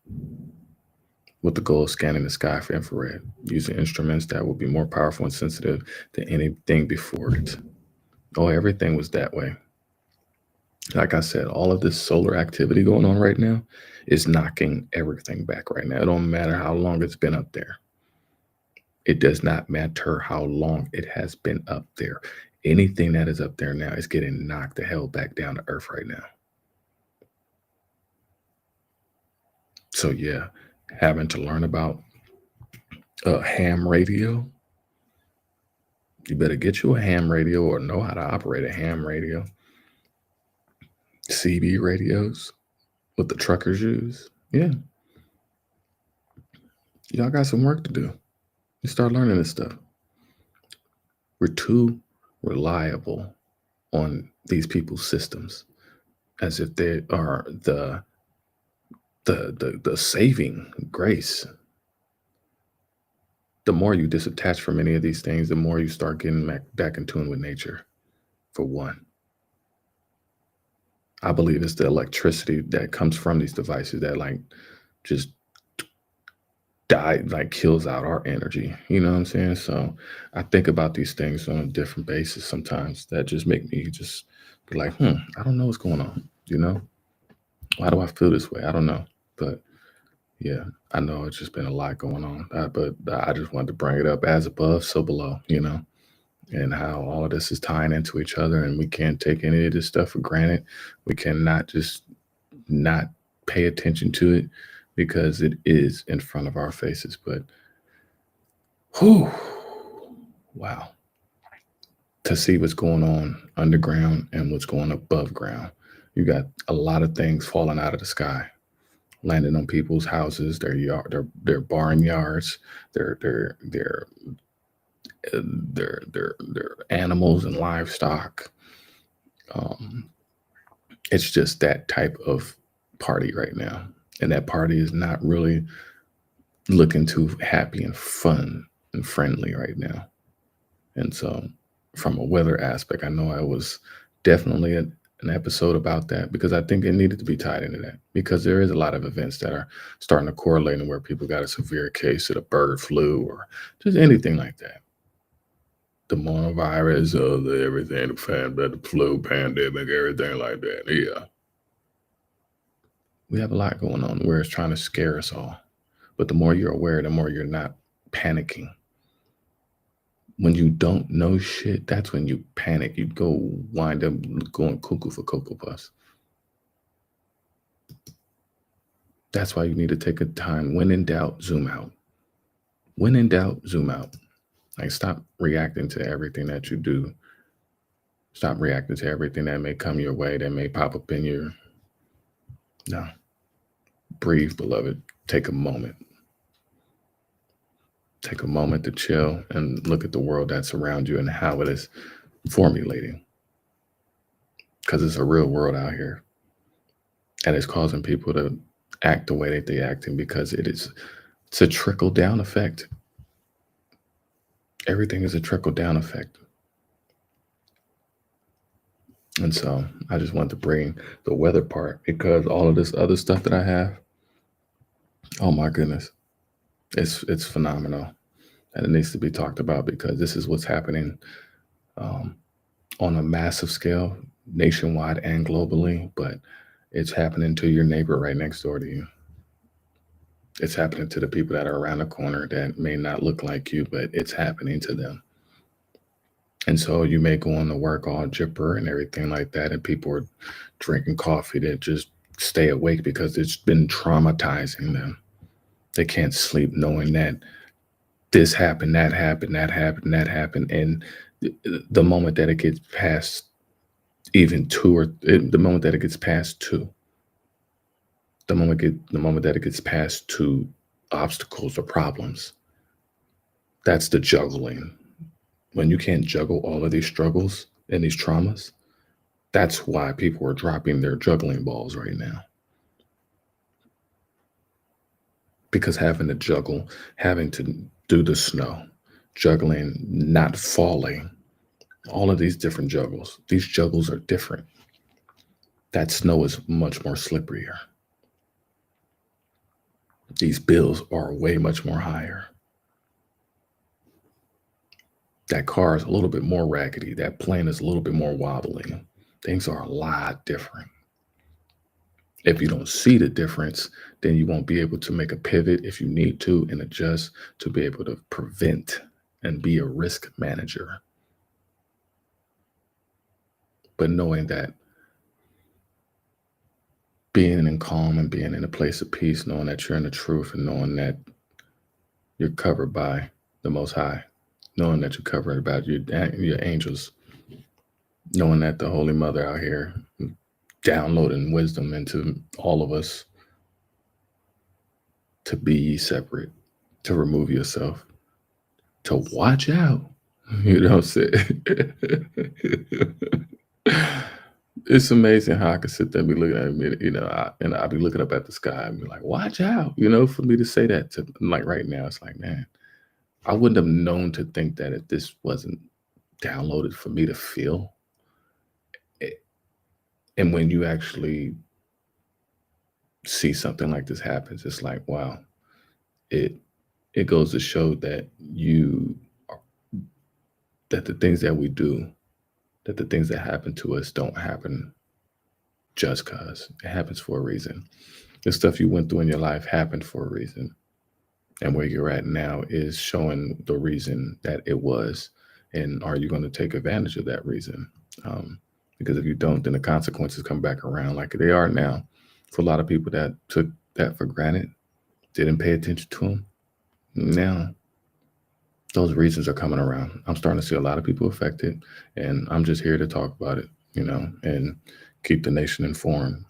with the goal of scanning the sky for infrared, using instruments that will be more powerful and sensitive than anything before it. Oh, everything was that way. Like I said, all of this solar activity going on right now is knocking everything back right now. It don't matter how long it's been up there. It does not matter how long it has been up there. Anything that is up there now is getting knocked the hell back down to earth right now. So yeah, having to learn about ham radio. You better get you a ham radio or know how to operate a ham radio. CB radios, what the truckers use. Yeah. Y'all got some work to do. You start learning this stuff. We're too reliable on these people's systems as if they are the saving grace. The more you disattach from any of these things, the more you start getting back in tune with nature, for one. I believe it's the electricity that comes from these devices that just kills out our energy. You know what I'm saying? So I think about these things on a different basis sometimes that just make me just be like, I don't know what's going on. Why do I feel this way? I don't know. But yeah, I know it's just been a lot going on. But I just wanted to bring it up, as above, so below, and how all of this is tying into each other, and we can't take any of this stuff for granted. We cannot just not pay attention to it because it is in front of our faces. But wow. To see what's going on underground and what's going above ground. You got a lot of things falling out of the sky, landing on people's houses, their yard, their barn yards, their animals and livestock. It's just that type of party right now. And that party is not really looking too happy and fun and friendly right now. And so from a weather aspect, I know I was definitely an episode about that because I think it needed to be tied into that because there is a lot of events that are starting to correlate and where people got a severe case of the bird flu or just anything like that. The coronavirus, everything, the flu pandemic, everything like that. Yeah. We have a lot going on where it's trying to scare us all. But the more you're aware, the more you're not panicking. When you don't know shit, that's when you panic. You go wind up going cuckoo for Cocoa Puffs. That's why you need to take a time. When in doubt, zoom out. When in doubt, zoom out. Stop reacting to everything that you do. Stop reacting to everything that may come your way, that may pop up in your... No. Breathe, beloved. Take a moment. Take a moment to chill and look at the world that's around you and how it is formulating. Because it's a real world out here. And it's causing people to act the way that they're acting because it's a trickle-down effect. Everything is a trickle-down effect. And so I just wanted to bring the weather part because all of this other stuff that I have, oh my goodness, it's phenomenal. And it needs to be talked about because this is what's happening on a massive scale, nationwide and globally, but it's happening to your neighbor right next door to you. It's happening to the people that are around the corner that may not look like you, but it's happening to them. And so you may go on to work all jipper and everything like that, and people are drinking coffee that just stay awake because it's been traumatizing them. They can't sleep knowing that this happened, that happened, that happened, that happened. And the moment that it gets past even two, or the moment that it gets past two, the moment that it gets past two obstacles or problems, that's the juggling. When you can't juggle all of these struggles and these traumas, that's why people are dropping their juggling balls right now. Because having to juggle, having to do the snow, juggling, not falling, all of these different juggles, these juggles are different. That snow is much more slipperier. These bills are way much more higher. That car is a little bit more raggedy. That plane is a little bit more wobbly. Things are a lot different. If you don't see the difference, then you won't be able to make a pivot if you need to and adjust to be able to prevent and be a risk manager. But knowing that being in calm and being in a place of peace, knowing that you're in the truth and knowing that you're covered by the Most High, knowing that you're covered by your angels, knowing that the Holy Mother out here downloading wisdom into all of us to be ye separate, to remove yourself, to watch out. You know what I'm saying? It's amazing how I can sit there and be looking at me, you know, and I'll be looking up at the sky and be like, watch out, you know, for me to say that to, like, right now, it's like, man, I wouldn't have known to think that if this wasn't downloaded for me to feel. And when you actually see something like this happens, it's like, wow, it goes to show that that the things that we do, that the things that happen to us don't happen just because. It happens for a reason. The stuff you went through in your life happened for a reason. And where you're at now is showing the reason that it was. And are you going to take advantage of that reason? Because if you don't, then the consequences come back around like they are now. For a lot of people that took that for granted, didn't pay attention to them, now those reasons are coming around. I'm starting to see a lot of people affected, and I'm just here to talk about it, you know, and keep the nation informed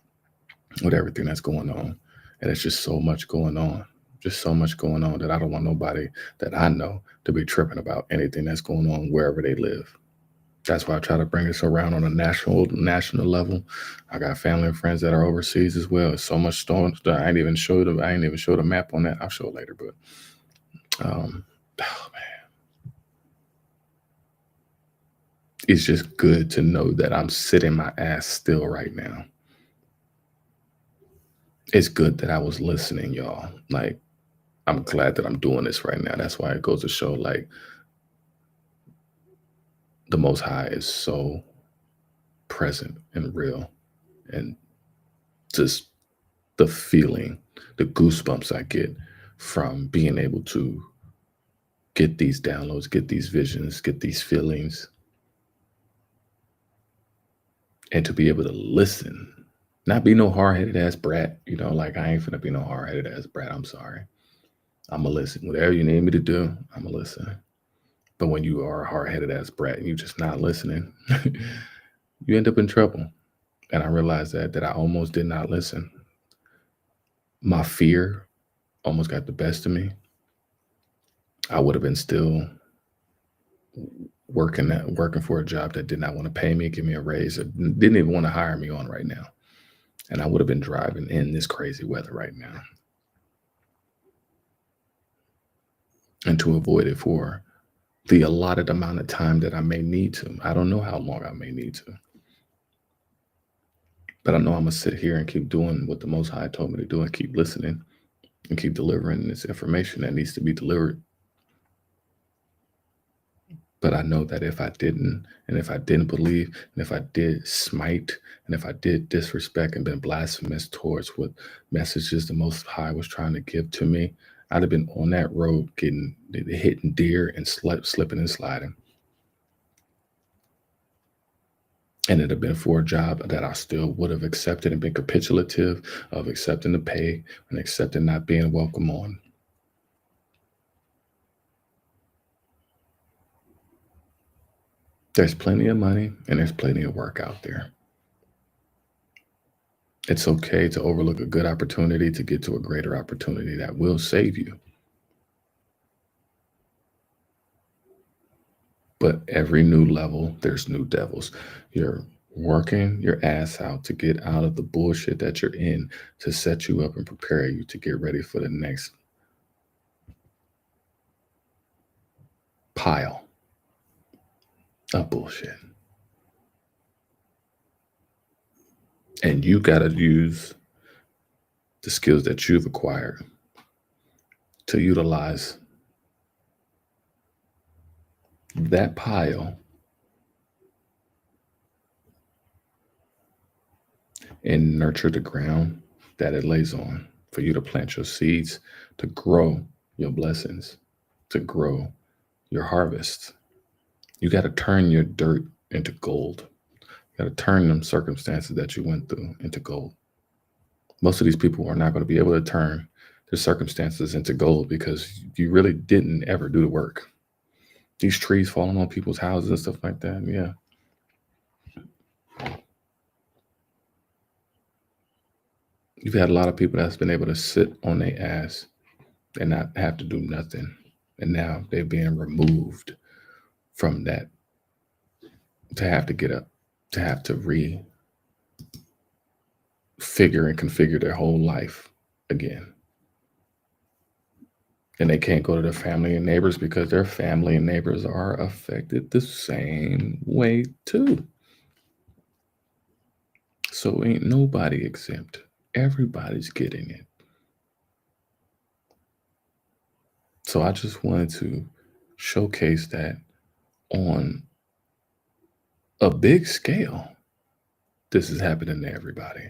with everything that's going on. And it's just so much going on, just so much going on that I don't want nobody that I know to be tripping about anything that's going on wherever they live. That's why I try to bring this around on a national level. I got family and friends that are overseas as well. It's so much storms that I ain't even showed a map on that. I'll show it later, but oh man. It's just good to know that I'm sitting my ass still right now. It's good that I was listening, y'all. Like, I'm glad that I'm doing this right now. That's why it goes to show, like, the Most High is so present and real. And just the feeling, the goosebumps I get from being able to get these downloads, get these visions, get these feelings, and to be able to listen. Not be no hard-headed ass brat, you know, like I ain't finna be no hard-headed ass brat. I'm sorry. I'ma listen. Whatever you need me to do, I'ma listen. But when you are a hard-headed ass brat and you're just not listening, you end up in trouble. And I realized that I almost did not listen. My fear almost got the best of me. I would have been still working for a job that did not want to pay me, give me a raise, or didn't even want to hire me on right now. And I would have been driving in this crazy weather right now. And to avoid it for the allotted amount of time that I may need to. I don't know how long I may need to. But I know I'm going to sit here and keep doing what the Most High told me to do and keep listening and keep delivering this information that needs to be delivered. But I know that if I didn't, and if I didn't believe, and if I did smite, and if I did disrespect and been blasphemous towards what messages the Most High was trying to give to me, I'd have been on that road hitting deer and slipping and sliding. And it'd have been for a job that I still would have accepted and been capitulative of accepting the pay and accepting not being welcome on. There's plenty of money and there's plenty of work out there. It's okay to overlook a good opportunity to get to a greater opportunity that will save you. But every new level, there's new devils. You're working your ass out to get out of the bullshit that you're in to set you up and prepare you to get ready for the next pile of bullshit. And you got to use the skills that you've acquired to utilize that pile and nurture the ground that it lays on for you to plant your seeds, to grow your blessings, to grow your harvest. You got to turn your dirt into gold. You got to turn them circumstances that you went through into gold. Most of these people are not going to be able to turn their circumstances into gold because you really didn't ever do the work. These trees falling on people's houses and stuff like that, yeah. You've had a lot of people that's been able to sit on their ass and not have to do nothing. And now they're being removed from that to have to get up, to have to figure and configure their whole life again. And they can't go to their family and neighbors because their family and neighbors are affected the same way too. So ain't nobody exempt. Everybody's getting it. So I just wanted to showcase that on a big scale, this is happening to everybody.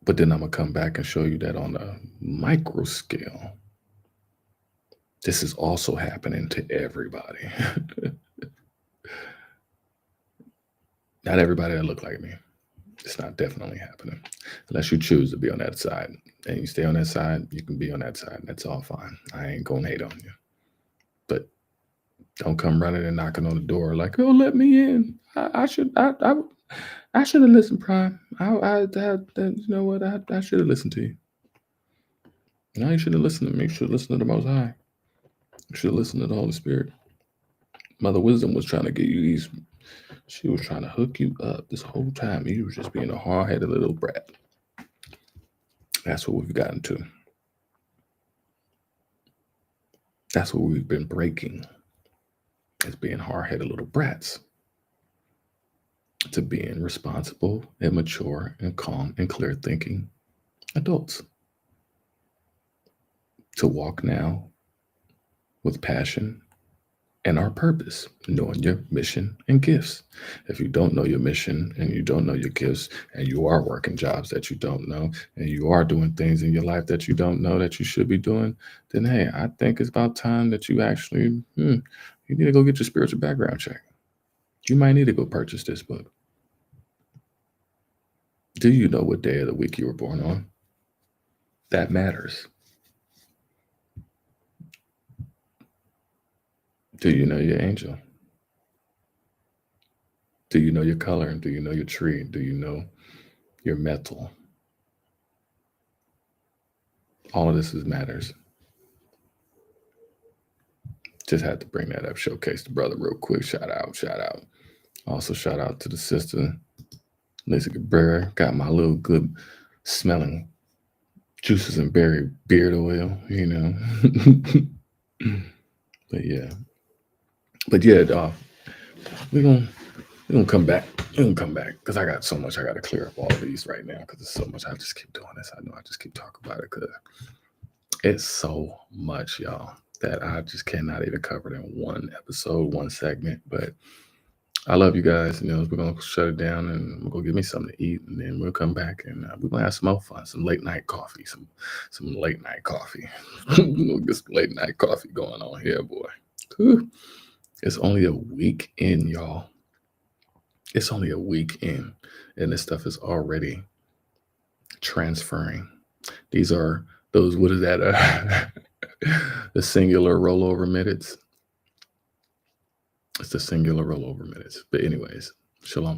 But then I'm going to come back and show you that on a micro scale, this is also happening to everybody. Not everybody that look like me. It's not definitely happening. Unless you choose to be on that side. And you stay on that side, you can be on that side. That's all fine. I ain't going to hate on you. But don't come running and knocking on the door like, oh, let me in. I should have listened, Prime. You know what? I should have listened to you. No, you should have listened to me. You should listen to the Most High. You should listen to the Holy Spirit. Mother Wisdom was trying to get you these. She was trying to hook you up this whole time. You was just being a hard-headed little brat. That's what we've gotten to. That's what we've been breaking. As being hard-headed little brats. To being responsible and mature and calm and clear thinking adults. To walk now with passion and our purpose, knowing your mission and gifts. If you don't know your mission and you don't know your gifts and you are working jobs that you don't know and you are doing things in your life that you don't know that you should be doing, then hey, I think it's about time that you actually, you need to go get your spiritual background check. You might need to go purchase this book. Do you know what day of the week you were born on? That matters. Do you know your angel? Do you know your color? Do you know your tree? Do you know your metal? All of this matters. Just had to bring that up, showcase the brother real quick. Shout out. Also shout out to the sister, Lisa Cabrera. Got my little good smelling juices and berry beard oil, you know. But yeah, we're gonna come back. We're gonna come back because I got so much I got to clear up all of these right now because there's so much. I just keep doing this. I know I just keep talking about it because it's so much, y'all, that I just cannot even cover it in one episode, one segment. But I love you guys. You know, we're gonna shut it down and we're gonna give me something to eat, and then we'll come back and we're gonna have some more fun, some late night coffee, some late night coffee. We're gonna get some late night coffee going on here, boy. Whew. It's only a week in, y'all. It's only a week in, and this stuff is already transferring. These are those, what is that? The singular rollover minutes. It's the singular rollover minutes. But anyways, shalom.